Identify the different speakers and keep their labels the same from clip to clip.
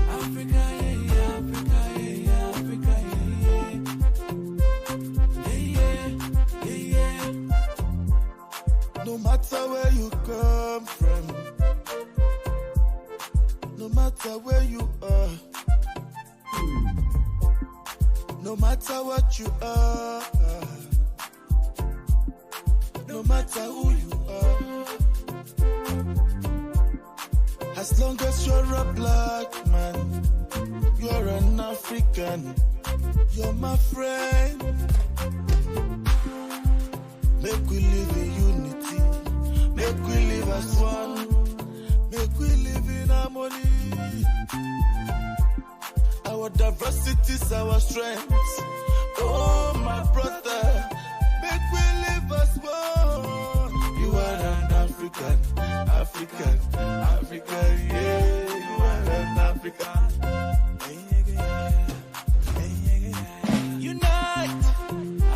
Speaker 1: Africa, no matter where you come from, no matter where you are, no matter what you are, no matter who you are, as long as you're a black man, you're an African, you're my friend. Make we live in unity, make we live as one, make we live in harmony. Our diversity's our strength. Oh, my brother, make we live as one. You are an African, African, African, yeah. You are an African. Unite,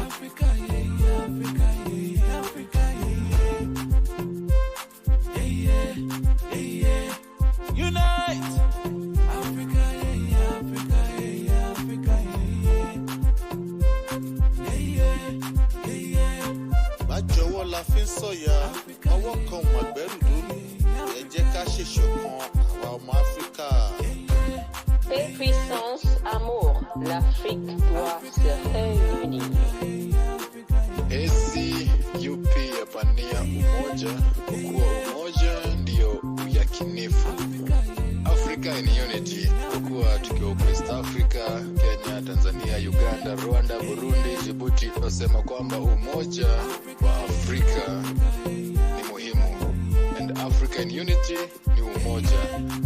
Speaker 1: Africa, yeah, Africa, yeah, Africa, yeah, yeah. Unite, Africa, yeah, Africa, yeah, Africa, yeah. Bájọwọ́ la fi ń sọ̀yà, ọwọ́ kan màgbẹ́rù lórí, ẹ jẹ́ ká ṣèṣọ̀kan àwa ọmọ Áfíríkà.
Speaker 2: Paix, puissance, amour, l'Afrique doit se réunir.
Speaker 3: Èzili yapania umoja, kwa kuwa umoja ndio uyakinifu. Africa in unity, kwa kuwa tukiwa West Africa, Kenya, Tanzania, Uganda, Rwanda, Burundi, Djibouti, tunasema kwamba umoja wa Afrika ni muhimu. And Africa in unity ni umoja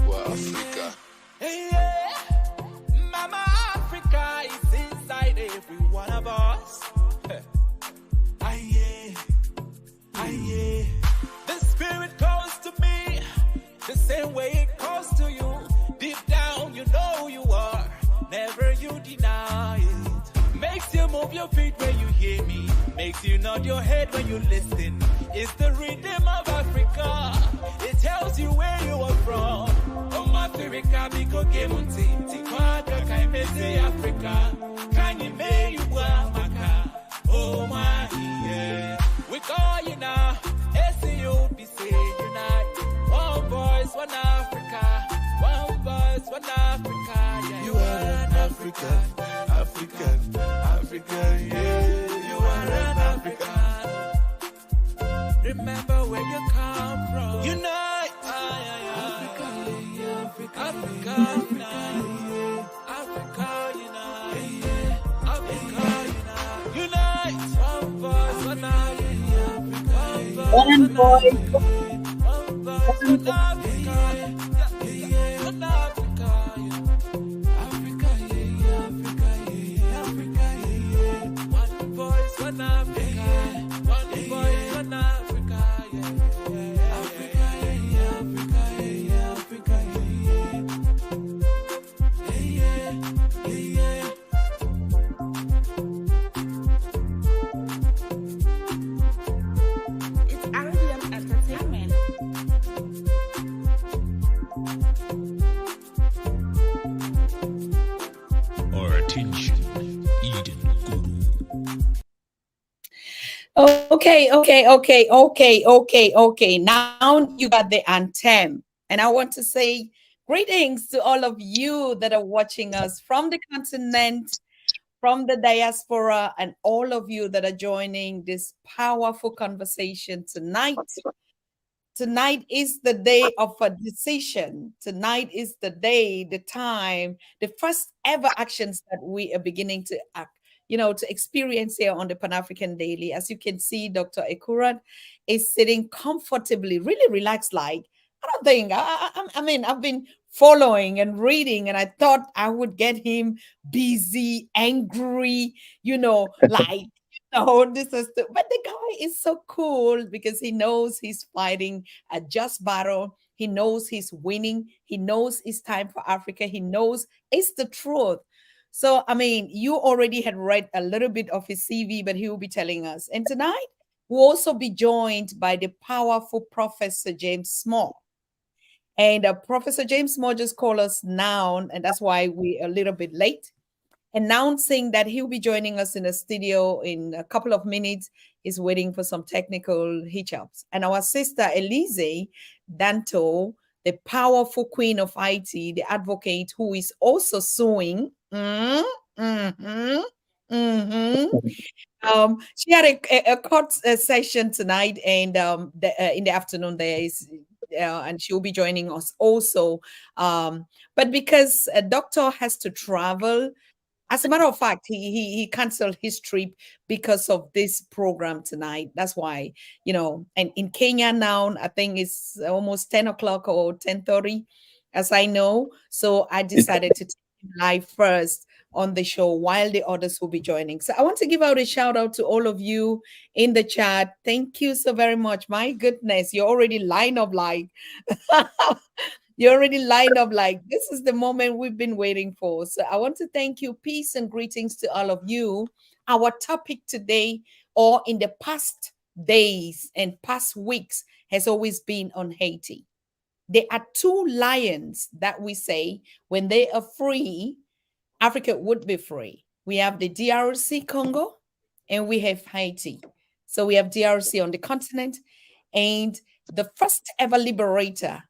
Speaker 3: wa Afrika.
Speaker 1: Hey, yeah. Mama Africa is inside every one of us. Aye, aye. The spirit calls to me the same way it calls to you. Deep down, you know who you are. Never you deny it. Makes you move your feet when you hear me. Makes you nod your head when you listen. It's the rhythm of Africa. It tells you where you are from. Africa, because Gemunti, Tikwaka, Kaimese, Africa, Kanye May, you Maka, oh my, yeah. We call you now, SCOP, say unite. One voice, one Africa, one voice, one Africa, yeah. You are an African, African, African, yeah. You are an African. Remember where you come from. Unite. Africa, unite. Africa, unite. Africa, unite. One voice, one Africa. One voice, one Africa. One Africa, Africa, Africa, one voice, one Africa. One voice, one Africa, Africa, Africa, Africa.
Speaker 4: Okay. Now you got the anthem. And I want to say greetings to all of you that are watching us from the continent, from the diaspora, and all of you that are joining this powerful conversation tonight. Tonight is the day of a decision. Tonight is the day, the time, the first ever actions that we are beginning to act, to experience here on the Pan-African Daily. As you can see, Dr. Ekuru is sitting comfortably, really relaxed. Like, I don't think, I mean, I've been following and reading, and I thought I would get him busy, angry, like, this is but the guy is so cool because he knows he's fighting a just battle. He knows he's winning. He knows it's time for Africa. He knows it's the truth. So, I mean, you already had read a little bit of his CV, but he will be telling us. And tonight, we'll also be joined by the powerful Professor James Small. And Professor James Moore just called us now, and that's why we're a little bit late, announcing that he'll be joining us in the studio in a couple of minutes. He's waiting for some technical hiccups. And our sister Èzili Dantò, the powerful queen of Hayti, the advocate who is also suing. She had a court session tonight, and in the afternoon there is, and she'll be joining us also. But because a doctor has to travel, as a matter of fact, he canceled his trip because of this program tonight. That's why, and in Kenya now, I think it's almost 10 o'clock or 10:30, as I know. So I decided to take him live first on the show while the others will be joining. So I want to give out a shout out to all of you in the chat. Thank you so very much. My goodness, you're already lined up like you're already lined up like this is the moment we've been waiting for. So I want to thank you. Peace and greetings to all of you. Our topic today, or in the past days and past weeks, has always been on Haiti. There are two lions that we say when they are free, Africa would be free. We have the DRC Congo and we have Haiti. So we have DRC on the continent, and the first ever liberator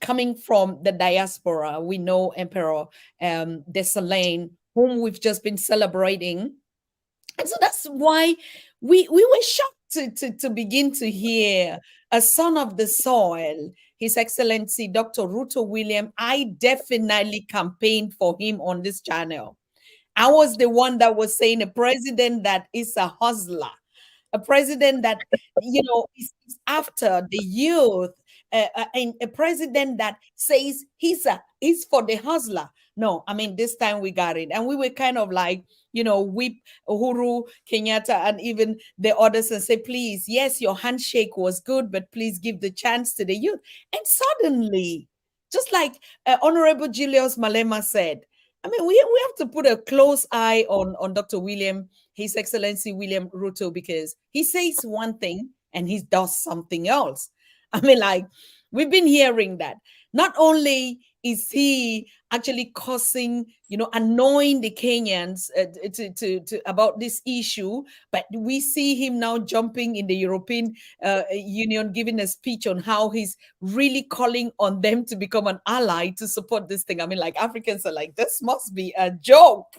Speaker 4: coming from the diaspora, we know Emperor Dessalines, whom we've just been celebrating. And so that's why we were shocked to begin to hear a son of the soil, His Excellency Dr. Ruto William. I definitely campaigned for him on this channel. I was the one that was saying a president that is a hustler, a president that, is after the youth, and a president that says he's for the hustler. No, I mean, this time we got it. And we were kind of like, whip Uhuru, Kenyatta, and even the others and say, please, yes, your handshake was good, but please give the chance to the youth. And suddenly, just like Honorable Julius Malema said, I mean, we have to put a close eye on Dr. William, His Excellency William Ruto, because he says one thing and he does something else. I mean, like, we've been hearing that. Not only is he actually causing, annoying the Kenyans to about this issue, but we see him now jumping in the European Union, giving a speech on how he's really calling on them to become an ally to support this thing. I mean, like, Africans are like, this must be a joke.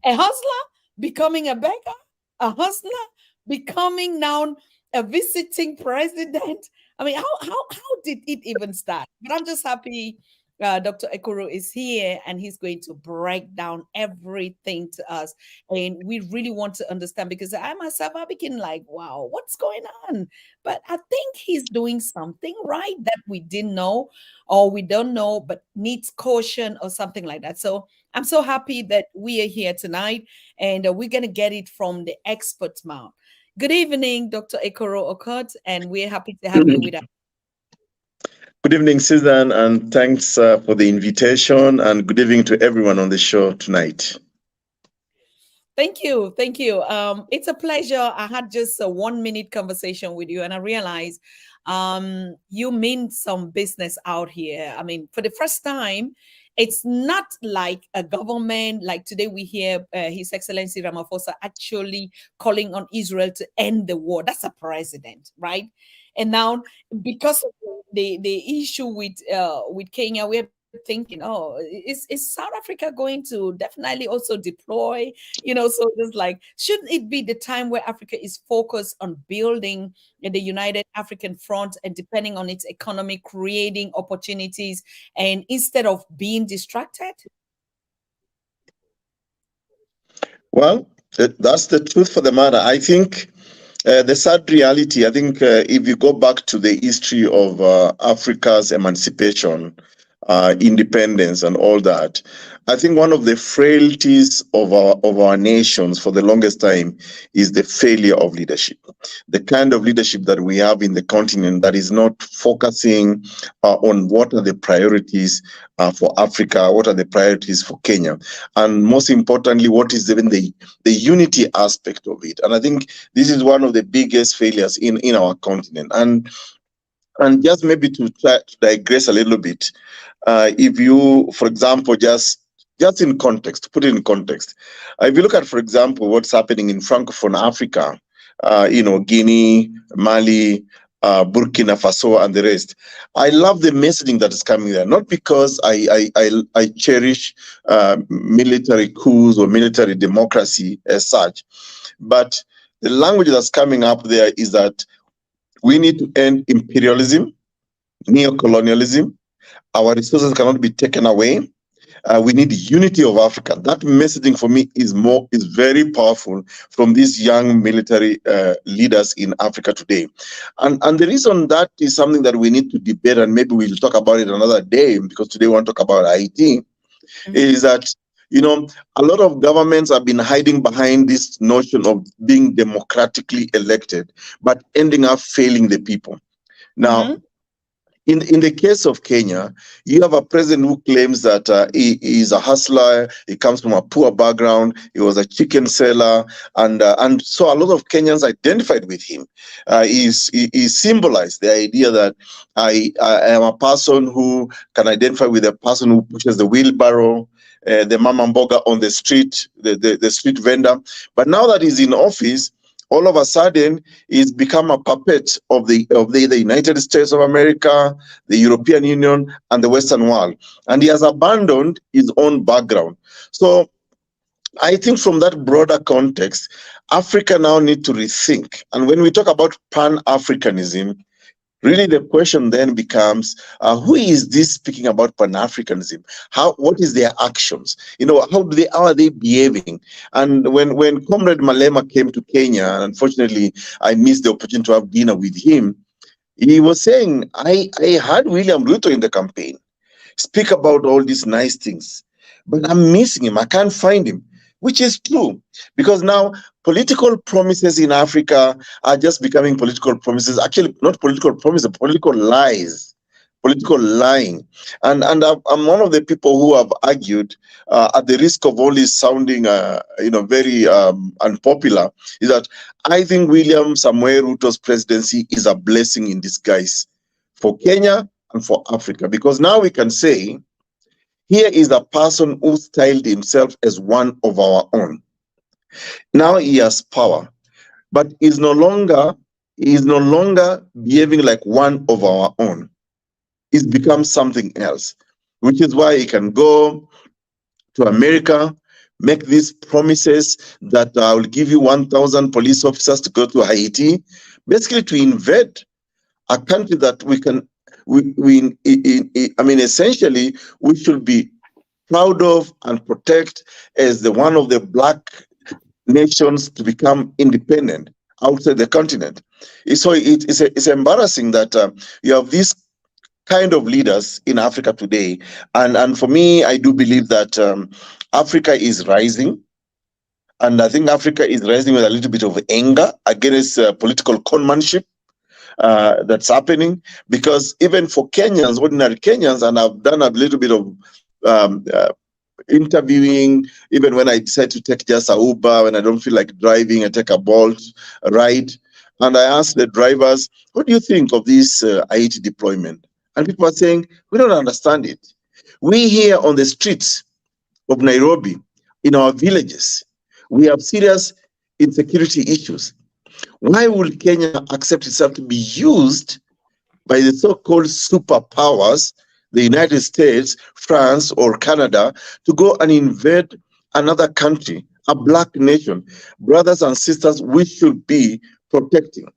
Speaker 4: A hustler becoming a beggar, a hustler becoming now a visiting president. I mean, how did it even start? But I'm just happy Dr. Ekuru is here, and he's going to break down everything to us. And we really want to understand, because I myself, I became like, wow, what's going on? But I think he's doing something right that we didn't know, or we don't know, but needs caution or something like that. So I'm so happy that we are here tonight, and we're going to get it from the expert's mouth. Good evening, Dr. Ekuru Aukot, and we're happy to have you with us.
Speaker 5: Good evening, Susan, and thanks for the invitation, and good evening to everyone on the show tonight.
Speaker 4: Thank you. Thank you. It's a pleasure. I had just a 1-minute conversation with you, and I realized you mean some business out here. I mean, for the first time, it's not like a government. Like today we hear His Excellency Ramaphosa actually calling on Israel to end the war. That's a president, right? And now, because of the issue with Kenya, we're thinking, oh, is South Africa going to definitely also deploy? So it's like, shouldn't it be the time where Africa is focused on building the United African Front and depending on its economy, creating opportunities, and instead of being distracted?
Speaker 5: Well, that's the truth for the matter. I think the sad reality, I think if you go back to the history of Africa's emancipation, independence and all that, I think one of the frailties of our nations for the longest time is the failure of leadership. The kind of leadership that we have in the continent that is not focusing on what are the priorities for Africa, what are the priorities for Kenya, and most importantly, what is even the unity aspect of it. And I think this is one of the biggest failures in our continent. And And just maybe to try to digress a little bit, if you, for example, just in context, put it in context. If you look at, for example, what's happening in Francophone Africa, Guinea, Mali, Burkina Faso, and the rest. I love the messaging that is coming there, not because I cherish military coups or military democracy as such, but the language that's coming up there is that we need to end imperialism, neocolonialism. Our resources cannot be taken away. We need unity of Africa. That messaging for me is very powerful from these young military leaders in Africa today. And the reason that is something that we need to debate, and maybe we'll talk about it another day, because today we want to talk about Haiti, is that, a lot of governments have been hiding behind this notion of being democratically elected, but ending up failing the people. Now, in the case of Kenya, you have a president who claims that he is a hustler, he comes from a poor background, he was a chicken seller, and so a lot of Kenyans identified with him. He symbolized the idea that I am a person who can identify with a person who pushes the wheelbarrow, the mama mboga on the street, the street vendor. But now that he's in office, all of a sudden, he's become a puppet of the United States of America, the European Union, and the Western world. And he has abandoned his own background. So I think from that broader context, Africa now needs to rethink. And when we talk about Pan-Africanism, really the question then becomes, who is this speaking about Pan-Africanism? What is their actions? How are they behaving? And when Comrade Malema came to Kenya, and unfortunately I missed the opportunity to have dinner with him, he was saying, I had William Ruto in the campaign speak about all these nice things, but I'm missing him. I can't find him, which is true, because now political promises in Africa are just becoming political promises. Actually, not political promises, political lies, political lying. And I'm one of the people who have argued, at the risk of only sounding, very unpopular, is that I think William Samoei Ruto's presidency is a blessing in disguise for Kenya and for Africa, because now we can say, here is a person who styled himself as one of our own. Now he has power, but is no longer behaving like one of our own. He's become something else, which is why he can go to America, make these promises that I will give you 1,000 police officers to go to Haiti, basically to invade a country that essentially we should be proud of and protect as one of the black nations to become independent outside the continent. So it's embarrassing that you have these kind of leaders in Africa today. And for me, I do believe that Africa is rising. And I think Africa is rising with a little bit of anger against political conmanship that's happening, because even for Kenyans, ordinary Kenyans, and I've done a little bit of interviewing, even when I decide to take just a Uber, when I don't feel like driving, I take a Bolt ride, and I ask the drivers, what do you think of this Haiti deployment? And people are saying, we don't understand it. We here on the streets of Nairobi, in our villages, we have serious insecurity issues. Why would Kenya accept itself to be used by the so-called superpowers, the United States, France, or Canada, to go and invade another country, a black nation, brothers and sisters we should be protecting?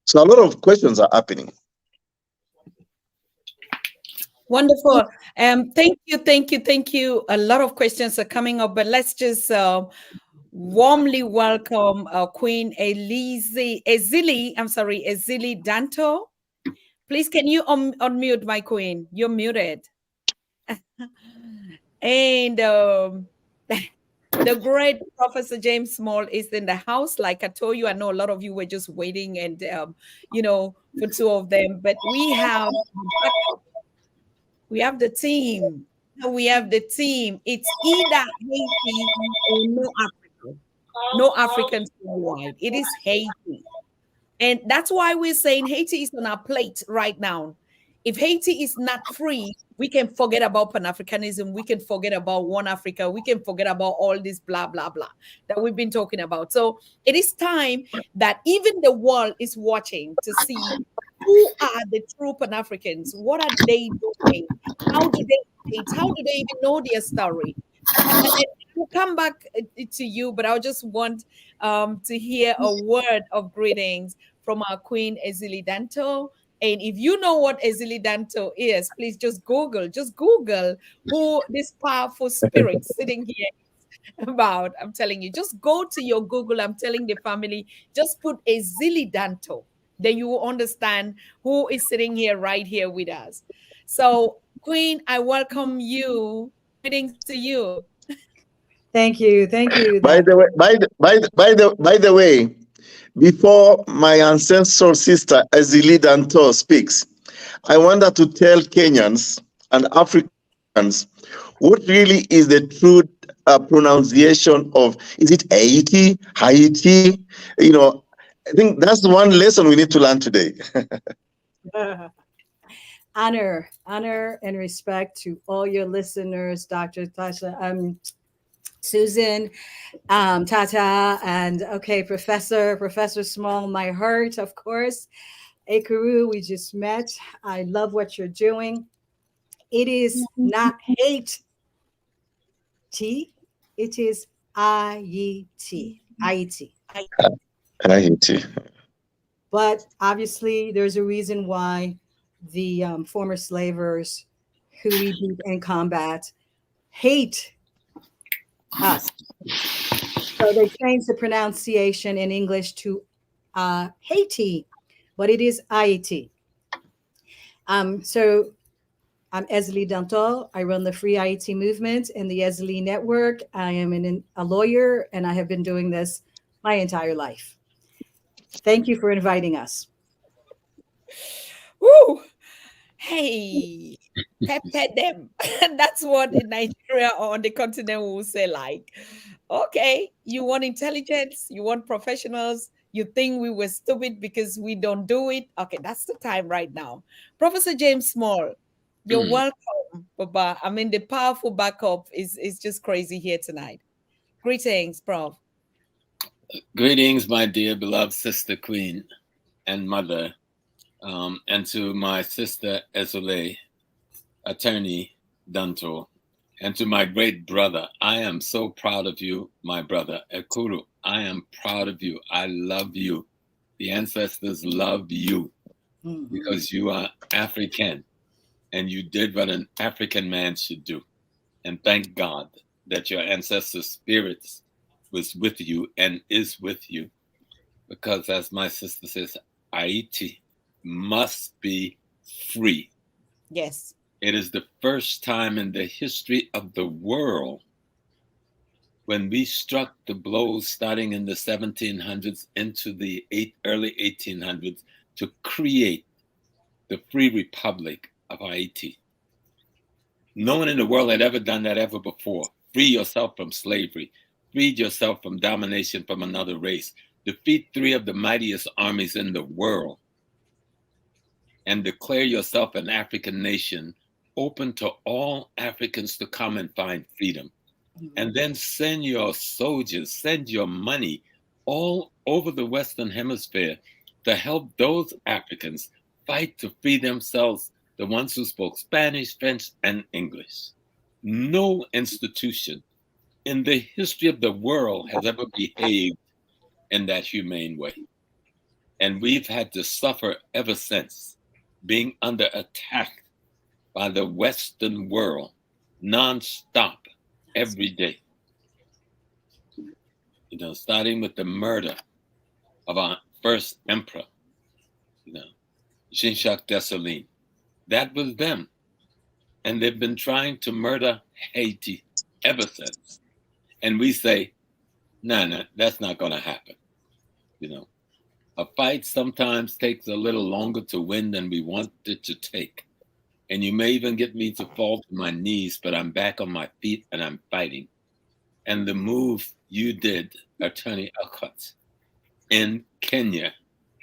Speaker 5: So a lot of questions are happening.
Speaker 4: Wonderful. Thank you. A lot of questions are coming up, but let's just warmly welcome Queen Èzili Dantò. Please, can you unmute my queen? You're muted. And the great Professor James Small is in the house. Like I told you, I know a lot of you were just waiting and, for two of them. But we have the team. We have the team. It's either Haiti or no Africa. No Africans worldwide. It is Haiti. And that's why we're saying Haiti is on our plate right now. If Haiti is not free, we can forget about Pan-Africanism. We can forget about One Africa. We can forget about all this blah, blah, blah that we've been talking about. So it is time that even the world is watching to see who are the true Pan-Africans. What are they doing? How do they relate? How do they even know their story? And we'll come back to you, but I just want to hear a word of greetings from our Queen Èzili Dantò. And if you know what Èzili Dantò is, please just Google who this powerful spirit sitting here is about. I'm telling you, just go to your Google. I'm telling the family, just put Èzili Dantò. Then you will understand who is sitting here right here with us. So, Queen, I welcome you. Greetings to you.
Speaker 6: Thank you.
Speaker 5: By the way, before my ancestral sister Èzili Dantò speaks, I want her to tell Kenyans and Africans what really is the true pronunciation of, is it Haiti, Haiti? I think that's one lesson we need to learn today.
Speaker 6: Honor and respect to all your listeners, Dr. Tatah, Susan, Tatah, and Professor Small, my heart, of course. Ekuru, we just met. I love what you're doing. It is not hate T, it is I-E-T.
Speaker 5: Haiti.
Speaker 6: But obviously, there's a reason why the former slavers who we beat in combat hate us. So they changed the pronunciation in English to Haiti, but it is Haiti. So I'm Èzili Dantò. I run the Free Haiti movement and the Èzili network. I am a lawyer, and I have been doing this my entire life. Thank you for inviting us.
Speaker 4: Woo! Hey, pet them. That's what in Nigeria or on the continent we will say, like, okay, you want intelligence, you want professionals, you think we were stupid because we don't do it. Okay, that's the time right now. Professor James Small, you're welcome, Baba. I mean, the powerful backup is just crazy here tonight. Greetings, Prof.
Speaker 7: Greetings, my dear beloved sister queen and mother, and to my sister Èzili, attorney Dantò, and to my great brother. I am so proud of you, my brother Ekuru. I am proud of you. I love you. The ancestors love you because you are African and you did what an African man should do. And thank God that your ancestors' spirits was with you and is with you, because as my sister says, Haiti must be free.
Speaker 4: Yes.
Speaker 7: It is the first time in the history of the world when we struck the blows starting in the 1700s into the early 1800s to create the Free Republic of Haiti. No one in the world had ever done that ever before. Free yourself from slavery. Freed yourself from domination from another race. Defeat 3 of the mightiest armies in the world. And declare yourself an African nation open to all Africans to come and find freedom. And then send your soldiers, send your money all over the Western Hemisphere to help those Africans fight to free themselves, the ones who spoke Spanish, French, and English. No institution in the history of the world has ever behaved in that humane way. And we've had to suffer ever since, being under attack by the Western world, nonstop, every day. Starting with the murder of our first emperor, Jean-Jacques Dessalines. That was them. And they've been trying to murder Haiti ever since. And we say, no, that's not going to happen. A fight sometimes takes a little longer to win than we want it to take. And you may even get me to fall to my knees, but I'm back on my feet and I'm fighting. And the move you did, Attorney Aukot, in Kenya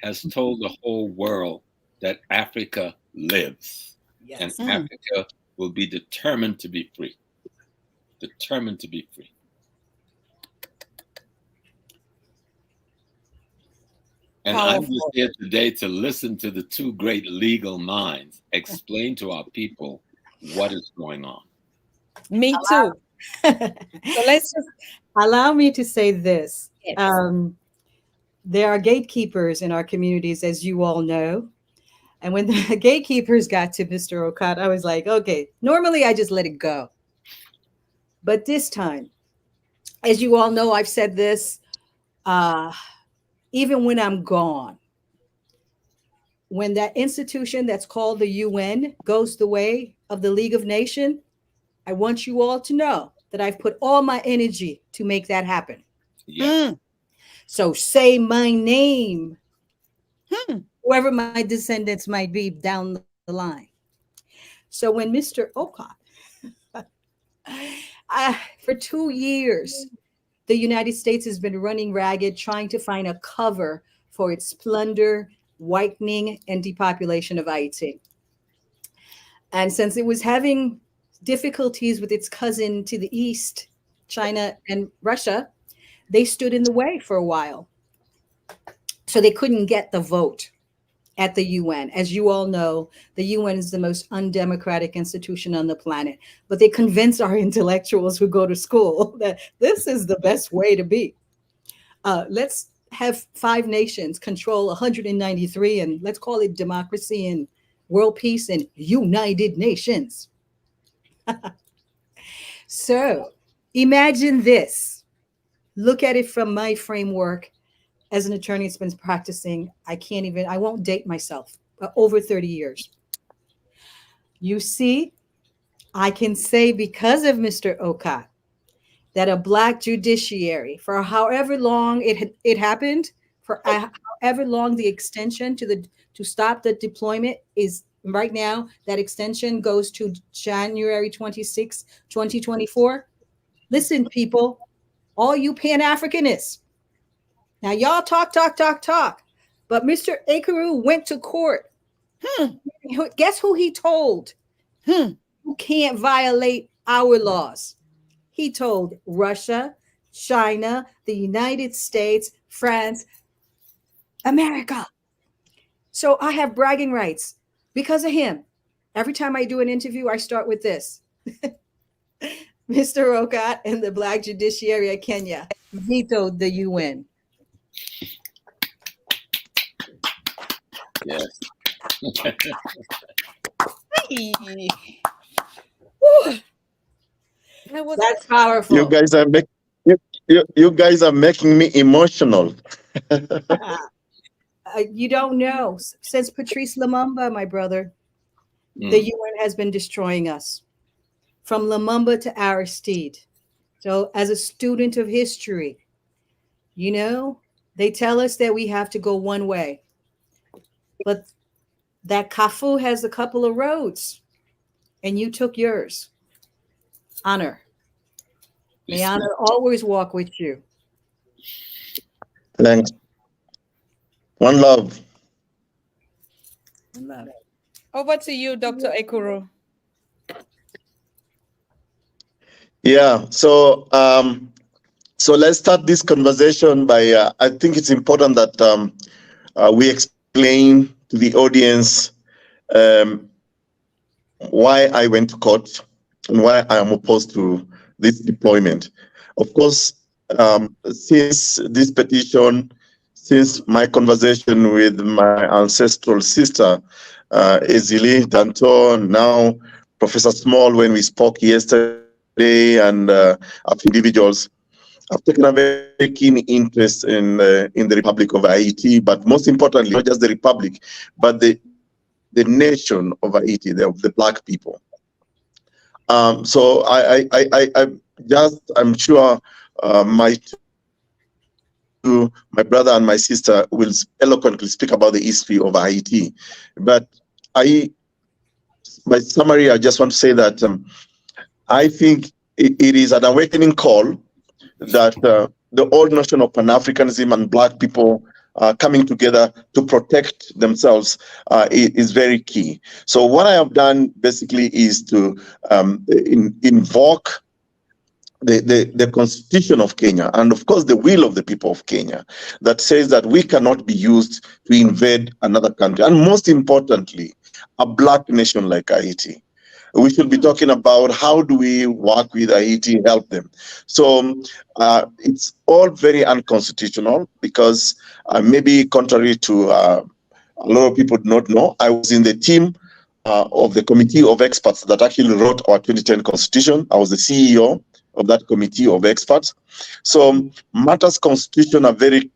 Speaker 7: has told the whole world that Africa lives.
Speaker 6: Yes.
Speaker 7: And Africa will be determined to be free. Determined to be free. And I'm just here today to listen to the two great legal minds explain to our people what is going on.
Speaker 4: Me too. So let's just
Speaker 6: allow me to say this.
Speaker 4: Yes.
Speaker 6: There are gatekeepers in our communities, as you all know. And when the gatekeepers got to Mr. Aukot, I was like, okay, normally I just let it go. But this time, as you all know, I've said this, even when I'm gone, when that institution that's called the UN goes the way of the League of Nations, I want you all to know that I've put all my energy to make that happen.
Speaker 7: Yes.
Speaker 6: So say my name, whoever my descendants might be down the line. So when Mr. Aukot, for 2 years, the United States has been running ragged, trying to find a cover for its plunder, whitening, and depopulation of Hayti. And since it was having difficulties with its cousin to the east, China and Russia, they stood in the way for a while. So they couldn't get the vote at the UN. As you all know, the UN is the most undemocratic institution on the planet. But they convince our intellectuals who go to school that this is the best way to be. Let's have 5 nations control 193, and let's call it democracy and world peace and United Nations. So imagine this. Look at it from my framework as an attorney that's been practicing. I won't date myself, over 30 years. You see, I can say because of Mr. Aukot that a Black judiciary, for however long it happened, for however long the extension to stop the deployment is right now, that extension goes to January 26, 2024. Listen, people, all you Pan-Africanists. Now, y'all talk. But Mr. Ekuru went to court. Guess who he told? You can't violate our laws. He told Russia, China, the United States, France, America. So I have bragging rights because of him. Every time I do an interview, I start with this. Mr. Aukot and the Black judiciary of Kenya vetoed the UN.
Speaker 7: Yes.
Speaker 6: That's powerful.
Speaker 5: You guys are making me emotional.
Speaker 6: You don't know. Since Patrice Lumumba, my brother, the UN has been destroying us. From Lumumba to Aristide. So as a student of history, you know, they tell us that we have to go one way. But that Kafu has a couple of roads, and you took yours. Honor. May honor always walk with you.
Speaker 5: Thanks. One love.
Speaker 4: over to you, Dr. Ekuru.
Speaker 5: Yeah, so let's start this conversation by, I think it's important that we explain to the audience why I went to court and why I am opposed to this deployment. Of course, since this petition, since my conversation with my ancestral sister, Èzili, Dantò, now Professor Small, when we spoke yesterday, and of individuals, I've taken a very keen interest in the Republic of Haiti, but most importantly, not just the Republic, but the nation of Haiti, the Black people. So I'm sure my brother and my sister will eloquently speak about the history of Haiti. But by summary, I just want to say that I think it is an awakening call that the old notion of Pan-Africanism and Black people coming together to protect themselves is very key. So what I have done basically is to invoke the constitution of Kenya, and of course the will of the people of Kenya, that says that we cannot be used to invade another country, and most importantly, a black nation like Haiti. We should be talking about how do we work with Haiti, help them. So it's all very unconstitutional because maybe contrary to a lot of people do not know, I was in the team of the committee of experts that actually wrote our 2010 constitution. I was the CEO of that committee of experts. So matters constitution are very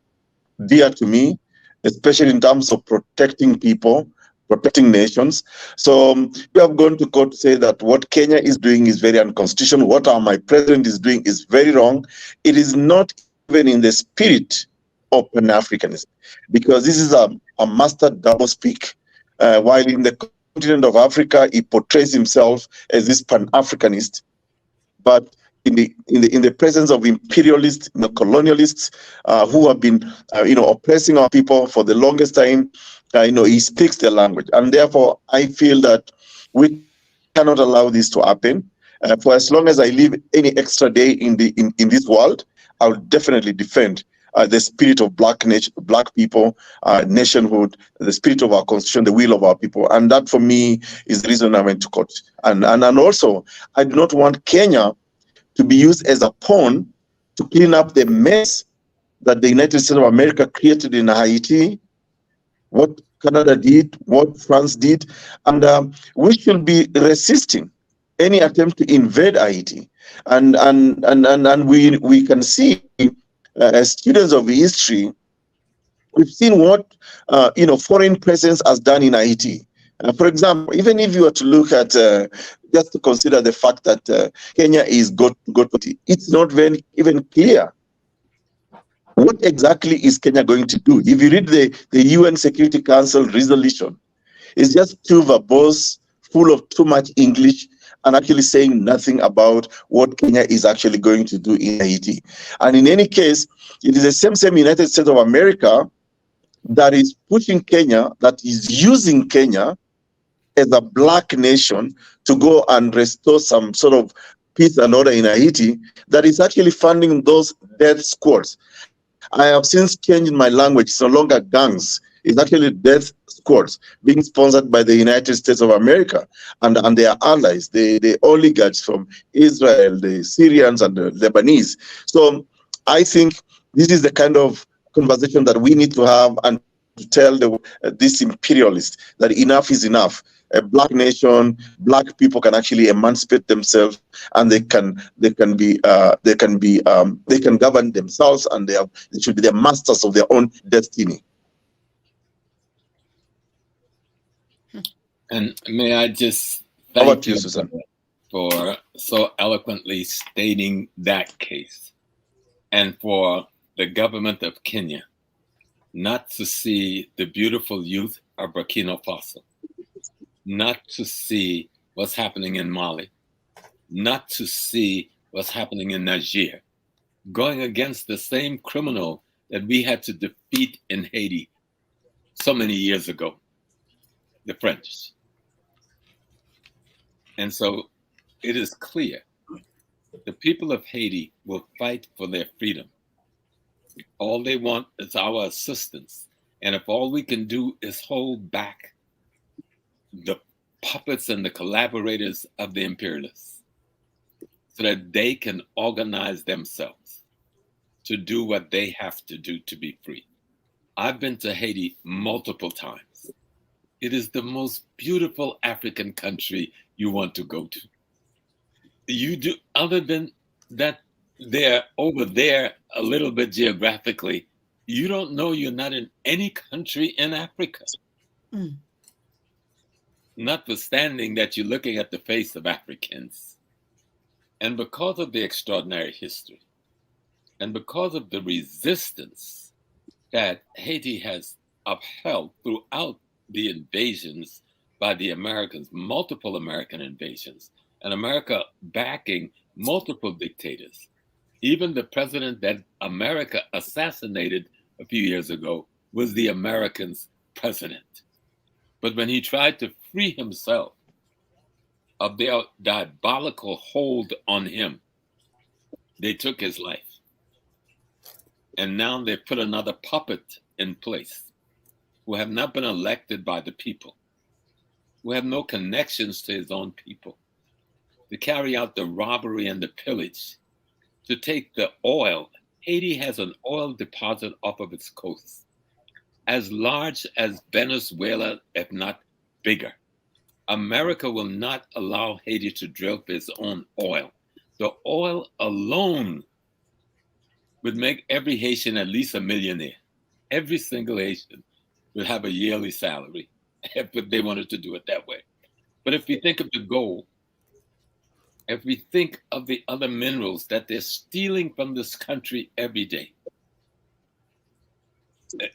Speaker 5: dear to me, especially in terms of protecting people, protecting nations. So we have gone to court to say that what Kenya is doing is very unconstitutional. What my president is doing is very wrong. It is not even in the spirit of Pan-Africanism, because this is a master doublespeak. While in the continent of Africa, he portrays himself as this Pan-Africanist, but in the presence of imperialists, colonialists who have been, oppressing our people for the longest time, he speaks their language, and therefore I feel that we cannot allow this to happen. For as long as I live any extra day in this world, I will definitely defend the spirit of black people, nationhood, the spirit of our constitution, the will of our people, and that for me is the reason I went to court. And also, I do not want Kenya to be used as a pawn to clean up the mess that the United States of America created in Haiti, what Canada did, what France did, and we should be resisting any attempt to invade Haiti. And we can see, as students of history, we've seen what foreign presence has done in Haiti. For example, even if you were to look at just to consider the fact that Kenya is got it's not very even clear what exactly is Kenya going to do. If you read the UN Security Council resolution, it's just too verbose, full of too much English, and actually saying nothing about what Kenya is actually going to do in Haiti. And in any case, it is the same United States of America that is pushing Kenya, that is using Kenya as a black nation to go and restore some sort of peace and order in Haiti, that is actually funding those death squads. I have since changed my language. It's no longer gangs. It's actually death squads being sponsored by the United States of America and their allies, the oligarchs from Israel, the Syrians and the Lebanese. So I think this is the kind of conversation that we need to have, and to tell this imperialist that enough is enough. A black nation, black people can actually emancipate themselves, and they can govern themselves, and they should be the masters of their own destiny.
Speaker 7: And may I just
Speaker 5: thank you, Susan,
Speaker 7: for so eloquently stating that case, and for the government of Kenya not to see the beautiful youth of Burkina Faso, not to see what's happening in Mali, not to see what's happening in Niger, going against the same criminal that we had to defeat in Haiti so many years ago, the French. And so it is clear the people of Haiti will fight for their freedom. All they want is our assistance. And if all we can do is hold back the puppets and the collaborators of the imperialists so that they can organize themselves to do what they have to do to be free. I've been to Haiti multiple times. It is the most beautiful African country you want to go to. You do, other than that, they're over there a little bit geographically. You don't know you're not in any country in Africa. Mm. Notwithstanding that you're looking at the face of Africans. And because of the extraordinary history, and because of the resistance that Haiti has upheld throughout the invasions by the Americans, multiple American invasions, and America backing multiple dictators. Even the president that America assassinated a few years ago was the Americans' president. But when he tried to free himself of their diabolical hold on him, they took his life. And now they put another puppet in place who have not been elected by the people, who have no connections to his own people, to carry out the robbery and the pillage, to take the oil. Haiti has an oil deposit off of its coast, as large as Venezuela, if not bigger. America will not allow Haiti to drill for its own oil. The oil alone would make every Haitian at least a millionaire. Every single Haitian would have a yearly salary if they wanted to do it that way. But if we think of the gold, if we think of the other minerals that they're stealing from this country every day,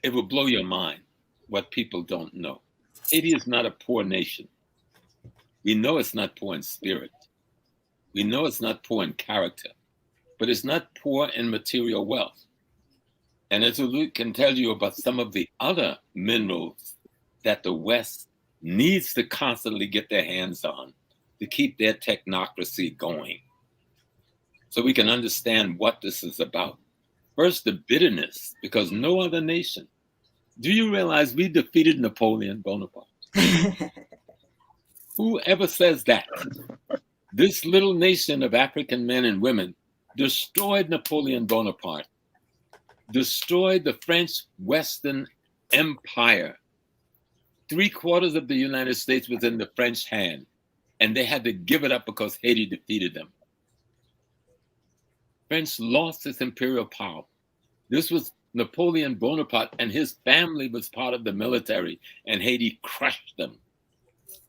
Speaker 7: it will blow your mind what people don't know. Haiti is not a poor nation. We know it's not poor in spirit. We know it's not poor in character, but it's not poor in material wealth. And Èzili can tell you about some of the other minerals that the West needs to constantly get their hands on to keep their technocracy going. So we can understand what this is about. First, the bitterness, because no other nation. Do you realize we defeated Napoleon Bonaparte? Whoever says that? This little nation of African men and women destroyed Napoleon Bonaparte, destroyed the French Western Empire. 3/4 of the United States was in the French hand, and they had to give it up because Haiti defeated them. France lost its imperial power. This was Napoleon Bonaparte, and his family was part of the military, and Haiti crushed them.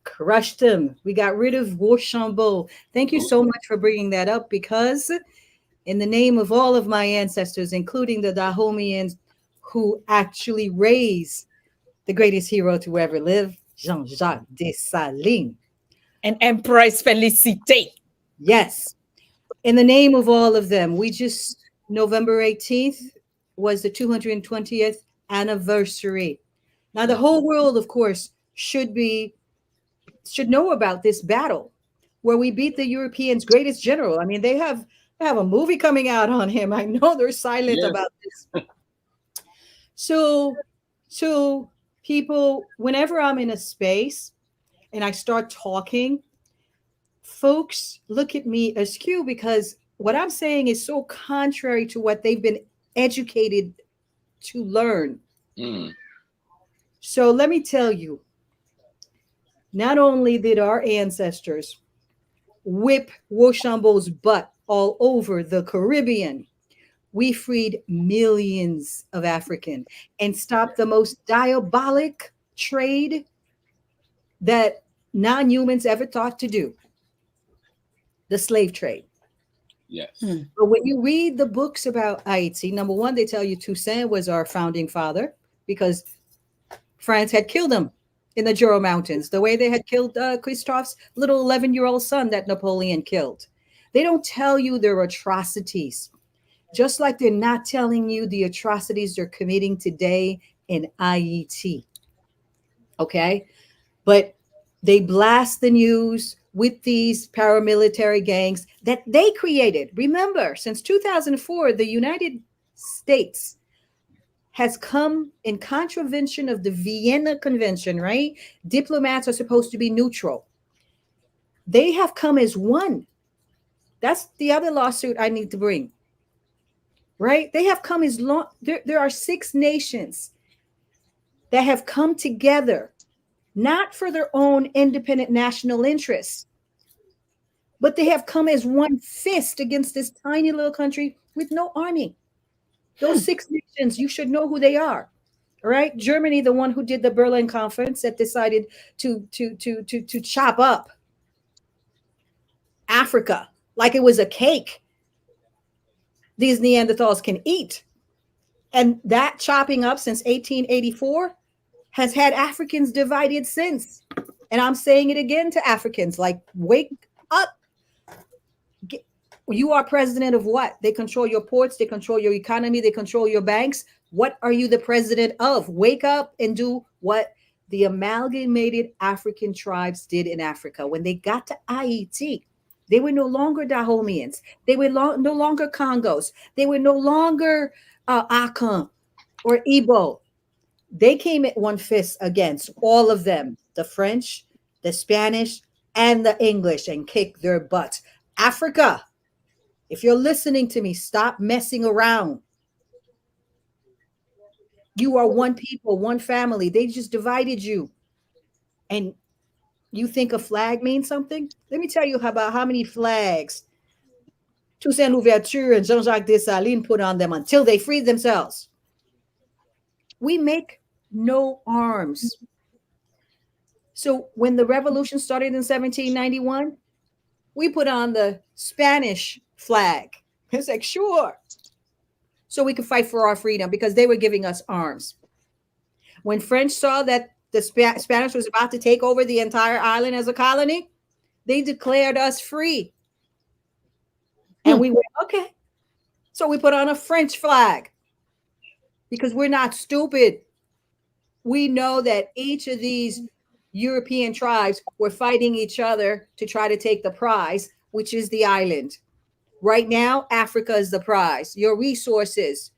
Speaker 6: Crushed them. We got rid of Rochambeau. Thank you so much for bringing that up, because in the name of all of my ancestors, including the Dahomians who actually raised the greatest hero to ever live, Jean-Jacques Dessalines.
Speaker 4: And Empress Félicité.
Speaker 6: Yes. In the name of all of them, we just, November 18th was the 220th anniversary. Now, the whole world, of course, should know about this battle where we beat the Europeans' greatest general. I mean, they have a movie coming out on him. I know they're silent about this. So people, whenever I'm in a space and I start talking, folks look at me askew because what I'm saying is so contrary to what they've been educated to learn. So let me tell you, not only did our ancestors whip Rochambeau's butt all over the Caribbean, we freed millions of Africans and stopped the most diabolic trade that non-humans ever thought to do, the slave trade.
Speaker 7: Yes.
Speaker 6: But when you read the books about Haiti, number one, they tell you Toussaint was our founding father because France had killed him in the Jura Mountains, the way they had killed Christophe's little 11-year-old son that Napoleon killed. They don't tell you their atrocities, just like they're not telling you the atrocities they're committing today in Haiti. Okay? But they blast the news with these paramilitary gangs that they created. Remember, since 2004, the United States has come in contravention of the Vienna Convention, right? Diplomats are supposed to be neutral. They have come as one. That's the other lawsuit I need to bring, right? They have come as long. There are 6 nations that have come together, not for their own independent national interests, but they have come as one fist against this tiny little country with no army. Those 6 nations, you should know who they are, all right? Germany, the one who did the Berlin Conference that decided to chop up Africa like it was a cake these Neanderthals can eat. And that chopping up since 1884 has had Africans divided since. And I'm saying it again to Africans, like, wake up. You are president of what? They control your ports, they control your economy, they control your banks. What are you the president of? Wake up and do what the amalgamated African tribes did in Africa. When they got to Hayti, they were no longer Dahomians. They were no longer Congos. They were no longer Akan or Igbo. They came at one fist against all of them, the French, the Spanish, and the English, and kicked their butts. Africa, if you're listening to me, stop messing around. You are one people, one family. They just divided you. And you think a flag means something? Let me tell you about how many flags Toussaint Louverture and Jean-Jacques Dessalines put on them until they freed themselves. We make no arms. So when the revolution started in 1791, we put on the Spanish flag. It's like, sure. So we could fight for our freedom because they were giving us arms. When French saw that the Spanish was about to take over the entire island as a colony, they declared us free. And we went, okay. So we put on a French flag because we're not stupid. We know that each of these European tribes were fighting each other to try to take the prize, which is the island. Right now, Africa is the prize. Your resources,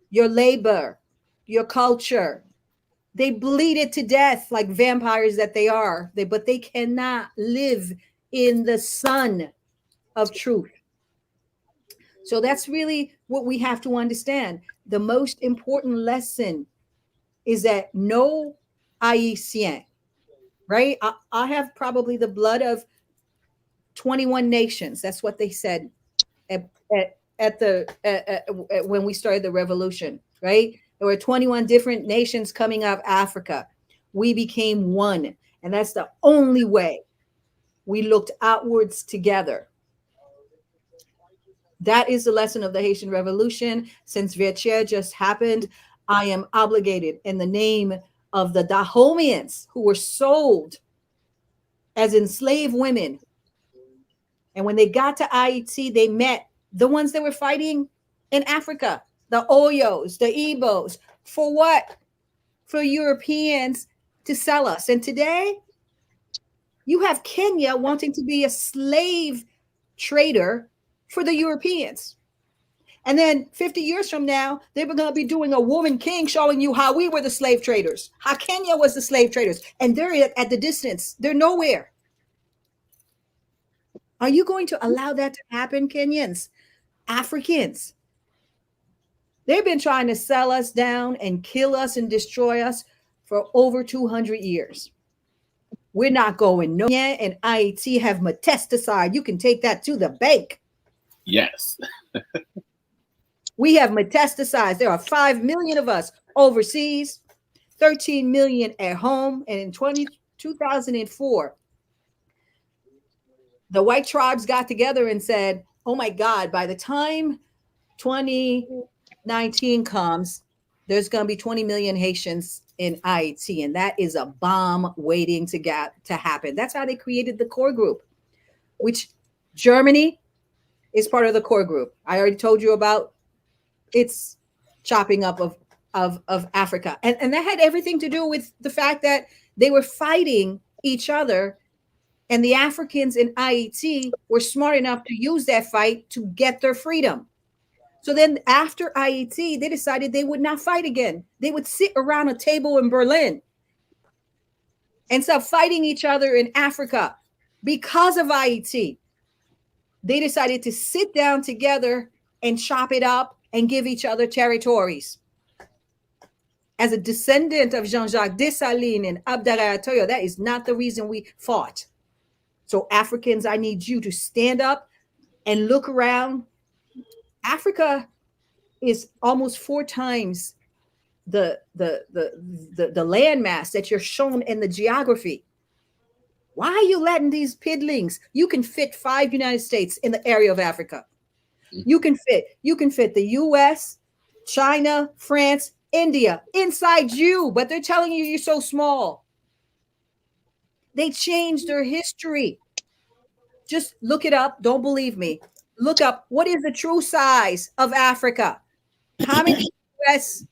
Speaker 6: your labor, your culture. They bleed it to death like vampires that they are. But they cannot live in the sun of truth. So that's really what we have to understand. The most important lesson is that no Haïtien, right? I have probably the blood of 21 nations. That's what they said when we started the revolution, right? There were 21 different nations coming out of Africa. We became one. And that's the only way we looked outwards together. That is the lesson of the Haitian Revolution. Since Vertier just happened, I am obligated in the name of the Dahomians who were sold as enslaved women. And when they got to Haiti, they met the ones that were fighting in Africa, the Oyos, the Igbos. For what? For Europeans to sell us. And today, you have Kenya wanting to be a slave trader for the Europeans. And then 50 years from now, they're going to be doing a woman king showing you how we were the slave traders, how Kenya was the slave traders. And they're at the distance. They're nowhere. Are you going to allow that to happen, Kenyans? Africans? They've been trying to sell us down and kill us and destroy us for over 200 years. We're not going nowhere, and Haiti have metastasized. You can take that to the bank.
Speaker 7: Yes.
Speaker 6: We have metastasized. There are 5 million of us overseas, 13 million at home. And in 2004, the white tribes got together and said, oh my God, by the time 2019 comes, there's going to be 20 million Haitians in Haiti. And that is a bomb waiting to happen. That's how they created the core group, which Germany is part of the core group. I already told you about its chopping up of Africa. And that had everything to do with the fact that they were fighting each other. And the Africans in Haiti were smart enough to use that fight to get their freedom. So then after Haiti, they decided they would not fight again. They would sit around a table in Berlin and stop fighting each other in Africa. Because of Haiti, they decided to sit down together and chop it up and give each other territories. As a descendant of Jean-Jacques Dessalines and Abderrahmane Toyo, that is not the reason we fought. So Africans, I need you to stand up and look around. Africa is almost 4 times the landmass that you're shown in the geography. Why are you letting these piddlings? You can fit 5 United States in the area of Africa. You can fit the US, China, France, India inside you, but they're telling you you're so small. They changed their history Just look it up. Don't believe me. Look up what is the true size of Africa. How many US,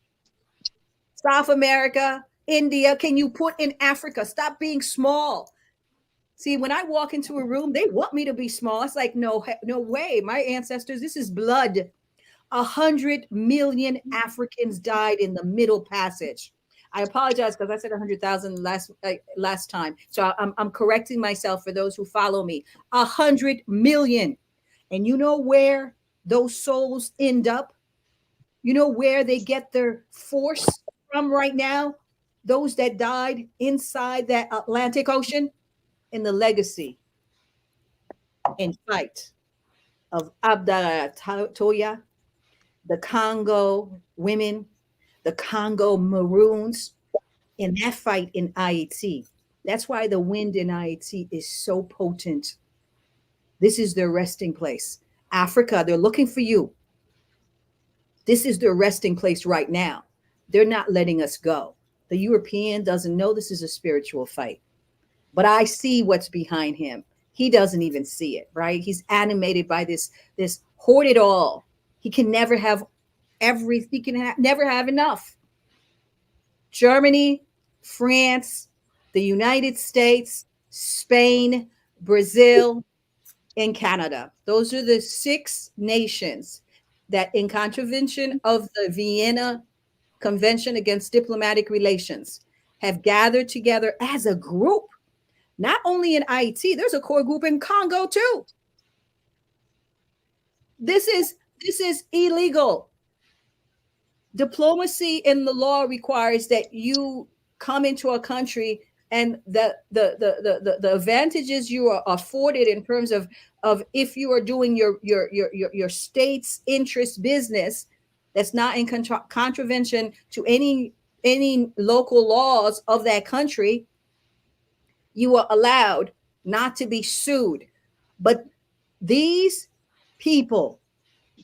Speaker 6: South America, India can you put in Africa? Stop being small. See, when I walk into a room, they want me to be small. It's like, no way. My ancestors, this is blood. 100 million Africans died in the Middle Passage. I apologize because I said 100,000 last time. So I'm correcting myself for those who follow me. 100 million. And you know where those souls end up? You know where they get their force from right now? Those that died inside that Atlantic Ocean? In the legacy and fight of Abdallah, the Congo women, the Congo Maroons, in that fight in Hayti. That's why the wind in Hayti is so potent. This is their resting place. Africa, they're looking for you. This is their resting place right now. They're not letting us go. The European doesn't know this is a spiritual fight. But I see what's behind him. He doesn't even see it, right? He's animated by this hoard it all. He can never have everything. He can never have enough. Germany, France, the United States, Spain, Brazil, and Canada. Those are the 6 nations that, in contravention of the Vienna Convention Against Diplomatic Relations, have gathered together as a group. Not only in Haiti, there's a core group in Congo too. This is illegal. Diplomacy in the law requires that you come into a country and the advantages you are afforded in terms of if you are doing your state's interest business that's not in contravention to any local laws of that country, you are allowed not to be sued. But these people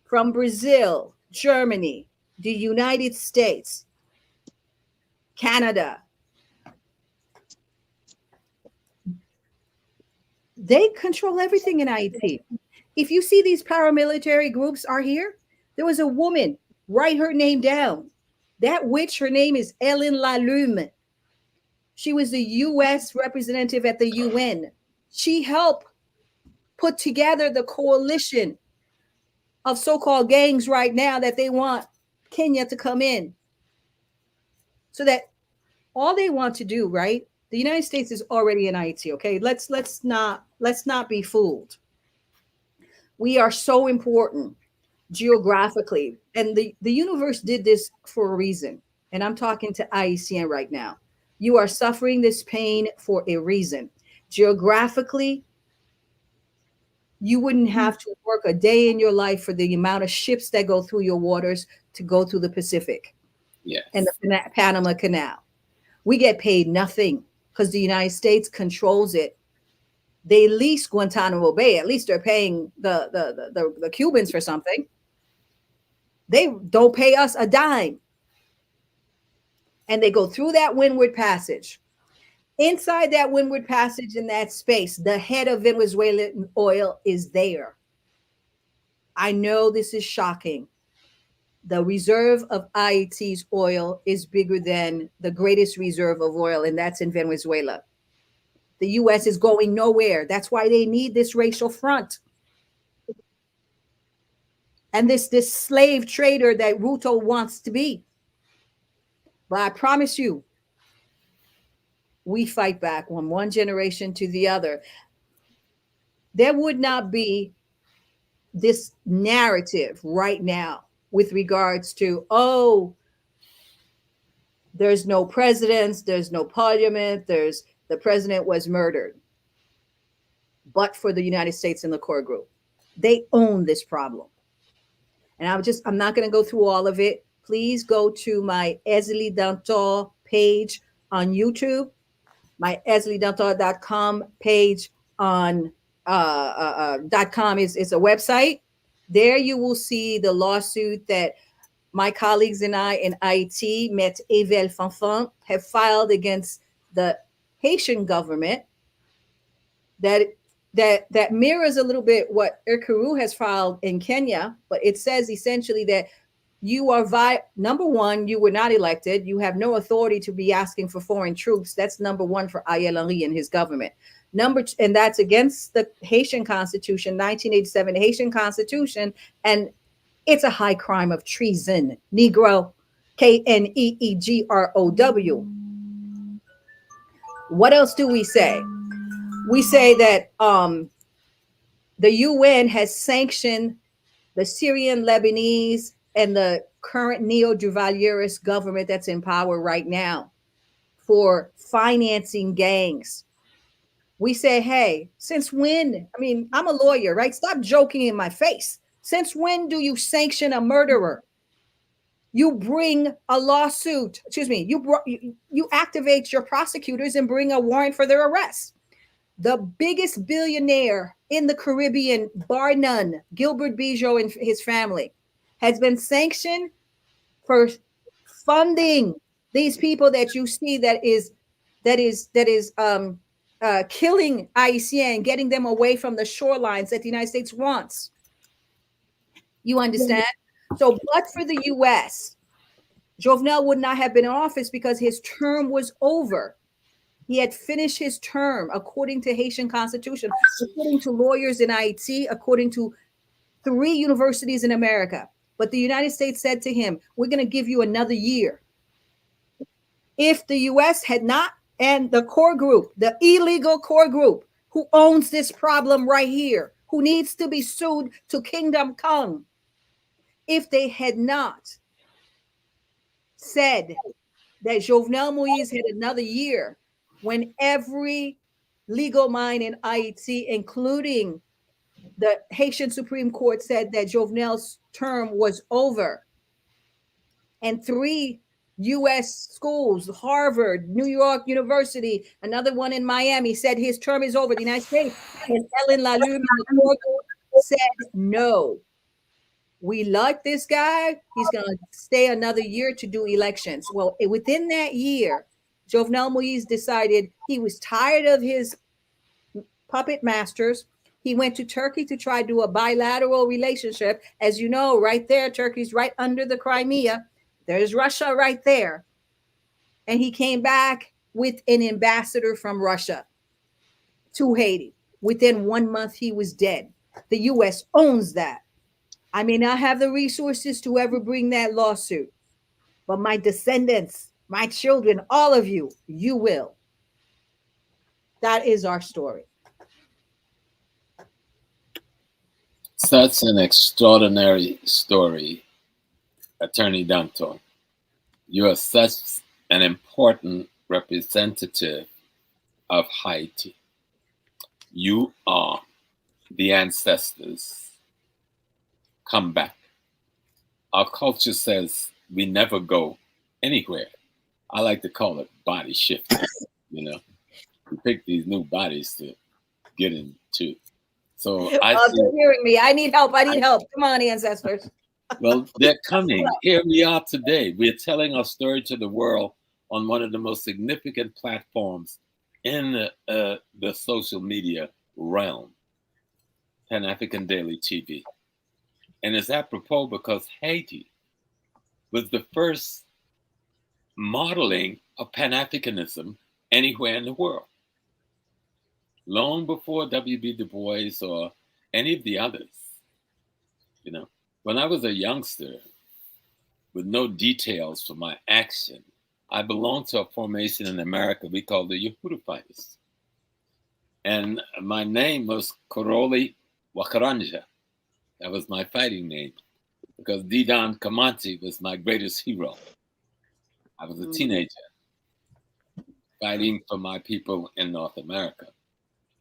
Speaker 6: from Brazil, Germany, the United States, Canada, they control everything in Haiti. If you see these paramilitary groups are here, there was a woman, write her name down. That witch, her name is Ellen Lalume. She was the U.S. representative at the UN. She helped put together the coalition of so-called gangs right now that they want Kenya to come in. So that all they want to do, right? The United States is already in Haiti, okay? Let's not be fooled. We are so important geographically. And the universe did this for a reason. And I'm talking to Haitian right now. You are suffering this pain for a reason. Geographically, you wouldn't have to work a day in your life for the amount of ships that go through your waters to go through the Pacific and the Panama Canal. We get paid nothing because the United States controls it. They lease Guantanamo Bay. At least they're paying the Cubans for something. They don't pay us a dime. And they go through that Windward Passage. Inside that Windward Passage, in that space, the head of Venezuelan oil is there. I know this is shocking. The reserve of Haiti's oil is bigger than the greatest reserve of oil, and that's in Venezuela. The U.S. is going nowhere. That's why they need this racial front. And this slave trader that Ruto wants to be. But I promise you, we fight back from one generation to the other. There would not be this narrative right now with regards to, oh, there's no presidents, there's no parliament, the president was murdered. But for the United States and the core group, they own this problem. And I'm not going to go through all of it. Please go to my Èzili Dantò page on YouTube, my EziliDantò.com page on .com is a website. There you will see the lawsuit that my colleagues and I in Haiti, Met Evel Fanfan, have filed against the Haitian government that that mirrors a little bit what Ekuru has filed in Kenya, but it says essentially that you are number one, you were not elected. You have no authority to be asking for foreign troops. That's number one for Ariel Henry and his government. And that's against the Haitian Constitution, 1987 Haitian Constitution, and it's a high crime of treason. Negro, KNEEGROW. What else do we say? We say that the UN has sanctioned the Syrian, Lebanese, and the current neo-Duvalierist government that's in power right now for financing gangs. We say, hey, since when? I mean, I'm a lawyer, right? Stop joking in my face. Since when do you sanction a murderer? You bring a lawsuit, excuse me, you activate your prosecutors and bring a warrant for their arrest. The biggest billionaire in the Caribbean, bar none, Gilbert Bijou and his family, has been sanctioned for funding these people that you see that is killing Haitians, getting them away from the shorelines that the United States wants. You understand? So, but for the U.S., Jovenel would not have been in office because his term was over. He had finished his term according to Haitian Constitution, according to lawyers in Haiti, according to 3 universities in America. But the United States said to him, we're going to give you another year. If the U.S. had not, and the core group, the illegal core group who owns this problem right here, who needs to be sued to Kingdom Come, if they had not said that Jovenel Moïse had another year, when every legal mind in Haiti, including the Haitian Supreme Court, said that Jovenel's term was over, and 3 U.S. schools, Harvard, New York University, another one in Miami, said his term is over. The United States and Ellen Lalume said no. We like this guy. He's going to stay another year to do elections. Well, within that year, Jovenel Moïse decided he was tired of his puppet masters. He went to Turkey to try to do a bilateral relationship. As you know, right there, Turkey's right under the Crimea. There's Russia right there. And he came back with an ambassador from Russia to Haiti. Within 1 month, he was dead. The U.S. owns that. I may not have the resources to ever bring that lawsuit, but my descendants, my children, all of you, you will. That is our story.
Speaker 7: Such an extraordinary story, Attorney Dantò. You are such an important representative of Haiti. You are the ancestors. Come back. Our culture says we never go anywhere. I like to call it body shifting. You know, we pick these new bodies to get into. So
Speaker 6: you're hearing me. I need help. I need help. Come on, ancestors.
Speaker 7: Well, they're coming. Here we are today. We're telling our story to the world on one of the most significant platforms in the social media realm, Pan-African Daily TV. And it's apropos because Haiti was the first modeling of Pan-Africanism anywhere in the world. Long before W.B. Du Bois or any of the others. You know, when I was a youngster with no details for my action, I belonged to a formation in America we called the Ekuru Fighters. And my name was Koroli Wakaranja. That was my fighting name because Didan Kamanti was my greatest hero. I was a teenager fighting for my people in North America.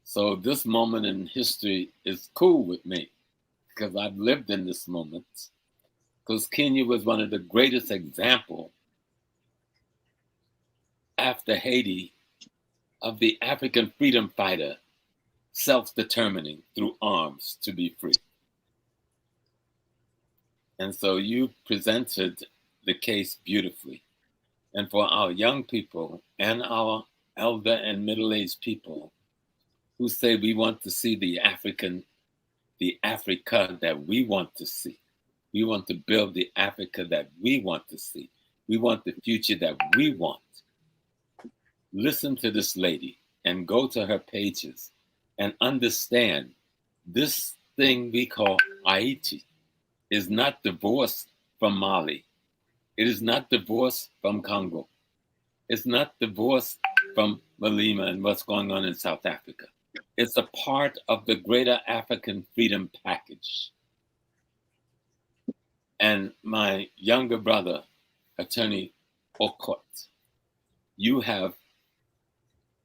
Speaker 7: So this moment in history is cool with me because I've lived in this moment, because Kenya was one of the greatest examples after Haiti of the African freedom fighter self-determining through arms to be free. And so you presented the case beautifully. And for our young people and our elder and middle-aged people, who say we want to see the Africa that we want to see. We want to build the Africa that we want to see. We want the future that we want. Listen to this lady and go to her pages and understand this thing we call Hayti is not divorced from Mali. It is not divorced from Congo. It's not divorced from Malema and what's going on in South Africa. It's a part of the greater African freedom package. And my younger brother, attorney Aukot, you have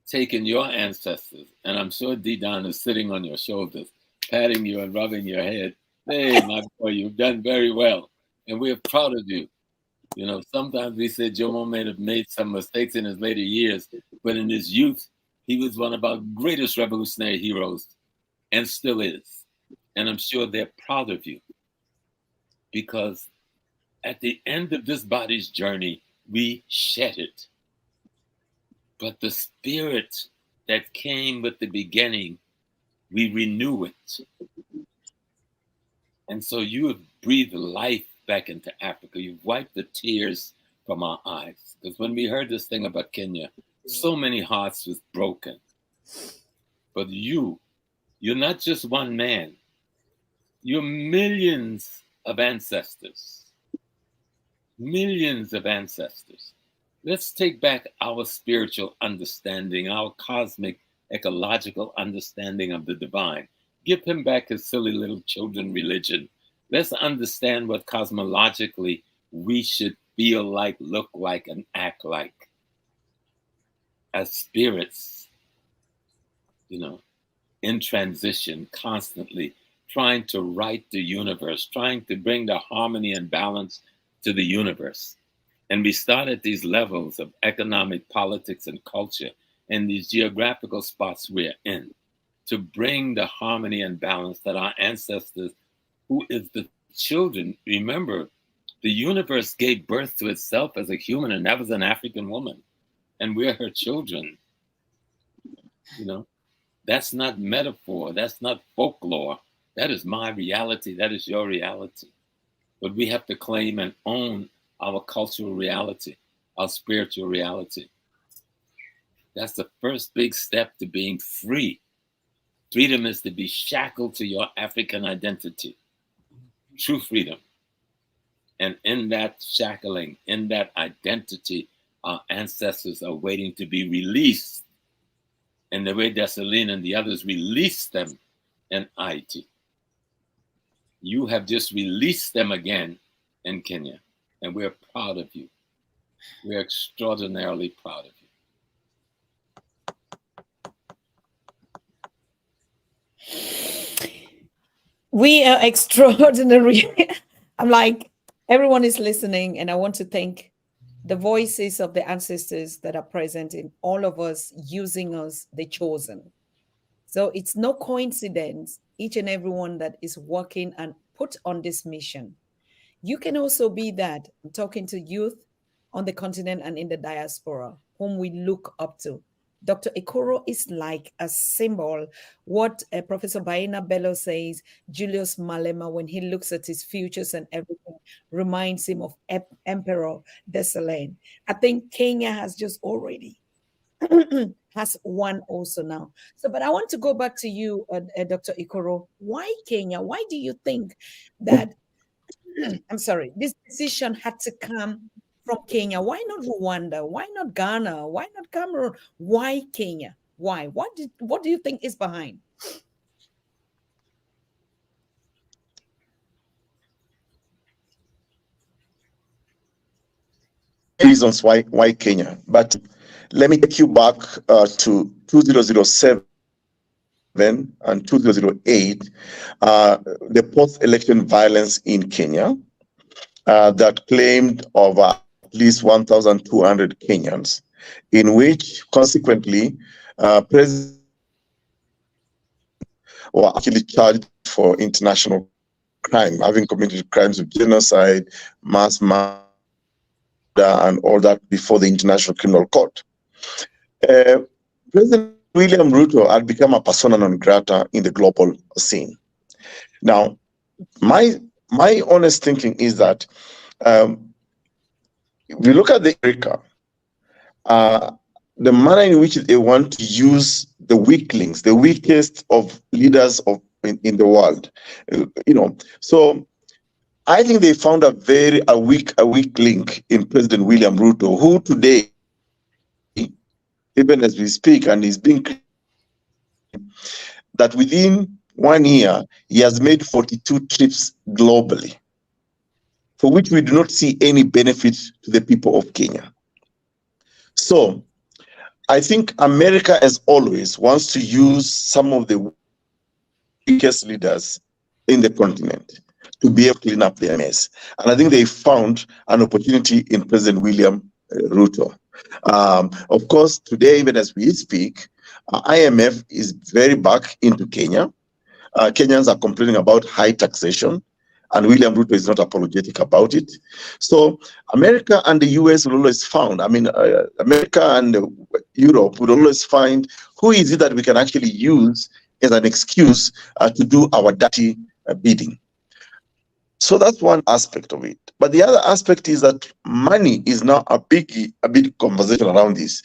Speaker 7: taken your ancestors, and I'm sure D-Don is sitting on your shoulders, patting you and rubbing your head. Hey, my boy, you've done very well. And we're proud of you. You know, sometimes we say Jomo may have made some mistakes in his later years, but in his youth, he was one of our greatest revolutionary heroes and still is. And I'm sure they're proud of you because at the end of this body's journey, we shed it. But the spirit that came with the beginning, we renew it. And so you have breathed life back into Africa. You've wiped the tears from our eyes. Because when we heard this thing about Kenya, so many hearts was broken. But you're not just one man. You're millions of ancestors. Millions of ancestors. Let's take back our spiritual understanding, our cosmic, ecological understanding of the divine. Give him back his silly little children religion. Let's understand what cosmologically we should feel like, look like, and act like as spirits, you know, in transition, constantly trying to right the universe, trying to bring the harmony and balance to the universe. And we start at these levels of economic, politics, and culture in these geographical spots we're in to bring the harmony and balance that our ancestors, who is the children, remember, the universe gave birth to itself as a human, and that was an African woman. And we're her children. You know, that's not metaphor. That's not folklore. That is my reality. That is your reality. But we have to claim and own our cultural reality, our spiritual reality. That's the first big step to being free. Freedom is to be shackled to your African identity. True freedom. And in that shackling, in that identity, our ancestors are waiting to be released. And the way Èzili and the others released them in Hayti. You have just released them again in Kenya. And we're proud of you. We're extraordinarily proud of you.
Speaker 4: We are extraordinary. I'm like, everyone is listening, and I want to thank the voices of the ancestors that are present in all of us, using us, the chosen. So it's no coincidence, each and everyone that is working and put on this mission. You can also be that. I'm talking to youth on the continent and in the diaspora, whom we look up to. Dr. Ekuru is like a symbol. What Professor Baina Bello says, Julius Malema, when he looks at his futures and everything, reminds him of Emperor Èzili. I think Kenya has just already has one also now. So, but I want to go back to you, Dr. Ekuru. Why Kenya? Why do you think that, I'm sorry, this decision had to come from Kenya? Why not Rwanda? Why not Ghana? Why not Cameroon? Why Kenya? Why? What do you think is behind?
Speaker 5: Reasons why Kenya, but let me take you back to 2007 and 2008, the post-election violence in Kenya that claimed over at least 1,200 Kenyans, in which consequently presidents were actually charged for international crime, having committed crimes of genocide, mass murder, and all that before the International Criminal Court. President William Ruto had become a persona non grata in the global scene. Now, my honest thinking is that if you look at the America, the manner in which they want to use the weaklings, the weakest of leaders in the world, so I think they found a weak link in President William Ruto, who today, even as we speak, and is being that within 1 year he has made 42 trips globally, for which we do not see any benefit to the people of Kenya. So I think America, as always, wants to use some of the weakest leaders in the continent to be able to clean up their mess. And I think they found an opportunity in President William Ruto. Of course, today, even as we speak, IMF is very back into Kenya. Kenyans are complaining about high taxation, and William Ruto is not apologetic about it. So America and the US will always find, America and Europe would always find who is it that we can actually use as an excuse to do our dirty bidding. So that's one aspect of it. But the other aspect is that money is now a big conversation around this.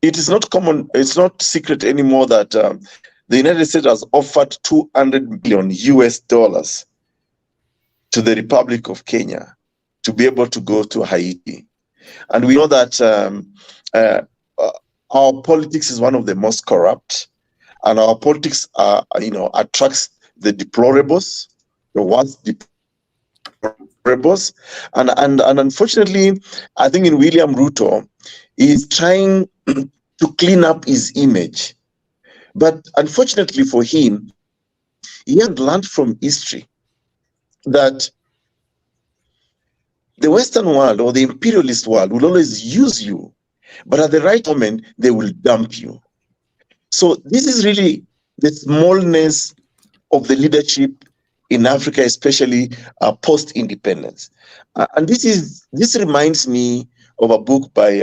Speaker 5: It is not common, it's not secret anymore that the United States has offered $200 billion to the Republic of Kenya to be able to go to Haiti. And we know that our politics is one of the most corrupt, and our politics attracts the deplorables, the worst deplorables. And unfortunately, I think in William Ruto, he's trying to clean up his image. But unfortunately for him, he had learned from history that the Western world or the imperialist world will always use you, but at the right moment, they will dump you. So this is really the smallness of the leadership in Africa, especially post-independence. And this reminds me of a book by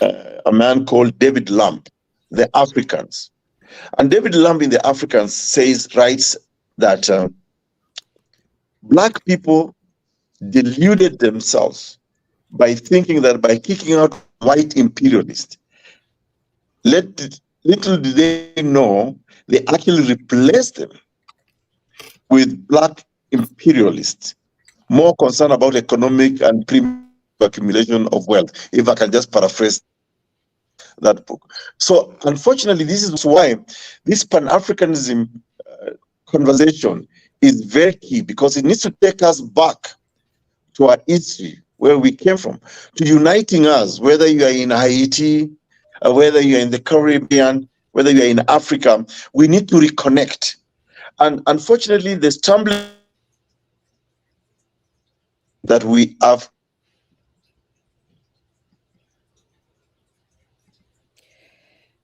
Speaker 5: a man called David Lamb, The Africans. And David Lamb in The Africans writes that Black people deluded themselves by thinking that by kicking out white imperialists, little did they know they actually replaced them with Black imperialists, more concerned about economic and accumulation of wealth, if I can just paraphrase that book. So unfortunately, this is why this Pan-Africanism conversation is very key, because it needs to take us back to our history, where we came from, to uniting us, whether you are in Haiti, whether you are in the Caribbean, whether you are in Africa. We need to reconnect. And unfortunately, the stumbling that we have.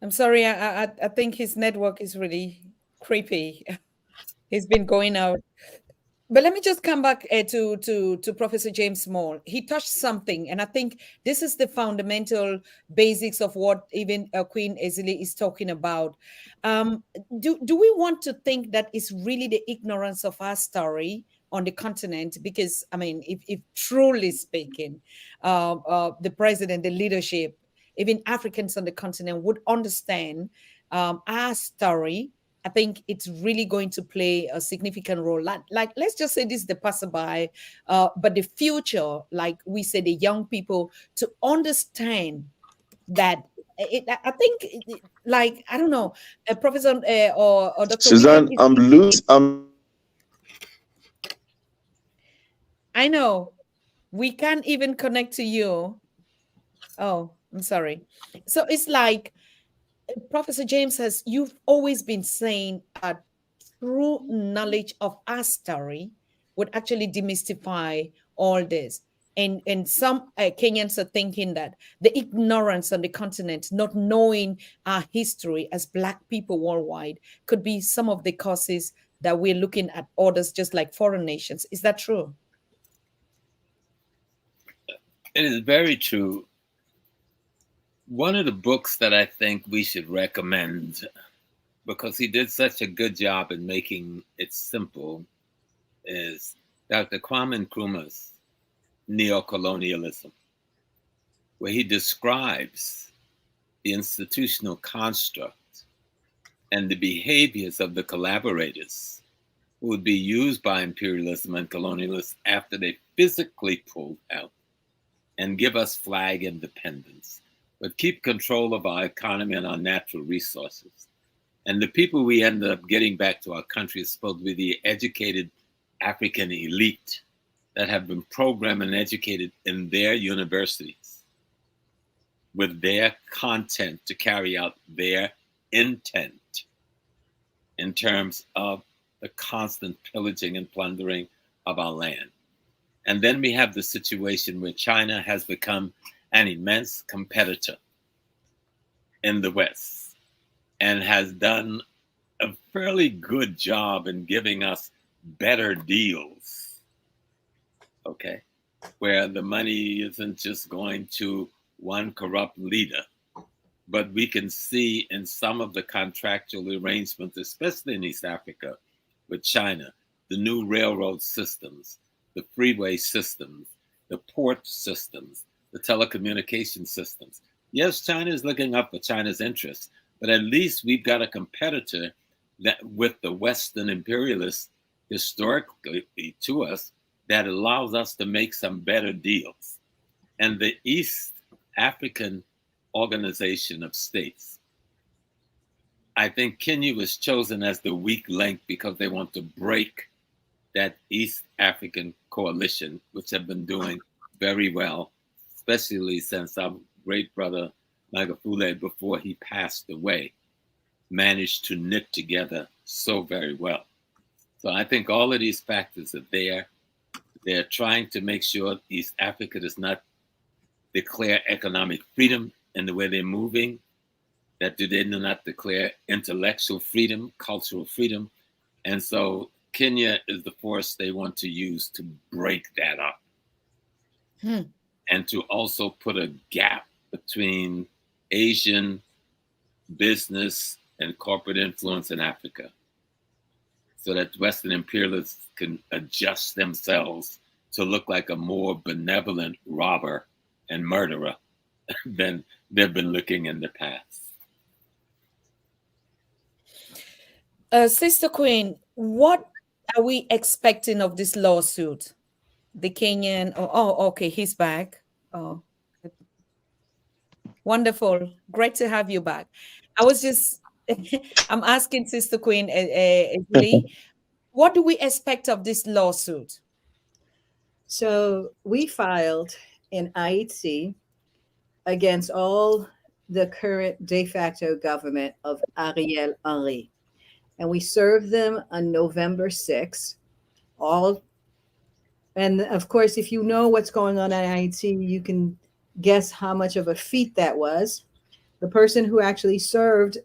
Speaker 4: I'm sorry, I think his network is really creepy. He's been going out. But let me just come back to Professor James Small. He touched something, and I think this is the fundamental basics of what even Queen Èzili is talking about. Do we want to think that it's really the ignorance of our story on the continent? Because, I mean, if truly speaking, the president, the leadership, even Africans on the continent would understand our story, I think it's really going to play a significant role. Like let's just say this is the passerby, but the future, like we say, the young people to understand that. I think, like, I don't know, Professor or Dr.
Speaker 5: Suzanne,
Speaker 4: I know we can't even connect to you. Oh, I'm sorry. So it's like, Professor James says, you've always been saying that true knowledge of our story would actually demystify all this. And some Kenyans are thinking that the ignorance on the continent, not knowing our history as Black people worldwide, could be some of the causes that we're looking at others just like foreign nations. Is that true?
Speaker 7: It is very true. One of the books that I think we should recommend, because he did such a good job in making it simple, is Dr. Kwame Nkrumah's Neocolonialism, where he describes the institutional construct and the behaviors of the collaborators who would be used by imperialism and colonialists after they physically pulled out and give us flag independence, but keep control of our economy and our natural resources. And the people we end up getting back to our country is supposed to be the educated African elite that have been programmed and educated in their universities with their content to carry out their intent in terms of the constant pillaging and plundering of our land. And then we have the situation where China has become an immense competitor in the West and has done a fairly good job in giving us better deals, okay, where the money isn't just going to one corrupt leader, but we can see in some of the contractual arrangements, especially in East Africa with China, the new railroad systems, the freeway systems, the port systems, the telecommunication systems. Yes, China is looking up for China's interests, but at least we've got a competitor that with the Western imperialists historically to us that allows us to make some better deals. And the East African Organization of States, I think Kenya was chosen as the weak link because they want to break that East African coalition, which have been doing very well, especially since our great brother Magufuli, before he passed away, managed to knit together so very well. So I think all of these factors are there. They're trying to make sure East Africa does not declare economic freedom in the way they're moving, that they do not declare intellectual freedom, cultural freedom. And so Kenya is the force they want to use to break that up. And to also put a gap between Asian business and corporate influence in Africa so that Western imperialists can adjust themselves to look like a more benevolent robber and murderer than they've been looking in the past.
Speaker 4: Sister Queen, what are we expecting of this lawsuit? The Kenyan, okay, he's back. Oh, wonderful. Great to have you back. I was just, I'm asking Sister Queen, Èzili, what do we expect of this lawsuit?
Speaker 6: So we filed in Hayti against all the current de facto government of Ariel Henry. And we served them on November 6th. And of course, if you know what's going on at Haiti, you can guess how much of a feat that was. The person who actually served,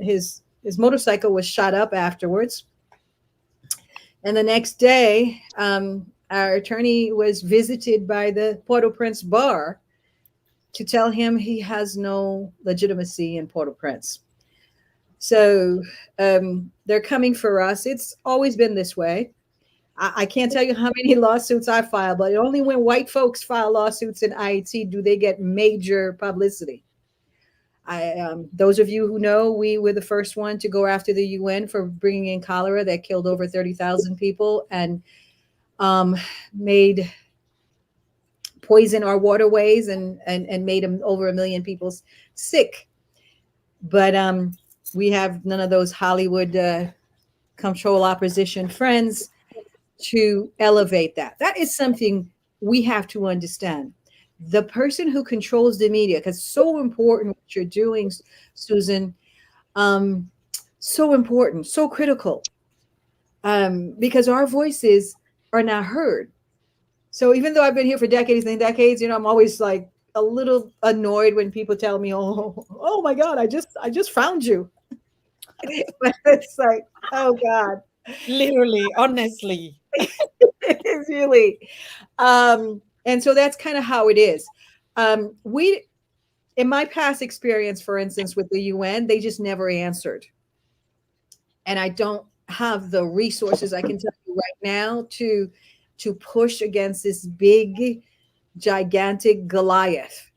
Speaker 6: his motorcycle was shot up afterwards. And the next day, our attorney was visited by the Port-au-Prince bar to tell him he has no legitimacy in Port-au-Prince. So they're coming for us. It's always been this way. I can't tell you how many lawsuits I filed, but only when white folks file lawsuits in Haiti do they get major publicity. Those of you who know, we were the first one to go after the UN for bringing in cholera that killed over 30,000 people and made poison our waterways and made over 1 million people sick. But we have none of those Hollywood control opposition friends to elevate that. That is something we have to understand. The person who controls the media, because it's so important what you're doing, Susan, so important, so critical, because our voices are not heard. So even though I've been here for decades and decades, I'm always like a little annoyed when people tell me, oh my God, I just found you. But it's like, oh God.
Speaker 4: Literally, honestly.
Speaker 6: It's really. And so that's kind of how it is. in my past experience, for instance, with the UN, they just never answered. And I don't have the resources, I can tell you right now, to push against this big, gigantic Goliath.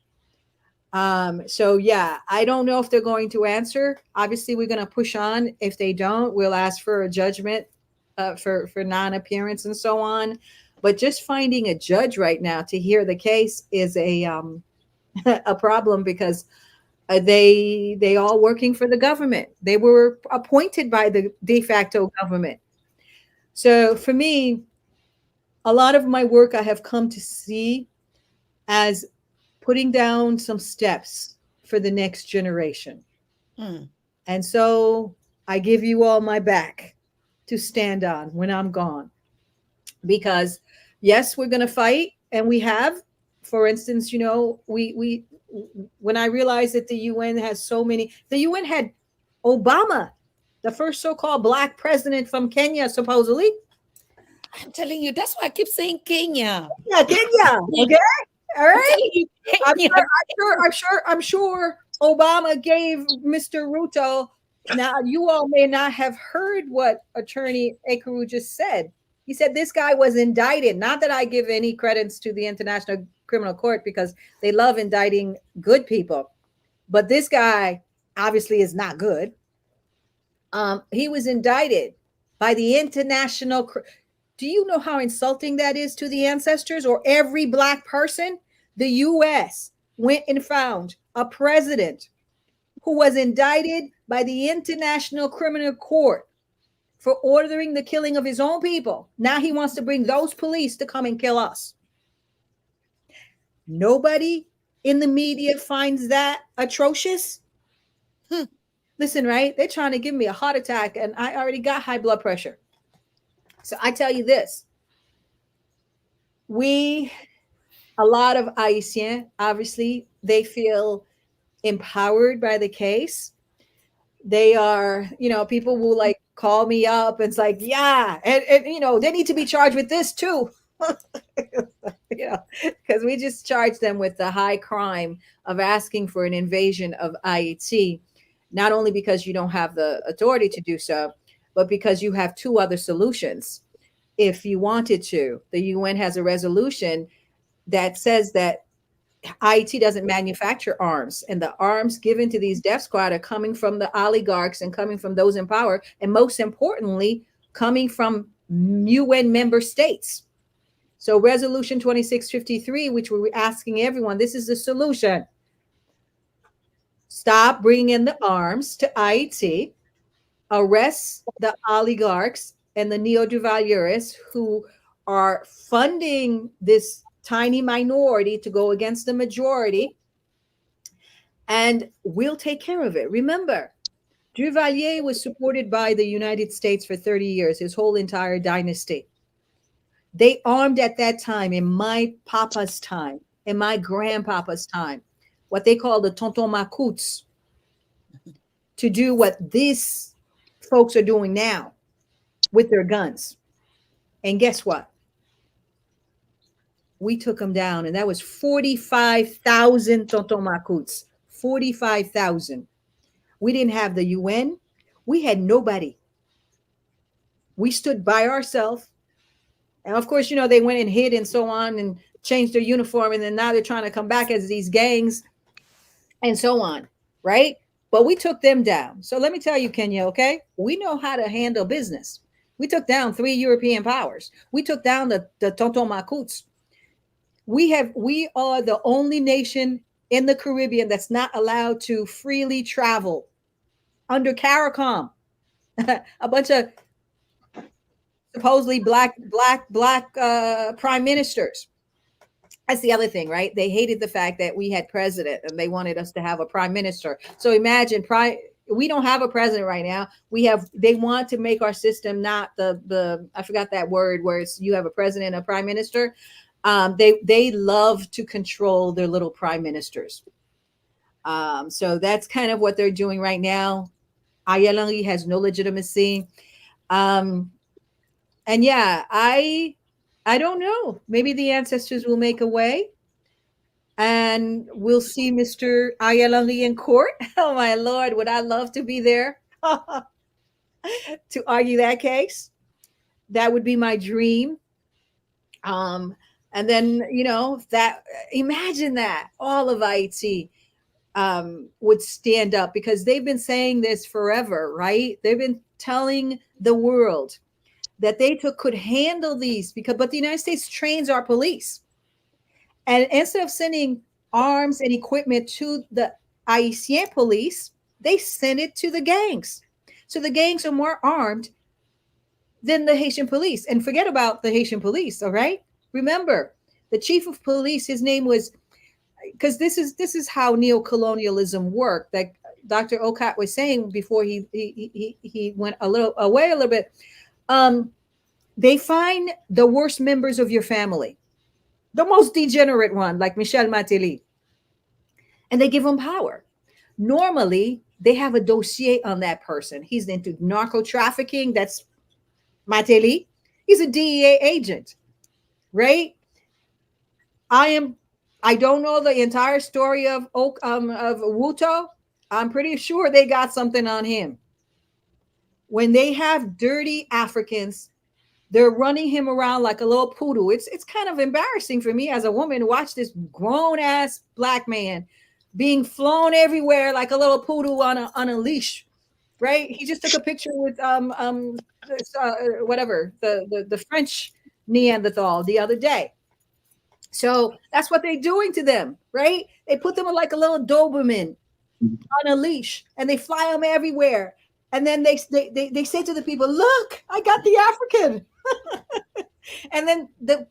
Speaker 6: So yeah, I don't know if they're going to answer. Obviously, we're going to push on. If they don't, we'll ask for a judgment for non-appearance and so on. But just finding a judge right now to hear the case is a a problem, because they all working for the government. They were appointed by the de facto government. So for me, a lot of my work I have come to see as putting down some steps for the next generation. And so I give you all my back to stand on when I'm gone. Because yes, we're going to fight, and we have. For instance, you know, we when I realized that the UN has so many, the UN had Obama, the first so-called black president from Kenya, supposedly.
Speaker 4: I'm telling you, that's why I keep saying Kenya.
Speaker 6: Yeah, Kenya. Okay. All right. I'm sure Obama gave Mr. Ruto. Now, you all may not have heard what Attorney Ekuru just said. He said this guy was indicted. Not that I give any credence to the International Criminal Court, because they love indicting good people. But this guy obviously is not good. He was indicted by the International. Do you know how insulting that is to the ancestors or every black person? The U.S. went and found a president who was indicted by the International Criminal Court for ordering the killing of his own people. Now he wants to bring those police to come and kill us. Nobody in the media finds that atrocious. Listen, right? They're trying to give me a heart attack, and I already got high blood pressure. So I tell you this. A lot of Haitians, obviously, they feel empowered by the case. They are, you know, people will like call me up and it's like, yeah, and you know, they need to be charged with this too. You know, because we just charged them with the high crime of asking for an invasion of Haiti, not only because you don't have the authority to do so, but because you have two other solutions. If you wanted to, the UN has a resolution that says that Haiti doesn't manufacture arms, and the arms given to these death squad are coming from the oligarchs and coming from those in power, and most importantly, coming from UN member states. So resolution 2653, which we're asking everyone, this is the solution. Stop bringing in the arms to Haiti, arrest the oligarchs and the neo-duvalierists who are funding this tiny minority to go against the majority, and we'll take care of it. Remember, Duvalier was supported by the United States for 30 years, his whole entire dynasty. They armed at that time, in my papa's time, in my grandpapa's time, what they call the Tonton Macoutes, to do what these folks are doing now with their guns. And guess what? We took them down, and that was 45,000 Tonton Macoutes. 45,000. We didn't have the UN. We had nobody. We stood by ourselves. And of course, you know, they went and hid and so on and changed their uniform. And then now they're trying to come back as these gangs and so on, right? But we took them down. So let me tell you, Kenya, okay? We know how to handle business. We took down 3 European powers. We took down the Tonton Macoutes. We are the only nation in the Caribbean that's not allowed to freely travel under CARICOM. A bunch of supposedly black prime ministers. That's the other thing, right? They hated the fact that we had president and they wanted us to have a prime minister. So imagine we don't have a president right now. They want to make our system not the I forgot that word where you have a president and a prime minister. They love to control their little prime ministers. So that's kind of what they're doing right now. Ariel Henry has no legitimacy. And yeah, I don't know. Maybe the ancestors will make a way. And we'll see Mr. Ayalali in court. Oh my Lord, would I love to be there to argue that case? That would be my dream. And then, you know, that imagine that all of Hayti would stand up, because they've been saying this forever, right? They've been telling the world that they could handle these, but the United States trains our police. And instead of sending arms and equipment to the Haitian police, they send it to the gangs. So the gangs are more armed than the Haitian police. And forget about the Haitian police, all right? Remember, the chief of police, his name was, because this is how neocolonialism worked, that Dr. Aukot was saying before he went a little bit. They find the worst members of your family, the most degenerate one, like Michel Mateli, and they give them power. Normally, they have a dossier on that person. He's into narco trafficking. That's Mateli. He's a DEA agent, right? I don't know the entire story of Wuto. I'm pretty sure they got something on him. When they have dirty Africans, they're running him around like a little poodle. It's kind of embarrassing for me as a woman to watch this grown ass black man being flown everywhere like a little poodle on a leash, right? He just took a picture with whatever the French Neanderthal the other day. So that's what they're doing to them, right? They put them like a little Doberman on a leash, and they fly them everywhere. And then they say to the people, "Look, I got the African." And then the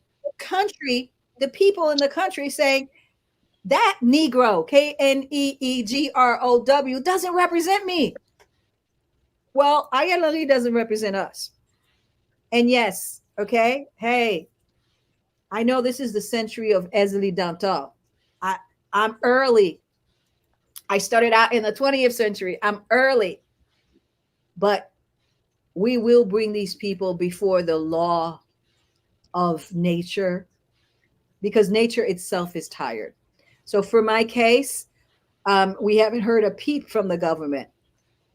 Speaker 6: people in the country saying, "That Negro, KNEEGROW, doesn't represent me." Well, Ayalali doesn't represent us. And yes, okay, hey, I know this is the century of Èzili Dantò. I'm early. I started out in the 20th century. I'm early. But we will bring these people before the law of nature, because nature itself is tired. So for my case, we haven't heard a peep from the government.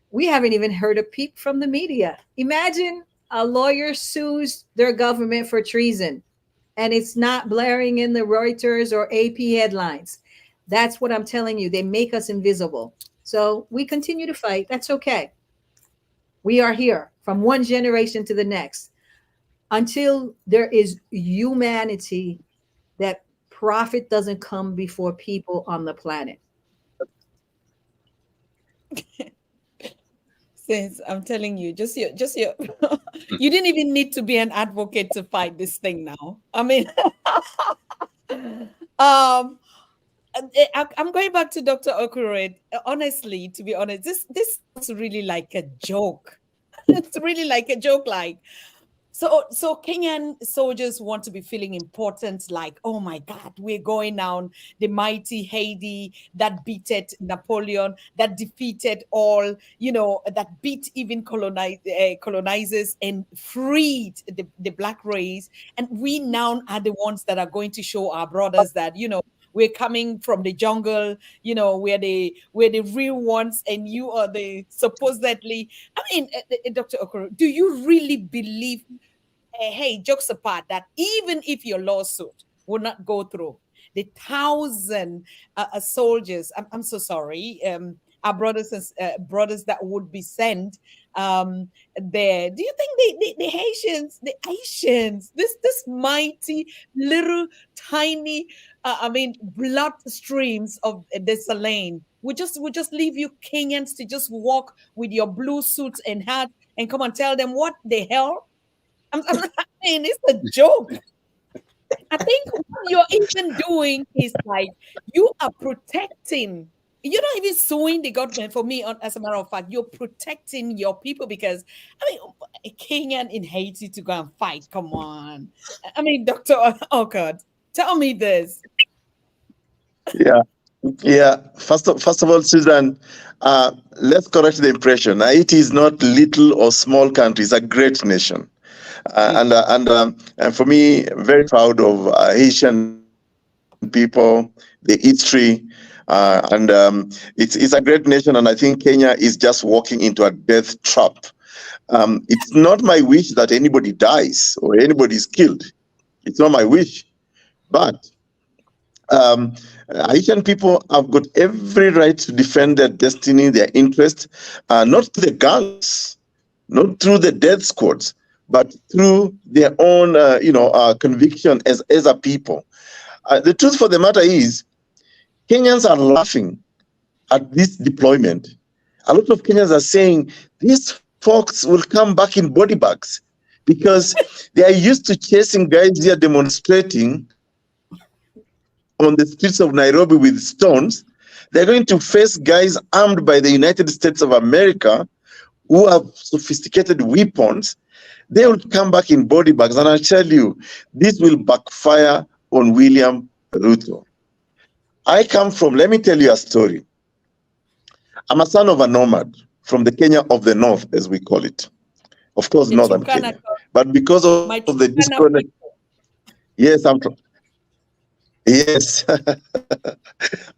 Speaker 6: We haven't even heard a peep from the media. Imagine a lawyer sues their government for treason, and it's not blaring in the Reuters or AP headlines. That's what I'm telling you. They make us invisible. So we continue to fight. That's okay. We are here from one generation to the next until there is humanity, that profit doesn't come before people on the planet.
Speaker 4: Since I'm telling you, just your you didn't even need to be an advocate to fight this thing now. I mean, I'm going back to Dr. Ekuru. Honestly, to be honest, this is really like a joke. It's really like a joke. Like, so Kenyan soldiers want to be feeling important. Like, oh my God, we're going down the mighty Hayti that beated Napoleon, that defeated all, that beat even colonizers and freed the black race. And we now are the ones that are going to show our brothers that, we're coming from the jungle, we're the real ones, and you are the supposedly. I mean, Dr. Ekuru, do you really believe, hey, jokes apart, that even if your lawsuit would not go through, the 1,000 soldiers, I'm so sorry, our brothers that would be sent there, do you think the Haitians, this mighty little tiny blood streams of Desalegn would just leave you Kenyans to just walk with your blue suits and hat and come and tell them what the hell? I mean, it's a joke. I think what you're even doing is like, you are protecting. You're not even suing the government. For me, as a matter of fact, you're protecting your people, because, I mean, a Kenyan in Haiti to go and fight. Come on. I mean, Dr. Aukot, tell me this.
Speaker 5: Yeah. First of all, Susan, let's correct the impression. Haiti is not little or small country. It's a great nation. And for me, very proud of Haitian people. the history, and it's a great nation. And I think Kenya is just walking into a death trap. It's not my wish that anybody dies or anybody is killed. It's not my wish, but Haitian people have got every right to defend their destiny, their interest, not through the gangs, not through the death squads, but through their own, conviction as a people. The truth for the matter is, Kenyans are laughing at this deployment. A lot of Kenyans are saying these folks will come back in body bags because they are used to chasing guys here demonstrating on the streets of Nairobi with stones. They're going to face guys armed by the United States of America who have sophisticated weapons. They will come back in body bags. And I'll tell you, this will backfire on William Ruto. Let me tell you a story. I'm a son of a nomad from the Kenya of the North, as we call it. Of course, northern Kenya. But because of the disconnect, yes, I'm from. Yes,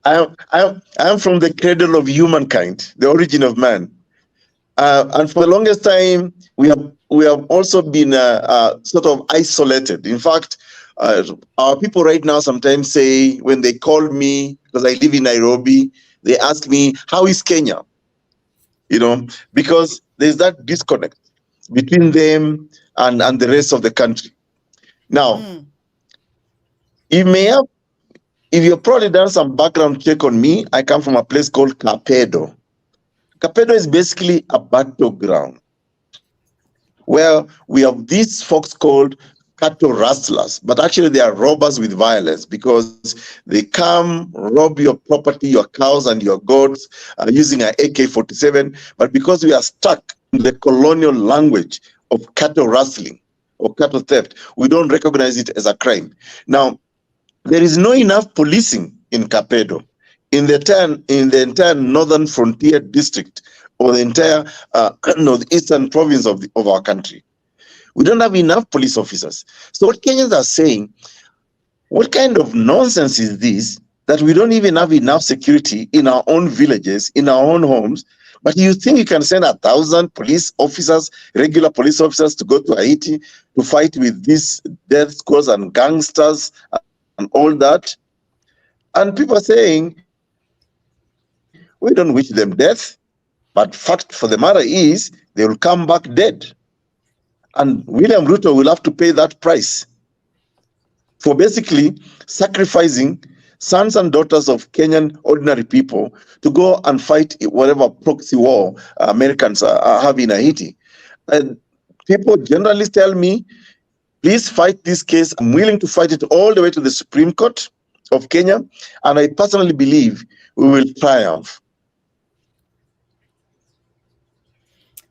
Speaker 5: I'm from the cradle of humankind, the origin of man, and for the longest time we have also been sort of isolated. In fact, our people right now sometimes say when they call me because I live in Nairobi, they ask me how is Kenya, because there's that disconnect between them and the rest of the country. Now, if you've probably done some background check on me, I come from a place called Kapedo. Kapedo is basically a battleground where we have these folks called cattle rustlers, but actually they are robbers with violence because they come rob your property, your cows and your goats using an AK-47. But because we are stuck in the colonial language of cattle rustling or cattle theft, we don't recognize it as a crime. Now, there is not enough policing in Kapedo, in the entire northern frontier district or the entire northeastern province of our country. We don't have enough police officers. So what Kenyans are saying, what kind of nonsense is this that we don't even have enough security in our own villages, in our own homes, but you think you can send 1,000 police officers, regular police officers to go to Haiti to fight with these death squads and gangsters and all that? And people are saying, we don't wish them death, but fact for the matter is, they will come back dead. And William Ruto will have to pay that price for basically sacrificing sons and daughters of Kenyan ordinary people to go and fight whatever proxy war Americans have in Haiti. And people generally tell me, please fight this case. I'm willing to fight it all the way to the Supreme Court of Kenya. And I personally believe we will triumph.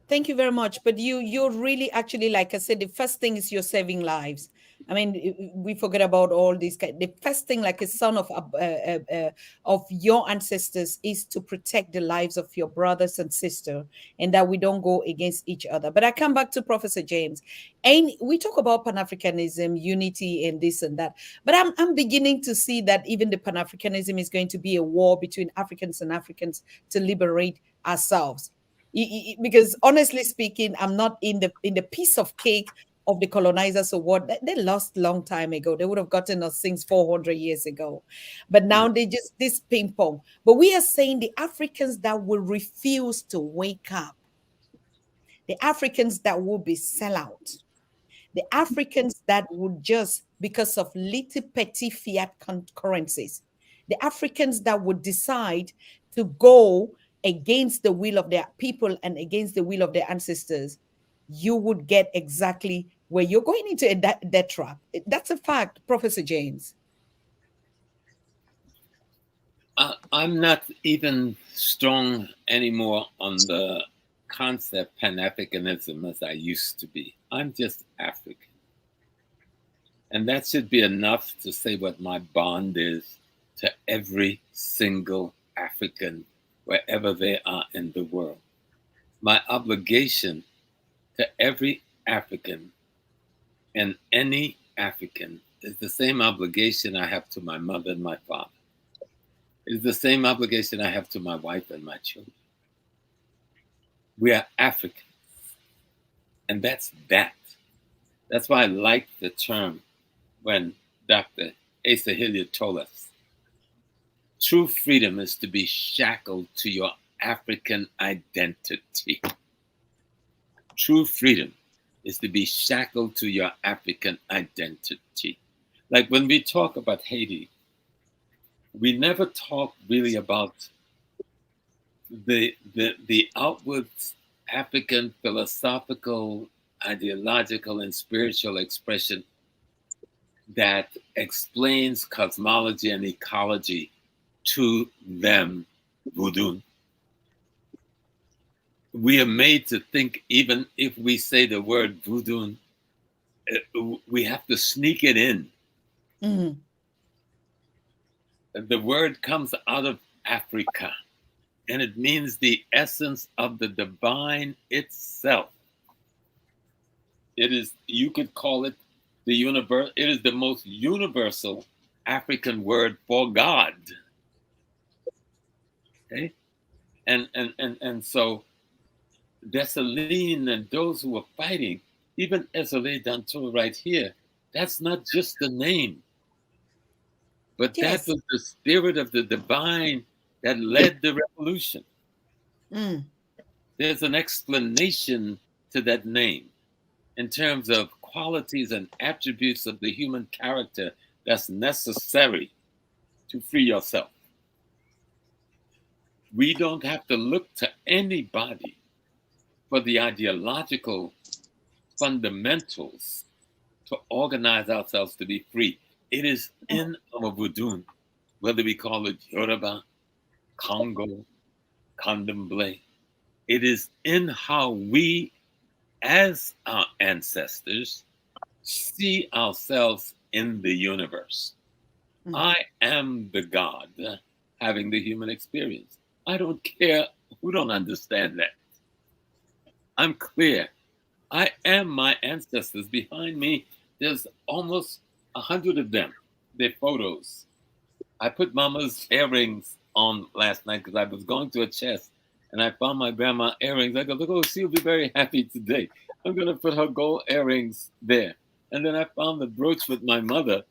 Speaker 4: Thank you very much. But you're really actually, like I said, the first thing is you're saving lives. I mean, we forget about all these. The first thing, like a son of your ancestors, is to protect the lives of your brothers and sisters, and that we don't go against each other. But I come back to Professor James, and we talk about Pan-Africanism, unity, and this and that. But I'm beginning to see that even the Pan-Africanism is going to be a war between Africans and Africans to liberate ourselves. Because honestly speaking, I'm not in the piece of cake of the colonizers or what. They lost long time ago. They would have gotten us things 400 years ago. But now they just this ping pong. But we are saying the Africans that will refuse to wake up, the Africans that will be sellout, the Africans that would just, because of little petty fiat currencies, the Africans that would decide to go against the will of their people and against the will of their ancestors, you would get exactly where you're going into that trap. That's a fact, Professor James.
Speaker 7: I'm not even strong anymore on the concept Pan-Africanism as I used to be. I'm just African. And that should be enough to say what my bond is to every single African wherever they are in the world. My obligation to every African and any African is the same obligation I have to my mother and my father. It's the same obligation I have to my wife and my children. We are African. And that's that. That's why I like the term when Dr. Èzili told us, true freedom is to be shackled to your African identity. True freedom is to be shackled to your African identity. Like when we talk about Haiti, we never talk really about the outward African philosophical, ideological, and spiritual expression that explains cosmology and ecology to them, voodoo. We are made to think, even if we say the word voodoo, we have to sneak it in.
Speaker 4: Mm.
Speaker 7: The word comes out of Africa, and it means the essence of the divine itself. It is, you could call it the universe. It is the most universal African word for God. Okay, and so Dessalines and those who are fighting, even Èzili Dantò right here, that's not just the name, but
Speaker 4: Yes.
Speaker 7: that was the spirit of the divine that led the revolution.
Speaker 4: Mm.
Speaker 7: There's an explanation to that name in terms of qualities and attributes of the human character that's necessary to free yourself. We don't have to look to anybody for the ideological fundamentals to organize ourselves to be free. It is in our voodoo, whether we call it Yoruba, Congo, Candomblé. It is in how we, as our ancestors, see ourselves in the universe. I am the God having the human experience. I don't care who don't understand that. I'm clear. I am my ancestors. Behind me, there's almost 100 of them. They're photos. I put Mama's earrings on last night because I was going to a chest and I found my grandma earrings. I go, look, oh, she'll be very happy today. I'm going to put her gold earrings there. And then I found the brooch with my mother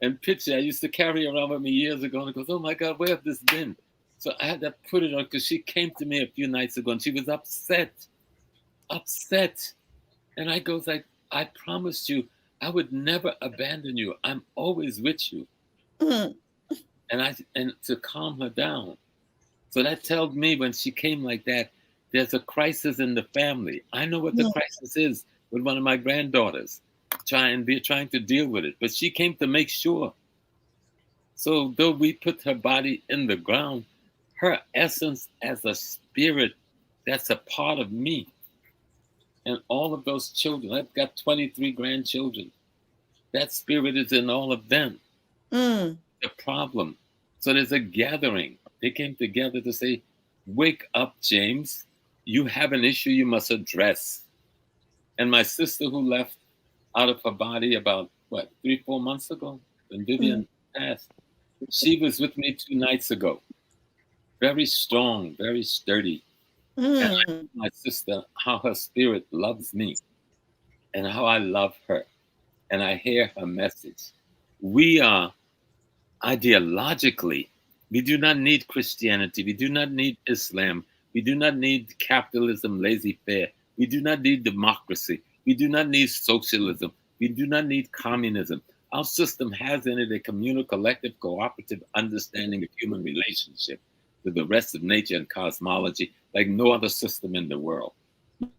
Speaker 7: and picture I used to carry around with me years ago. And I goes, oh my God, where have this been? So I had to put it on because she came to me a few nights ago and she was upset. And I goes like, I promised you I would never abandon you. I'm always with you.
Speaker 4: Mm.
Speaker 7: And to calm her down. So that tells me when she came like that, there's a crisis in the family. I know what the crisis is with one of my granddaughters, trying to deal with it. But she came to make sure. So though we put her body in the ground, her essence as a spirit, that's a part of me. And all of those children, I've got 23 grandchildren. That spirit is in all of them.
Speaker 4: Mm.
Speaker 7: The problem. So there's a gathering. They came together to say, wake up, James. You have an issue you must address. And my sister who left out of her body about, 3-4 months ago, when Vivian passed, she was with me 2 nights ago. Very strong, very sturdy. And I know my sister, how her spirit loves me and how I love her. And I hear her message. We are ideologically, we do not need Christianity. We do not need Islam. We do not need capitalism, laissez-faire. We do not need democracy. We do not need socialism. We do not need communism. Our system has in it a communal, collective, cooperative understanding of human relationship with the rest of nature and cosmology like no other system in the world.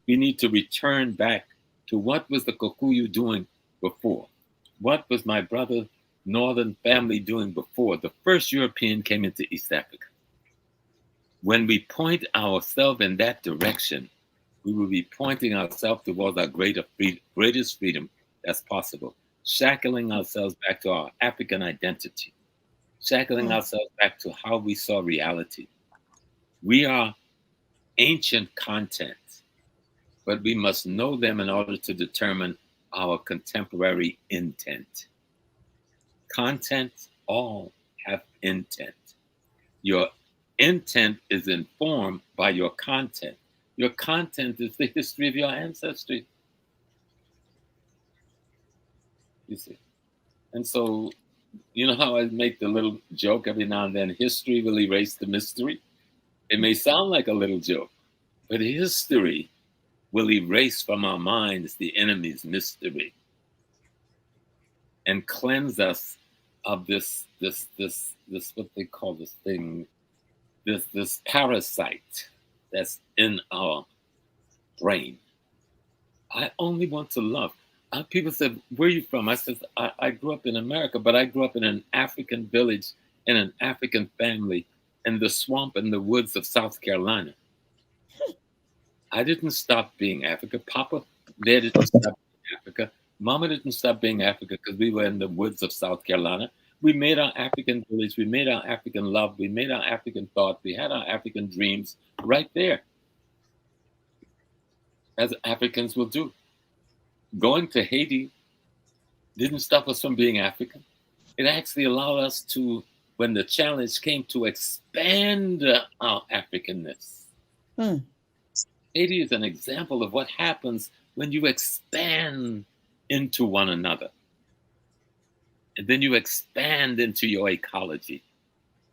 Speaker 7: We need to return back to what was the Kikuyu doing before? What was my brother Northern family doing before the first European came into East Africa? When we point ourselves in that direction, we will be pointing ourselves towards our greatest freedom that's possible, shackling ourselves back to our African identity, shackling ourselves back to how we saw reality. We are ancient content, but we must know them in order to determine our contemporary intent. Content all have intent. Your intent is informed by your content. Your content is the history of your ancestry. You see. And so, you know how I make the little joke every now and then, history will erase the mystery? It may sound like a little joke, but history will erase from our minds the enemy's mystery and cleanse us of this what they call this thing, this parasite that's in our brain. I only want to love. People said, where are you from? I said, I grew up in America, but I grew up in an African village, in an African family, in the swamp and the woods of South Carolina. I didn't stop being Africa. Papa, Dad didn't stop being Africa. Mama didn't stop being Africa because we were in the woods of South Carolina. We made our African village. We made our African love. We made our African thought. We had our African dreams right there, as Africans will do. Going to Haiti didn't stop us from being African. It actually allowed us to, when the challenge came, to expand our Africanness. Haiti is an example of what happens when you expand into one another. And then you expand into your ecology.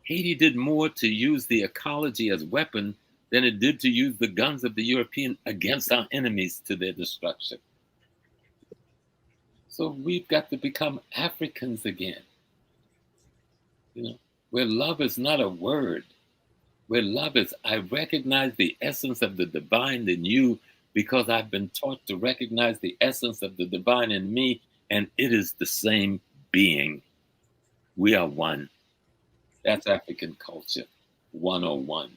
Speaker 7: Haiti did more to use the ecology as weapon than it did to use the guns of the European against our enemies to their destruction. So we've got to become Africans again. You know, where love is not a word, where love is, I recognize the essence of the divine in you because I've been taught to recognize the essence of the divine in me, and it is the same being. We are one. That's African culture 101.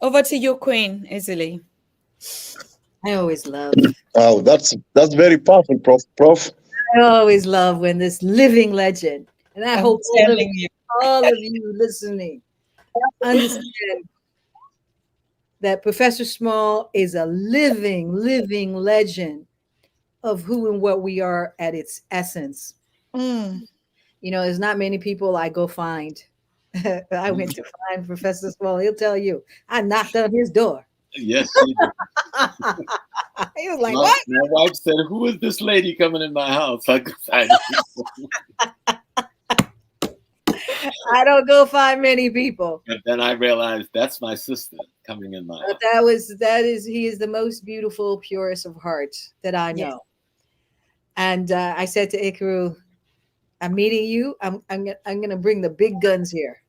Speaker 4: Over to you, Queen Èzili.
Speaker 6: I always love.
Speaker 5: Wow, that's very powerful, Prof.
Speaker 6: I always love when this living legend, and I hope all of you listening understand that Professor Small is a living legend of who and what we are at its essence. You know, there's not many people I go find. I went to find Professor Small. He'll tell you, I knocked on his door.
Speaker 7: Yes, he did.
Speaker 6: He was like, what?
Speaker 7: My wife said, who is this lady coming in my house? I
Speaker 6: don't go find many people.
Speaker 7: But then I realized that's my sister coming in my house.
Speaker 6: But he is the most beautiful, purest of hearts that I know. Yes. And I said to Ekuru, I'm meeting you. I'm gonna bring the big guns here.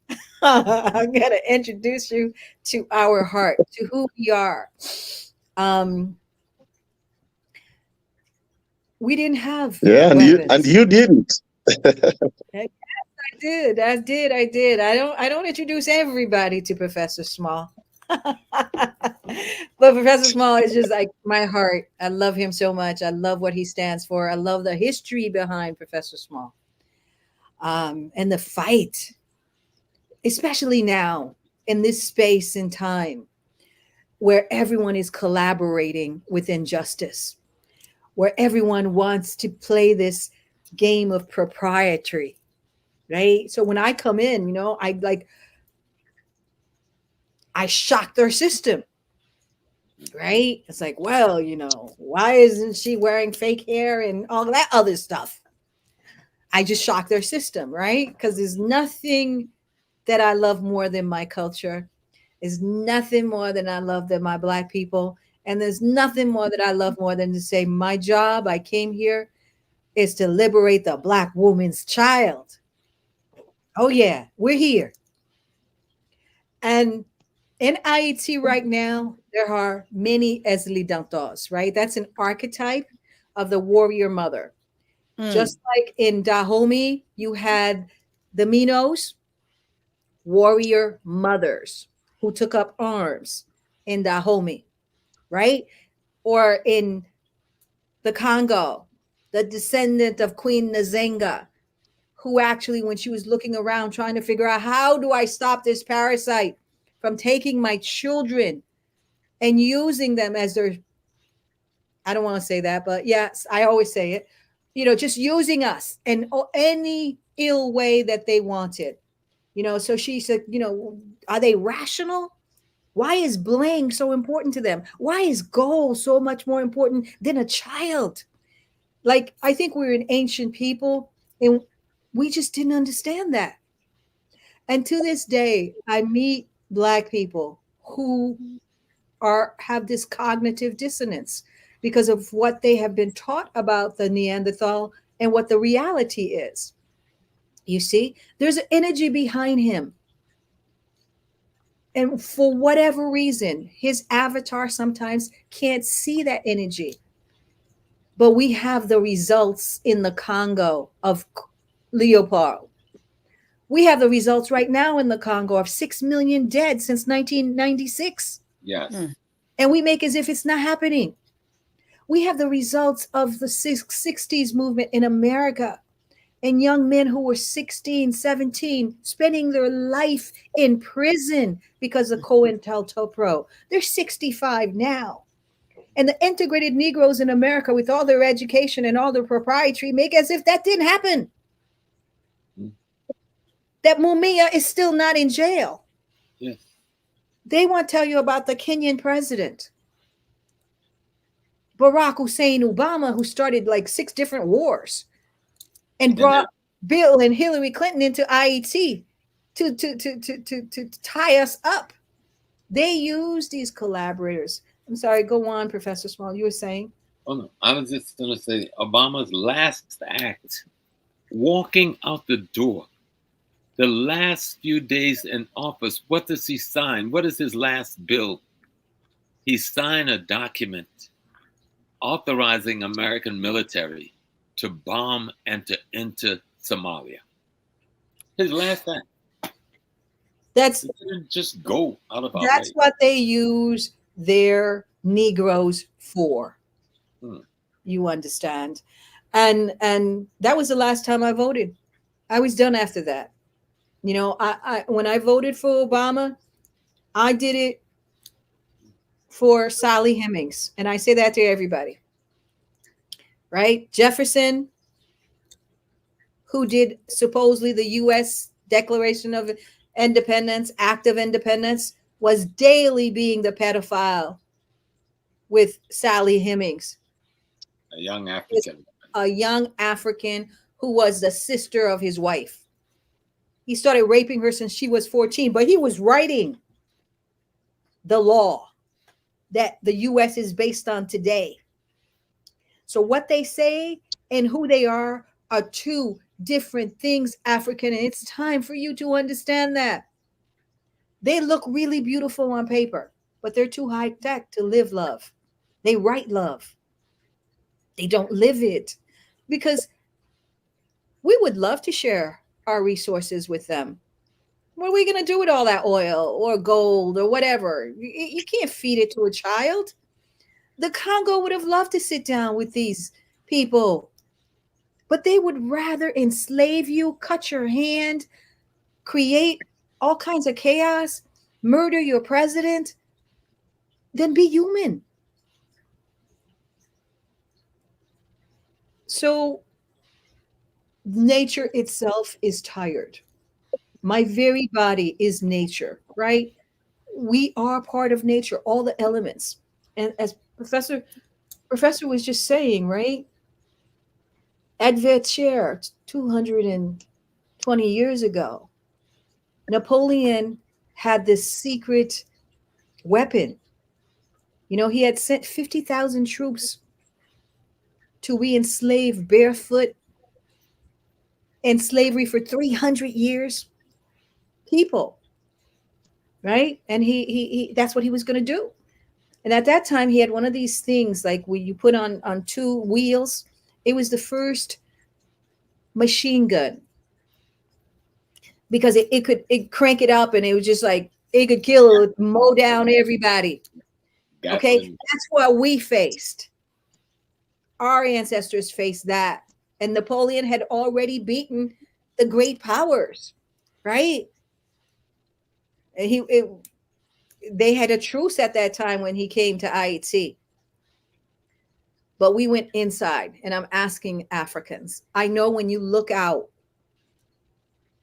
Speaker 6: I'm gonna introduce you to our heart, to who we are. We didn't have
Speaker 5: weapons. and you didn't.
Speaker 6: Yes, I did. I don't introduce everybody to Professor Small. But Professor Small is just like my heart. I love him so much. I love what he stands for. I love the history behind Professor Small. And the fight, especially now in this space and time where everyone is collaborating with injustice, where everyone wants to play this game of proprietary, right? So when I come in, you know, I shock their system, right? It's like, well, you know, why isn't she wearing fake hair and all that other stuff? I just shock their system, right? Because there's nothing that I love more than my culture. There's nothing more than I love than my Black people. And there's nothing more that I love more than to say my job, I came here, is to liberate the Black woman's child. Oh yeah, we're here. And in Haiti right now, there are many Èzili Dantòs, right? That's an archetype of the warrior mother. Just like in Dahomey, you had the Minos, warrior mothers who took up arms in Dahomey, right? Or in the Congo, the descendant of Queen Nzenga, who actually, when she was looking around trying to figure out, how do I stop this parasite from taking my children and using them as their, I don't want to say that, but yes, I always say it, you know, just using us and any ill way that they wanted. So she said, are they rational? Why is bling so important to them? Why is gold so much more important than a child? Like, I think we're an ancient people and we just didn't understand that. And to this day, I meet Black people who have this cognitive dissonance because of what they have been taught about the Neanderthal and what the reality is. You see, there's an energy behind him. And for whatever reason, his avatar sometimes can't see that energy. But we have the results in the Congo of Leopold. We have the results right now in the Congo of 6 million dead since 1996.
Speaker 7: Yes.
Speaker 6: And we make as if it's not happening. We have the results of the 60s movement in America, and young men who were 16, 17, spending their life in prison because of COINTELPRO. They're 65 now. And the integrated Negroes in America, with all their education and all their proprietary, make as if that didn't happen. That Mumia is still not in jail.
Speaker 7: Yes.
Speaker 6: They want to tell you about the Kenyan president, Barack Hussein Obama, who started like 6 different wars and brought Bill and Hillary Clinton into IET to tie us up. They use these collaborators. I'm sorry, go on, Professor Small. You were saying?
Speaker 7: Oh, no. I was just going to say Obama's last act, walking out the door, the last few days in office, what does he sign? What is his last bill? He signed a document authorizing American military to bomb and to enter Somalia. His last act.
Speaker 6: That's
Speaker 7: just go out of our
Speaker 6: That's
Speaker 7: way.
Speaker 6: what they use their Negroes for. You understand? And that was the last time I voted. I was done after that. I when I voted for Obama, I did it for Sally Hemings. And I say that to everybody. Right? Jefferson, who did supposedly the U.S. Declaration of Independence, Act of Independence, was daily being the pedophile with Sally Hemings.
Speaker 7: A young African.
Speaker 6: A young African who was the sister of his wife. He started raping her since she was 14, but he was writing the law that the U.S. is based on today. So what they say and who they are 2 different things, African, and it's time for you to understand that. They look really beautiful on paper, but they're too high tech to live love. They write love. They don't live it, because we would love to share our resources with them. What are we going to do with all that oil or gold or whatever? You can't feed it to a child. The Congo would have loved to sit down with these people, but they would rather enslave you, cut your hand, create all kinds of chaos, murder your president, than be human. So nature itself is tired. My very body is nature, right? We are part of nature, all the elements. And as Professor was just saying, right? Adversaire 220 years ago, Napoleon had this secret weapon. He had sent 50,000 troops to re-enslave barefoot in slavery for 300 years people, right? And he that's what he was going to do. And at that time, he had one of these things like where you put on 2 wheels. It was the first machine gun, because it could crank it up, and it was just like it could kill, mow down everybody.
Speaker 7: Gotcha.
Speaker 6: Okay, that's what we faced. Our ancestors faced that, and Napoleon had already beaten the great powers, right? And they had a truce at that time when he came to IET. But we went inside, and I'm asking Africans. I know when you look out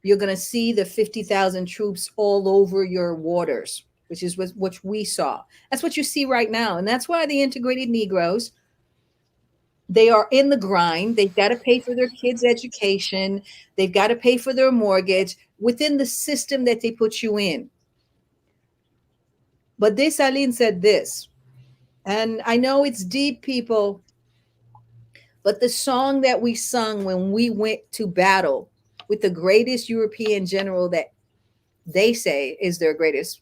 Speaker 6: you're going to see the 50,000 troops all over your waters, which is what we saw. That's what you see right now. And that's why the integrated Negroes, they are in the grind. They've got to pay for their kids' education. They've got to pay for their mortgage within the system that they put you in. But Dessalines said this, and I know it's deep, people, but the song that we sung when we went to battle with the greatest European general that they say is their greatest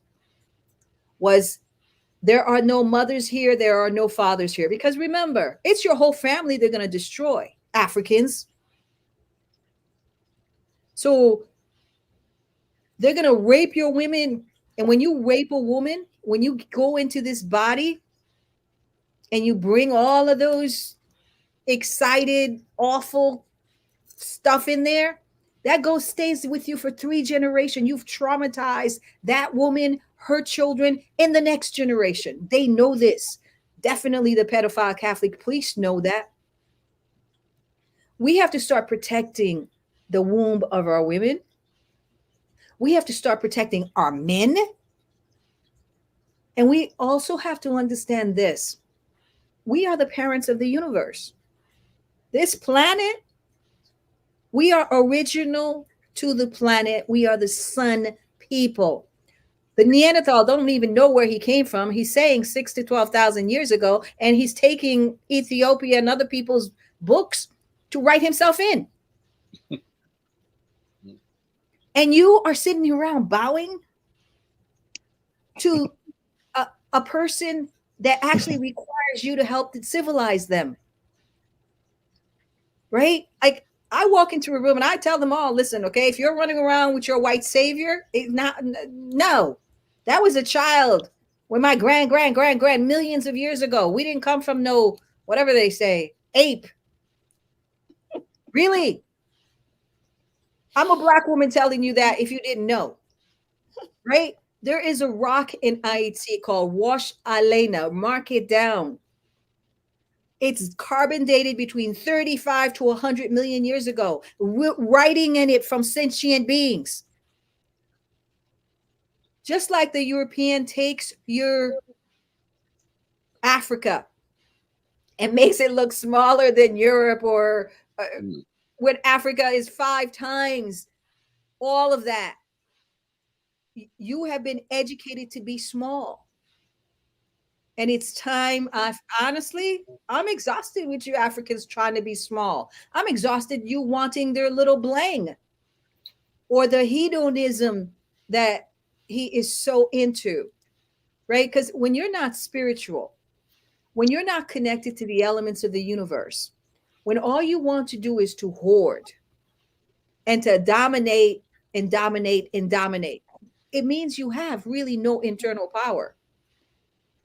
Speaker 6: was, there are no mothers here, there are no fathers here. Because remember, it's your whole family they're going to destroy, Africans. So they're going to rape your women. And when you rape a woman, when you go into this body and you bring all of those excited, awful stuff in there, that stays with you for 3 generations. You've traumatized that woman, her children, in the next generation. They know this. Definitely the pedophile Catholic priests know that. We have to start protecting the womb of our women. We have to start protecting our men. And we also have to understand this. We are the parents of the universe. This planet, we are original to the planet. We are the sun people. The Neanderthal don't even know where he came from. He's saying 6,000 to 12,000 years ago, and he's taking Ethiopia and other people's books to write himself in. And you are sitting around bowing to a person that actually requires you to help to civilize them. Right? Like, I walk into a room and I tell them all, listen, okay, if you're running around with your white savior, no, that was a child when my grand millions of years ago. We didn't come from no, whatever they say, ape. Really? I'm a Black woman telling you that if you didn't know, right? There is a rock in Hayti called Wash Alena. Mark it down. It's carbon dated between 35 to 100 million years ago. We're writing in it from sentient beings. Just like the European takes your Africa and makes it look smaller than Europe, or when Africa is 5 times all of that. You have been educated to be small. And it's time. Honestly, I'm exhausted with you Africans trying to be small. I'm exhausted you wanting their little bling or the hedonism that he is so into, right? Because when you're not spiritual, when you're not connected to the elements of the universe, when all you want to do is to hoard and to dominate and dominate and dominate, it means you have really no internal power.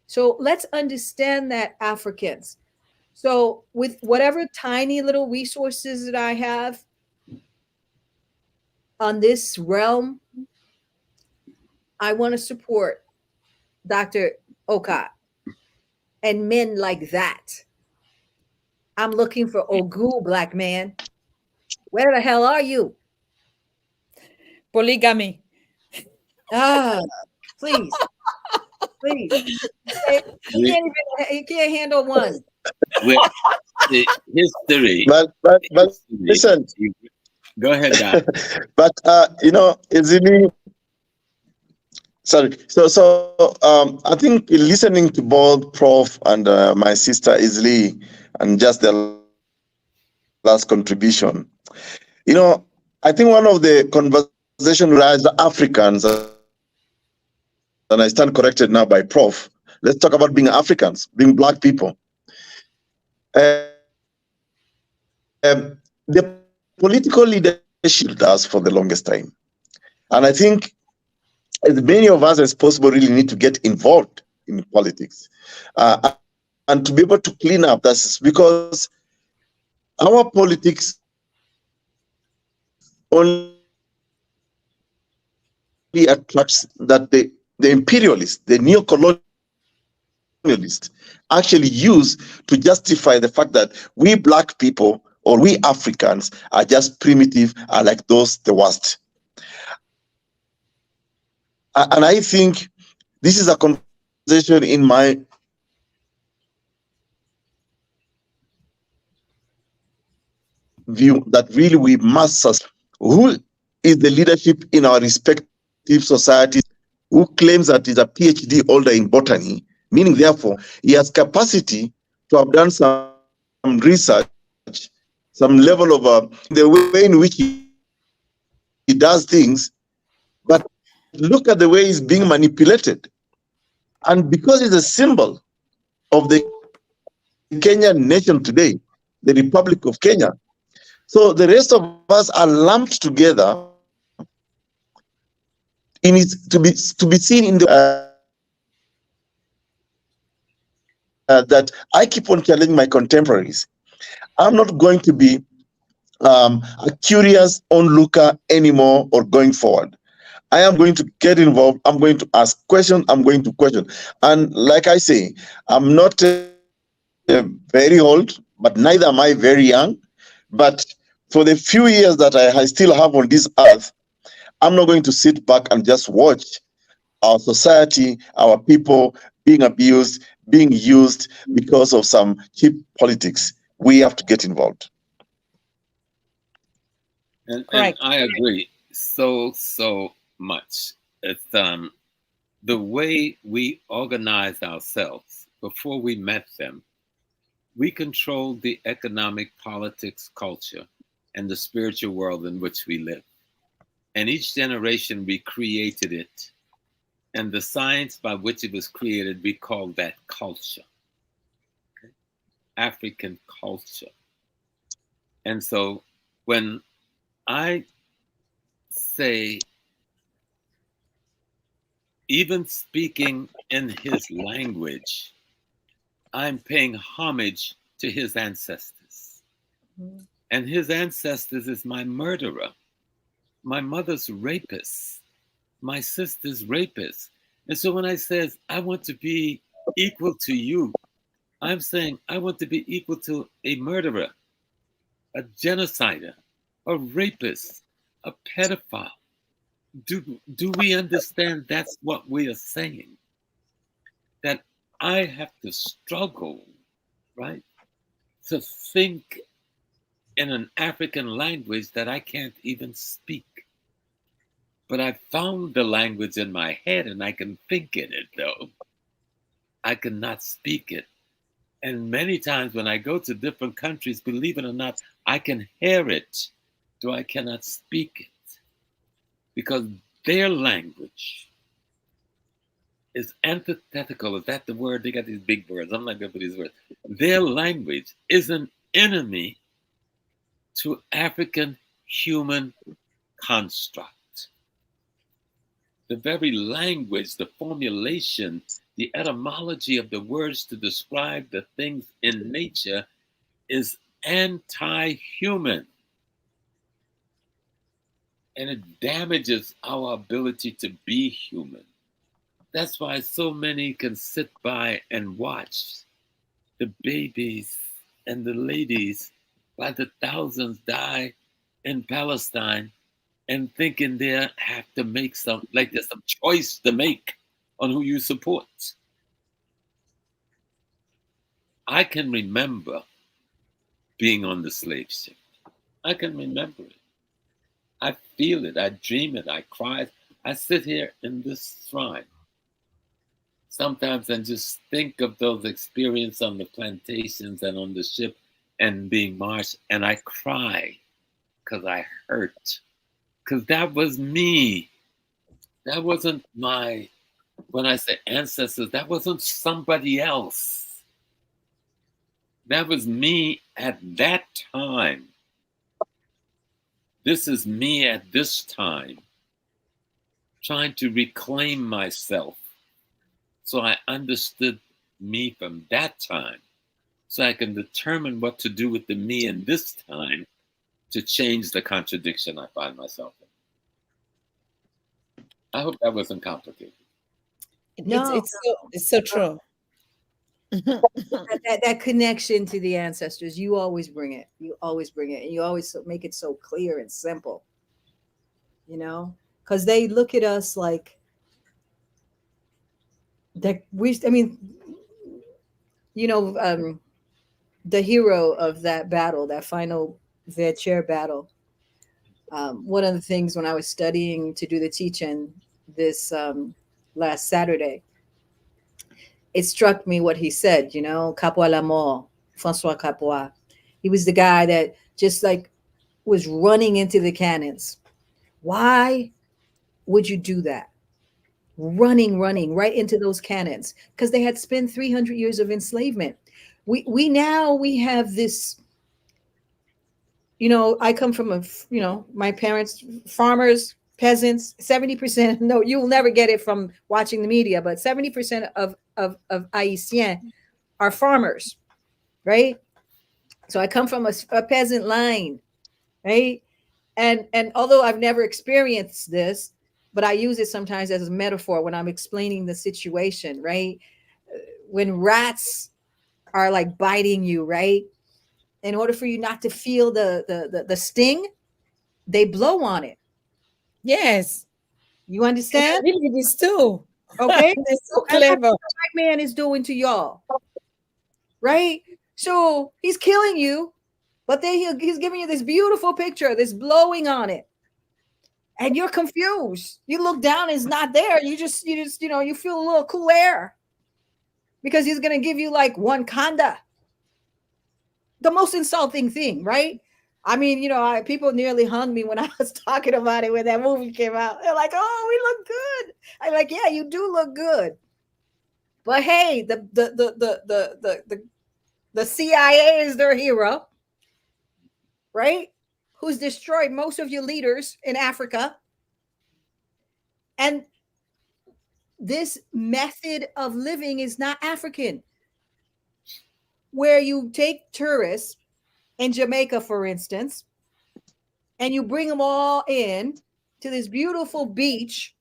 Speaker 6: So let's understand that, Africans. So with whatever tiny little resources that I have on this realm, I want to support Dr. Aukot and men like that. I'm looking for Ogu, Black man. Where the hell are you?
Speaker 4: Polygamy.
Speaker 6: Please. Please. You can't handle one.
Speaker 7: With the history.
Speaker 5: But listen.
Speaker 7: Go ahead, Doc.
Speaker 5: But Èzili. Sorry. So I think listening to both Prof and my sister Èzili and just the last contribution, I think one of the conversation rise Africans. And I stand corrected now by Prof. Let's talk about being Africans, being Black people. The political leadership does for the longest time. And I think as many of us as possible really need to get involved in politics and to be able to clean up. That's because our politics only attracts that the imperialists, the neo-colonialists actually use to justify the fact that we Black people or we Africans are just primitive, are like the worst. And I think this is a conversation in my view that really we must sustain. Who is the leadership in our respective societies who claims that he's a PhD holder in botany, meaning therefore he has capacity to have done some research, some level of the way in which he does things, but look at the way he's being manipulated. And because it's a symbol of the Kenyan nation today, the Republic of Kenya, so the rest of us are lumped together in it to be seen in the that I keep on challenging my contemporaries. I'm not going to be a curious onlooker anymore or going forward. I am going to get involved. I'm going to ask questions. I'm going to question. And like I say, I'm not very old, but neither am I very young. But for the few years that I still have on this earth, I'm not going to sit back and just watch our society, our people being abused, being used because of some cheap politics. We have to get involved.
Speaker 7: And I agree so much. It's the way we organized ourselves before we met them. We controlled the economic, politics, culture, and the spiritual world in which we live. And each generation we created it. And the science by which it was created, we call that culture. Okay? African culture. And so when I say, even speaking in his language, I'm paying homage to his ancestors. And his ancestors is my murderer, my mother's rapist, my sister's rapist. And so when I says, I want to be equal to you, I'm saying I want to be equal to a murderer, a genocider, a rapist, a pedophile. Do we understand that's what we are saying? That I have to struggle, right, to think in an African language that I can't even speak. But I found the language in my head and I can think in it, though. I cannot speak it. And many times when I go to different countries, believe it or not, I can hear it, though I cannot speak it. Because their language is antithetical. Is that the word? They got these big words. I'm not good for these words. Their language is an enemy to African human construct. The very language, the formulation, the etymology of the words to describe the things in nature is anti-human. And it damages our ability to be human. That's why so many can sit by and watch the babies and the ladies by the thousands die in Palestine and thinking they have to make some, like there's some choice to make on who you support. I can remember being on the slave ship. I can remember it. I feel it. I dream it. I cry. I sit here in this shrine sometimes and just think of those experiences on the plantations and on the ship and being marched, and I cry because I hurt. Because that was me. That wasn't my, when I say ancestors, that wasn't somebody else. That was me at that time. This is me at this time, trying to reclaim myself. So I understood me from that time, so I can determine what to do with the me in this time to change the contradiction I find myself in. I hope that wasn't complicated.
Speaker 6: No,
Speaker 4: it's so true.
Speaker 6: that connection to the ancestors, you always bring it. You always bring it, and you always make it so clear and simple. You know, because they look at us like I mean, you know, the hero of that battle, that final Vertier battle. One of the things when I was studying to do the teaching this last Saturday, it struck me what he said, you know, Capois la mort, Francois Capois. He was the guy that just like was running into the cannons. Why would you do that? Running right into those cannons because they had spent 300 years of enslavement. We now we have this, you know, I come from you know, my parents, farmers, peasants, 70%, no, you'll never get it from watching the media, but 70% of Haitians are farmers, right? So I come from a peasant line, right? And although I've never experienced this, but I use it sometimes as a metaphor when I'm explaining the situation, right? When rats are like biting you, right? In order for you not to feel the sting, they blow on it.
Speaker 4: Yes.
Speaker 6: You understand?
Speaker 4: I did this too.
Speaker 6: Okay.
Speaker 4: They're so
Speaker 6: And that's what
Speaker 4: clever.
Speaker 6: the white man is doing to y'all, right? So he's killing you, but then he's giving you this beautiful picture, this blowing on it. And you're confused. You look down, it's not there. You just, you know, you feel a little cool air because he's going to give you like one kanda. The most insulting thing, right? I mean, you know, people nearly hung me when I was talking about it when that movie came out. They're like, "Oh, we look good." I'm like, "Yeah, you do look good." But hey, the CIA is their hero, right? Who's destroyed most of your leaders in Africa. And this method of living is not African, where you take tourists in Jamaica, for instance, and you bring them all in to this beautiful beach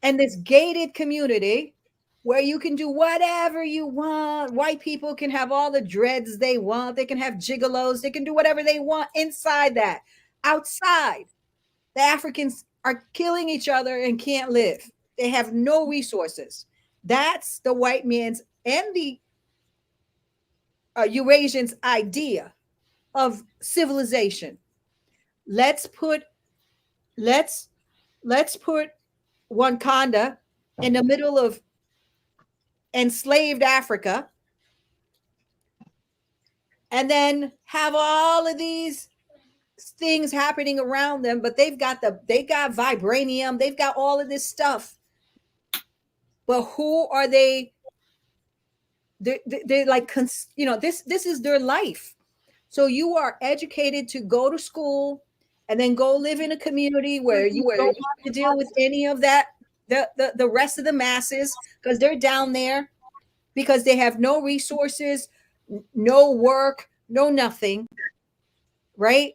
Speaker 6: and this gated community where you can do whatever you want. White people can have all the dreads they want. They can have gigolos. They can do whatever they want inside that. Outside, the Africans are killing each other and can't live. They have no resources. That's the white man's and the Eurasians' idea of civilization. Let's put Wakanda in the middle of enslaved Africa, and then have all of these things happening around them, but they got vibranium, they've got all of this stuff. But who are they? They're like, you know, this is their life. So you are educated to go to school and then go live in a community where you don't have to deal with any of that, the rest of the masses, because they're down there because they have no resources, no work, no nothing, right?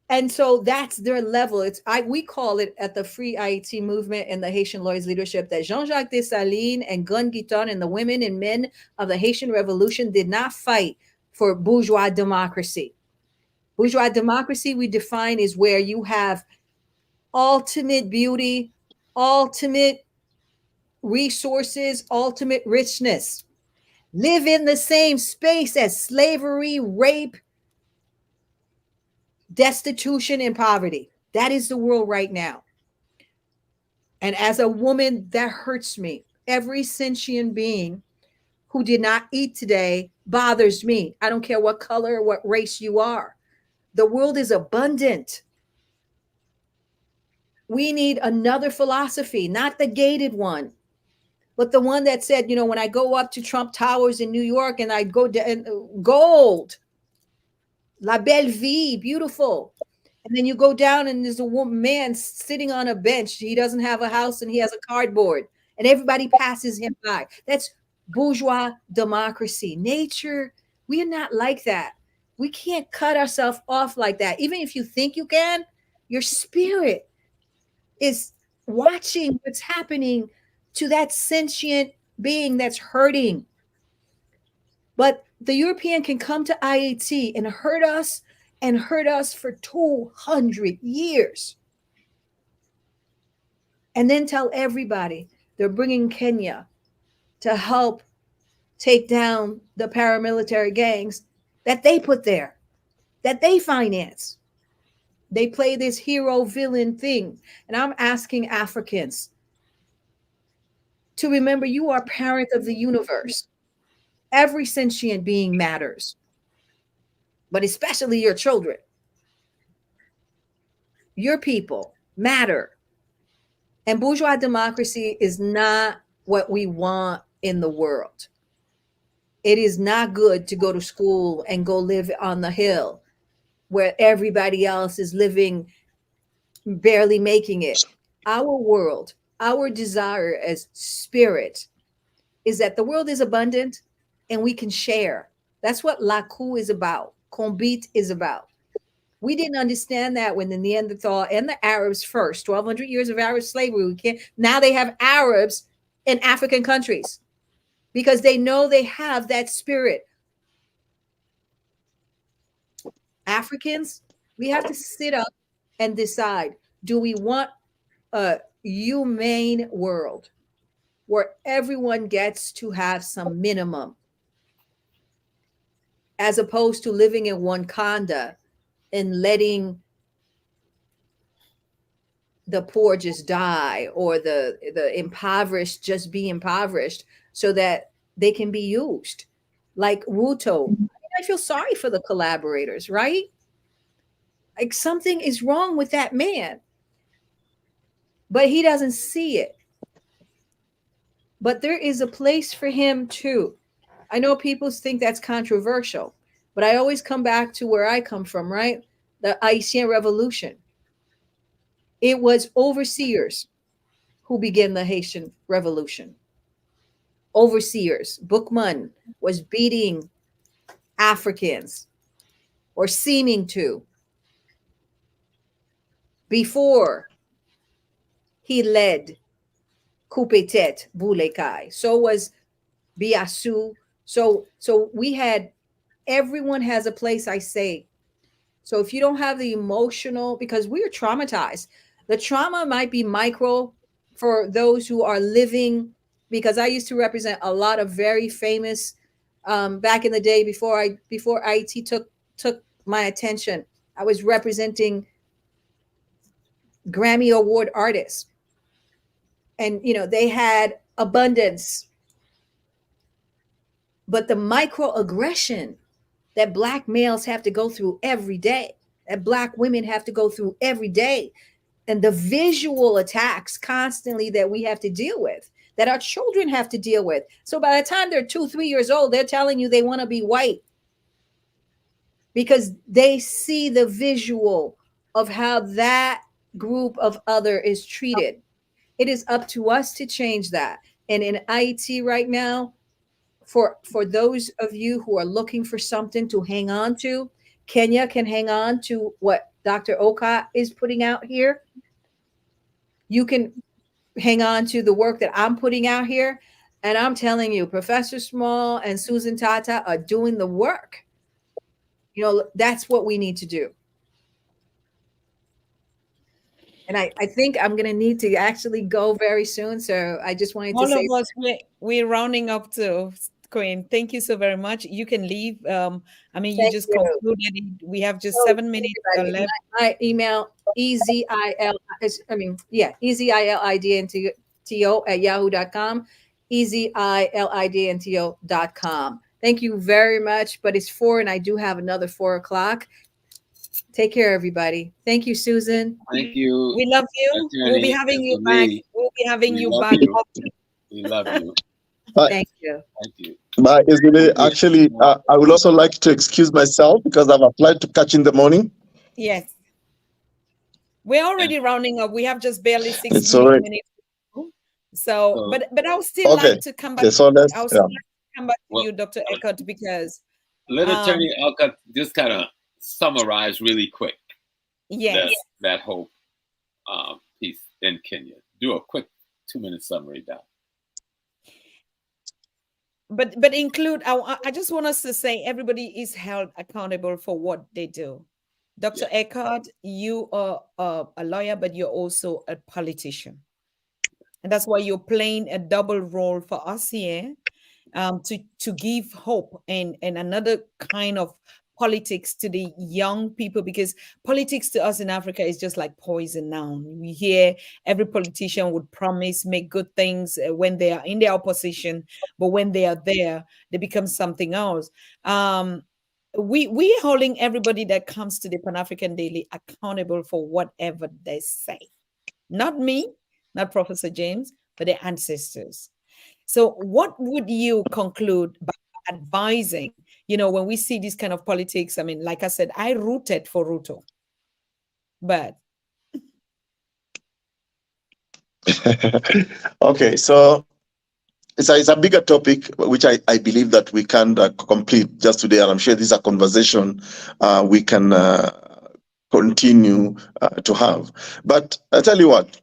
Speaker 6: And so that's their level. We call it at the Free Haiti movement and the Haitian Lawyers leadership that Jean-Jacques Dessalines and Gun Guiton and the women and men of the Haitian Revolution did not fight for bourgeois democracy. Bourgeois democracy, we define, is where you have ultimate beauty, ultimate resources, ultimate richness. Live in the same space as slavery, rape, destitution, and poverty. That is the world right now. And as a woman, that hurts me. Every sentient being who did not eat today bothers me. I don't care what color, what race you are. The world is abundant. We need another philosophy, not the gated one, but the one that said, you know, when I go up to Trump Towers in New York and I go gold, la belle vie, beautiful. And then you go down and there's a man sitting on a bench. He doesn't have a house and he has a cardboard and everybody passes him by. That's bourgeois democracy. Nature, we are not like that. We can't cut ourselves off like that. Even if you think you can, your spirit is watching what's happening to that sentient being that's hurting. But the European can come to IAT and hurt us for 200 years. And then tell everybody they're bringing Kenya to help take down the paramilitary gangs that they put there, that they finance. They play this hero villain thing. And I'm asking Africans to remember you are parent of the universe. Every sentient being matters, but especially your children. Your people matter. And bourgeois democracy is not what we want in the world. It is not good to go to school and go live on the hill where everybody else is living, barely making it. Our world, our desire as spirit is that the world is abundant and we can share. That's what Laku is about, Combit is about. We didn't understand that when the Neanderthal and the Arabs first, 1,200 years of Arab slavery, we can't, now they have Arabs in African countries because they know they have that spirit. Africans, we have to sit up and decide, do we want a humane world where everyone gets to have some minimum, as opposed to living in Wakanda and letting the poor just die, or the impoverished just be impoverished so that they can be used? Like Ruto, I feel sorry for the collaborators, right? Like something is wrong with that man, but he doesn't see it. But there is a place for him too. I know people think that's controversial, but I always come back to where I come from, right? The Haitian Revolution. It was overseers who began the Haitian Revolution. Overseers. Bookman was beating Africans, or seeming to, before he led Coupe-tête Boulekai. So was Biassou. So we had, everyone has a place, I say. So if you don't have the emotional, because we are traumatized, the trauma might be micro for those who are living, because I used to represent a lot of very famous, back in the day before IT took my attention. I was representing Grammy Award artists, and they had abundance, but the microaggression that Black males have to go through every day, that Black women have to go through every day, and the visual attacks constantly that we have to deal with, that our children have to deal with. So by the time they're 2-3 years old, they're telling you they want to be white because they see the visual of how that group of other is treated. It is up to us to change that. And in IT right now, for those of you who are looking for something to hang on to, Kenya can hang on to what Dr. Aukot is putting out here. You can hang on to the work that I'm putting out here. And I'm telling you, Professor Small and Susan Tatah are doing the work. That's what we need to do. And I think I'm going to need to actually go very soon. So I just wanted to say.
Speaker 4: All of us, we're rounding up to Queen. Thank you so very much. You can leave. You just concluded it. We have just 7 minutes left.
Speaker 6: My email, EZILIDNTO@yahoo.com, EZILIDNTO.com. Thank you very much. But it's 4 and I do have another 4 o'clock. Take care, everybody. Thank you, Susan.
Speaker 7: Thank you.
Speaker 4: We love you. We'll be having you back. We'll be having you back.
Speaker 7: We love you.
Speaker 6: Thank you.
Speaker 7: Thank you.
Speaker 5: But actually, I would also like to excuse myself because I've applied to Catch in the Morning.
Speaker 4: Yes. We're already rounding up. We have just barely 6 minutes. So, but I would still like to come back.
Speaker 5: Okay, so let's
Speaker 4: come back to you, Dr. Aukot, because
Speaker 7: let Attorney Aukot just kind of summarize really quick.
Speaker 4: Yes.
Speaker 7: That whole piece in Kenya. Do a quick 2-minute summary down.
Speaker 4: But include, I just want us to say everybody is held accountable for what they do. Dr. Aukot, you are a lawyer, but you're also a politician. And that's why you're playing a double role for us here, to give hope and another kind of politics to the young people, because politics to us in Africa is just like poison now. We hear every politician would promise, make good things when they are in their opposition, but when they are there, they become something else. We are holding everybody that comes to the Pan-African Daily accountable for whatever they say. Not me, not Professor James, but the ancestors. So, what would you conclude by advising? When we see this kind of politics, I mean, like I said, I rooted for Ruto, but
Speaker 5: Okay, so it's a bigger topic, which I believe that we can complete just today, and I'm sure this is a conversation we can continue to have. But I tell you what,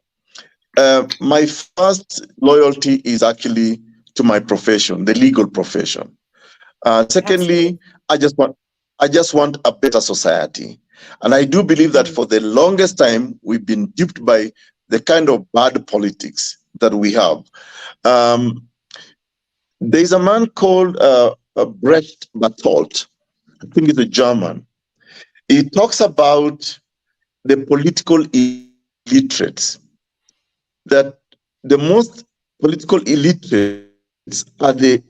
Speaker 5: my first loyalty is actually to my profession, the legal profession. Secondly, I just want a better society, and I do believe that for the longest time we've been duped by the kind of bad politics that we have. There's a man called Brecht Barthold. I think he's a German. He talks about the political illiterates, that the most political illiterates are the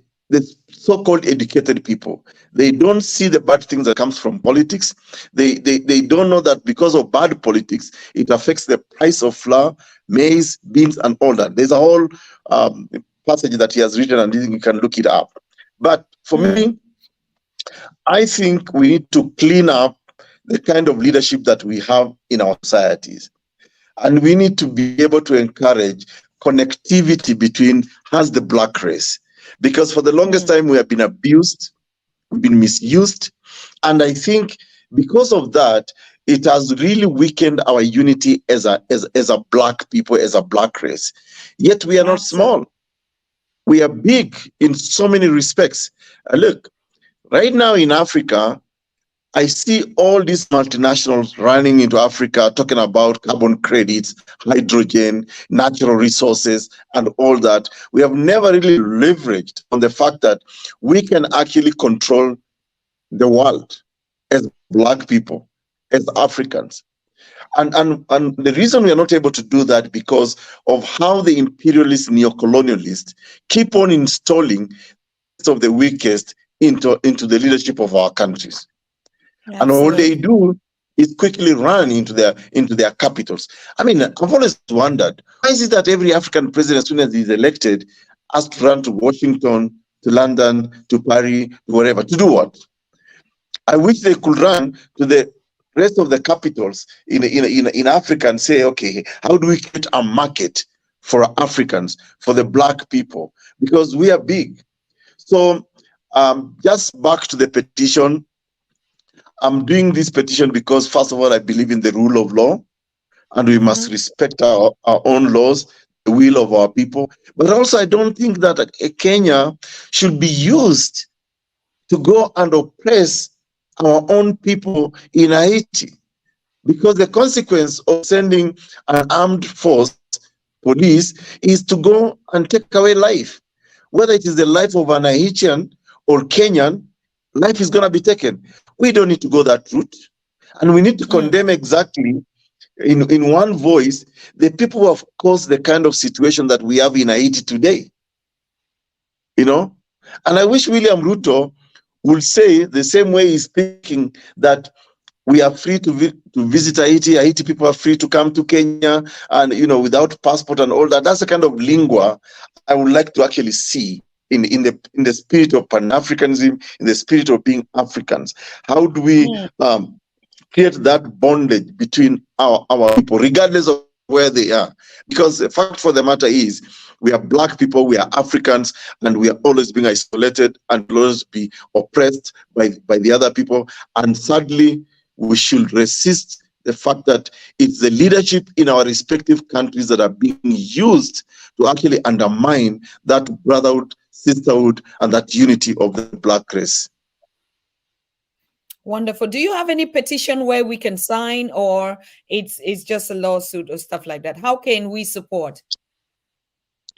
Speaker 5: so-called educated people. They don't see the bad things that comes from politics. They don't know that because of bad politics, it affects the price of flour, maize, beans, and all that. There's a whole passage that he has written, and you can look it up. But for me, I think we need to clean up the kind of leadership that we have in our societies. And we need to be able to encourage connectivity between us, the black race. Because for the longest time, we have been abused, we've been misused. And I think because of that, it has really weakened our unity as a black people, as a black race. Yet we are not small. We are big in so many respects. Look, right now in Africa, I see all these multinationals running into Africa talking about carbon credits, hydrogen, natural resources, and all that. We have never really leveraged on the fact that we can actually control the world as black people, as Africans. And the reason we are not able to do that because of how the imperialist neocolonialists keep on installing some of the weakest into the leadership of our countries. Absolutely. And all they do is quickly run into their capitals. I mean, I've always wondered, why is it that every African president, as soon as he's elected, has to run to Washington, to London, to Paris, to wherever, to do what? I wish they could run to the rest of the capitals in Africa and say, okay, how do we create a market for Africans, for the black people? Because we are big. So just back to the petition, I'm doing this petition because, first of all, I believe in the rule of law, and we must respect our own laws, the will of our people. But also, I don't think that Kenya should be used to go and oppress our own people in Haiti, because the consequence of sending an armed force, police, is to go and take away life. Whether it is the life of an Haitian or Kenyan, life is going to be taken. We don't need to go that route. And we need to condemn exactly, in one voice, the people who have caused the kind of situation that we have in Haiti today. And I wish William Ruto will say the same way he's speaking, that we are free to visit Haiti. Haiti people are free to come to Kenya, and without passport and all that. That's the kind of lingua I would like to actually see in the spirit of Pan-Africanism, in the spirit of being Africans. How do we create that bondage between our people, regardless of where they are? Because the fact for the matter is, we are black people, we are Africans, and we are always being isolated and always be oppressed by the other people. And sadly, we should resist the fact that it's the leadership in our respective countries that are being used to actually undermine that brotherhood, sisterhood, and that unity of the black race.
Speaker 4: Wonderful. Do you have any petition where we can sign, or it's just a lawsuit or stuff like that? How can we support?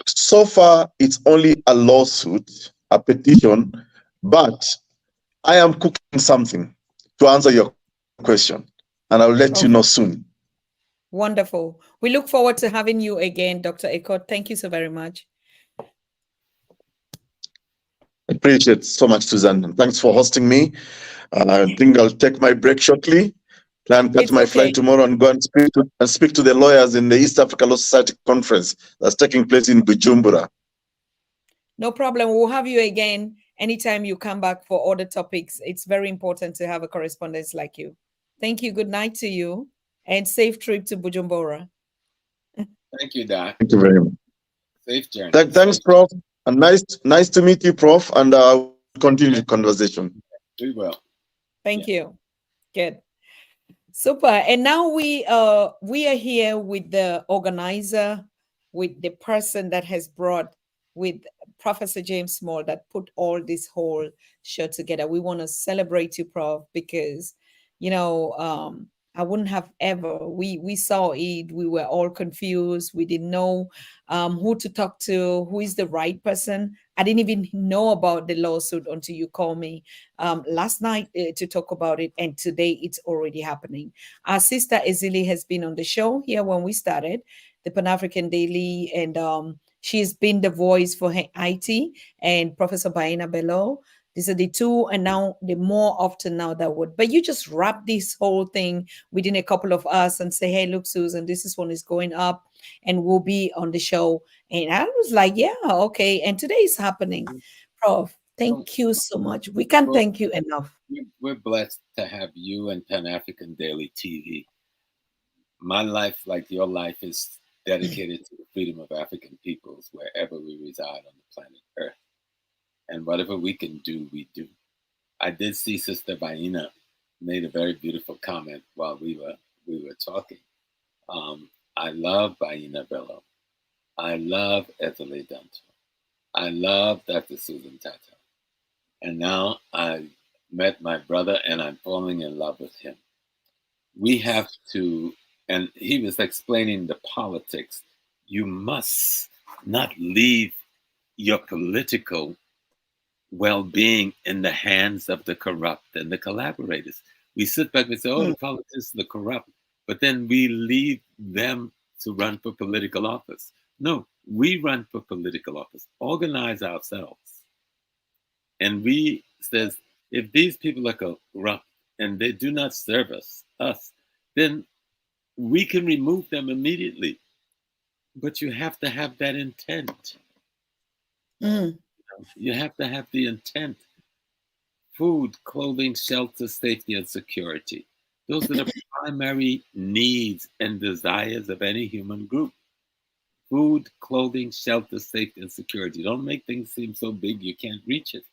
Speaker 5: so far, it's only a lawsuit, a petition, but I am cooking something to answer your question, and I'll let you know soon.
Speaker 4: Wonderful. We look forward to having you again, Dr. Aukot. Thank you so very much.
Speaker 5: I appreciate so much, Susan. And thanks for hosting me. I think I'll take my break shortly, plan catch my flight tomorrow, and go and speak to the lawyers in the East Africa Law Society conference that's taking place in Bujumbura.
Speaker 4: No problem. We'll have you again anytime you come back for other topics. It's very important to have a correspondent like you. Thank you. Good night to you, and safe trip to Bujumbura.
Speaker 7: Thank you, Doc.
Speaker 5: Thank you very much.
Speaker 7: Safe journey.
Speaker 5: Thanks, Prof. And nice to meet you, Prof. And we'll continue the conversation.
Speaker 7: We will.
Speaker 4: Thank you. Good. Super. And now we are here with the organizer, with the person that has brought, with Professor James Small, that put all this whole show together. We want to celebrate you, Prof, because, you know, I wouldn't have ever, we saw it, we were all confused. We didn't know who to talk to, who is the right person. I didn't even know about the lawsuit until you called me last night to talk about it. And today it's already happening. Our sister Èzili has been on the show here when we started, the Pan-African Daily, and she's been the voice for Hayti and Professor Baina Bello. These are the two, and now the more often now that would. But you just wrap this whole thing within a couple of us and say, hey, look, Susan, this is one is going up and we'll be on the show. And I was like, yeah, okay. And today is happening. Prof, thank you so much. We can't thank you enough.
Speaker 7: We're blessed to have you and Pan-African Daily TV. My life, like your life, is dedicated to the freedom of African peoples wherever we reside on the planet Earth. And whatever we can do, we do. I did see Sister Baina made a very beautiful comment while we were talking. I love Baina Bello. I love Èzili Dantò. I love Dr. Susan Tatah. And now I met my brother and I'm falling in love with him. We have to, and he was explaining the politics. You must not leave your political well-being in the hands of the corrupt and the collaborators. We sit back and say, oh, the politicians are corrupt, but then we leave them to run for political office. No, we run for political office, organize ourselves. And we says, if these people are corrupt and they do not serve us, then we can remove them immediately. But you have to have that intent. You have to have the intent. Food, clothing, shelter, safety, and security. Those are the primary needs and desires of any human group. Food, clothing, shelter, safety, and security. Don't make things seem so big you can't reach it.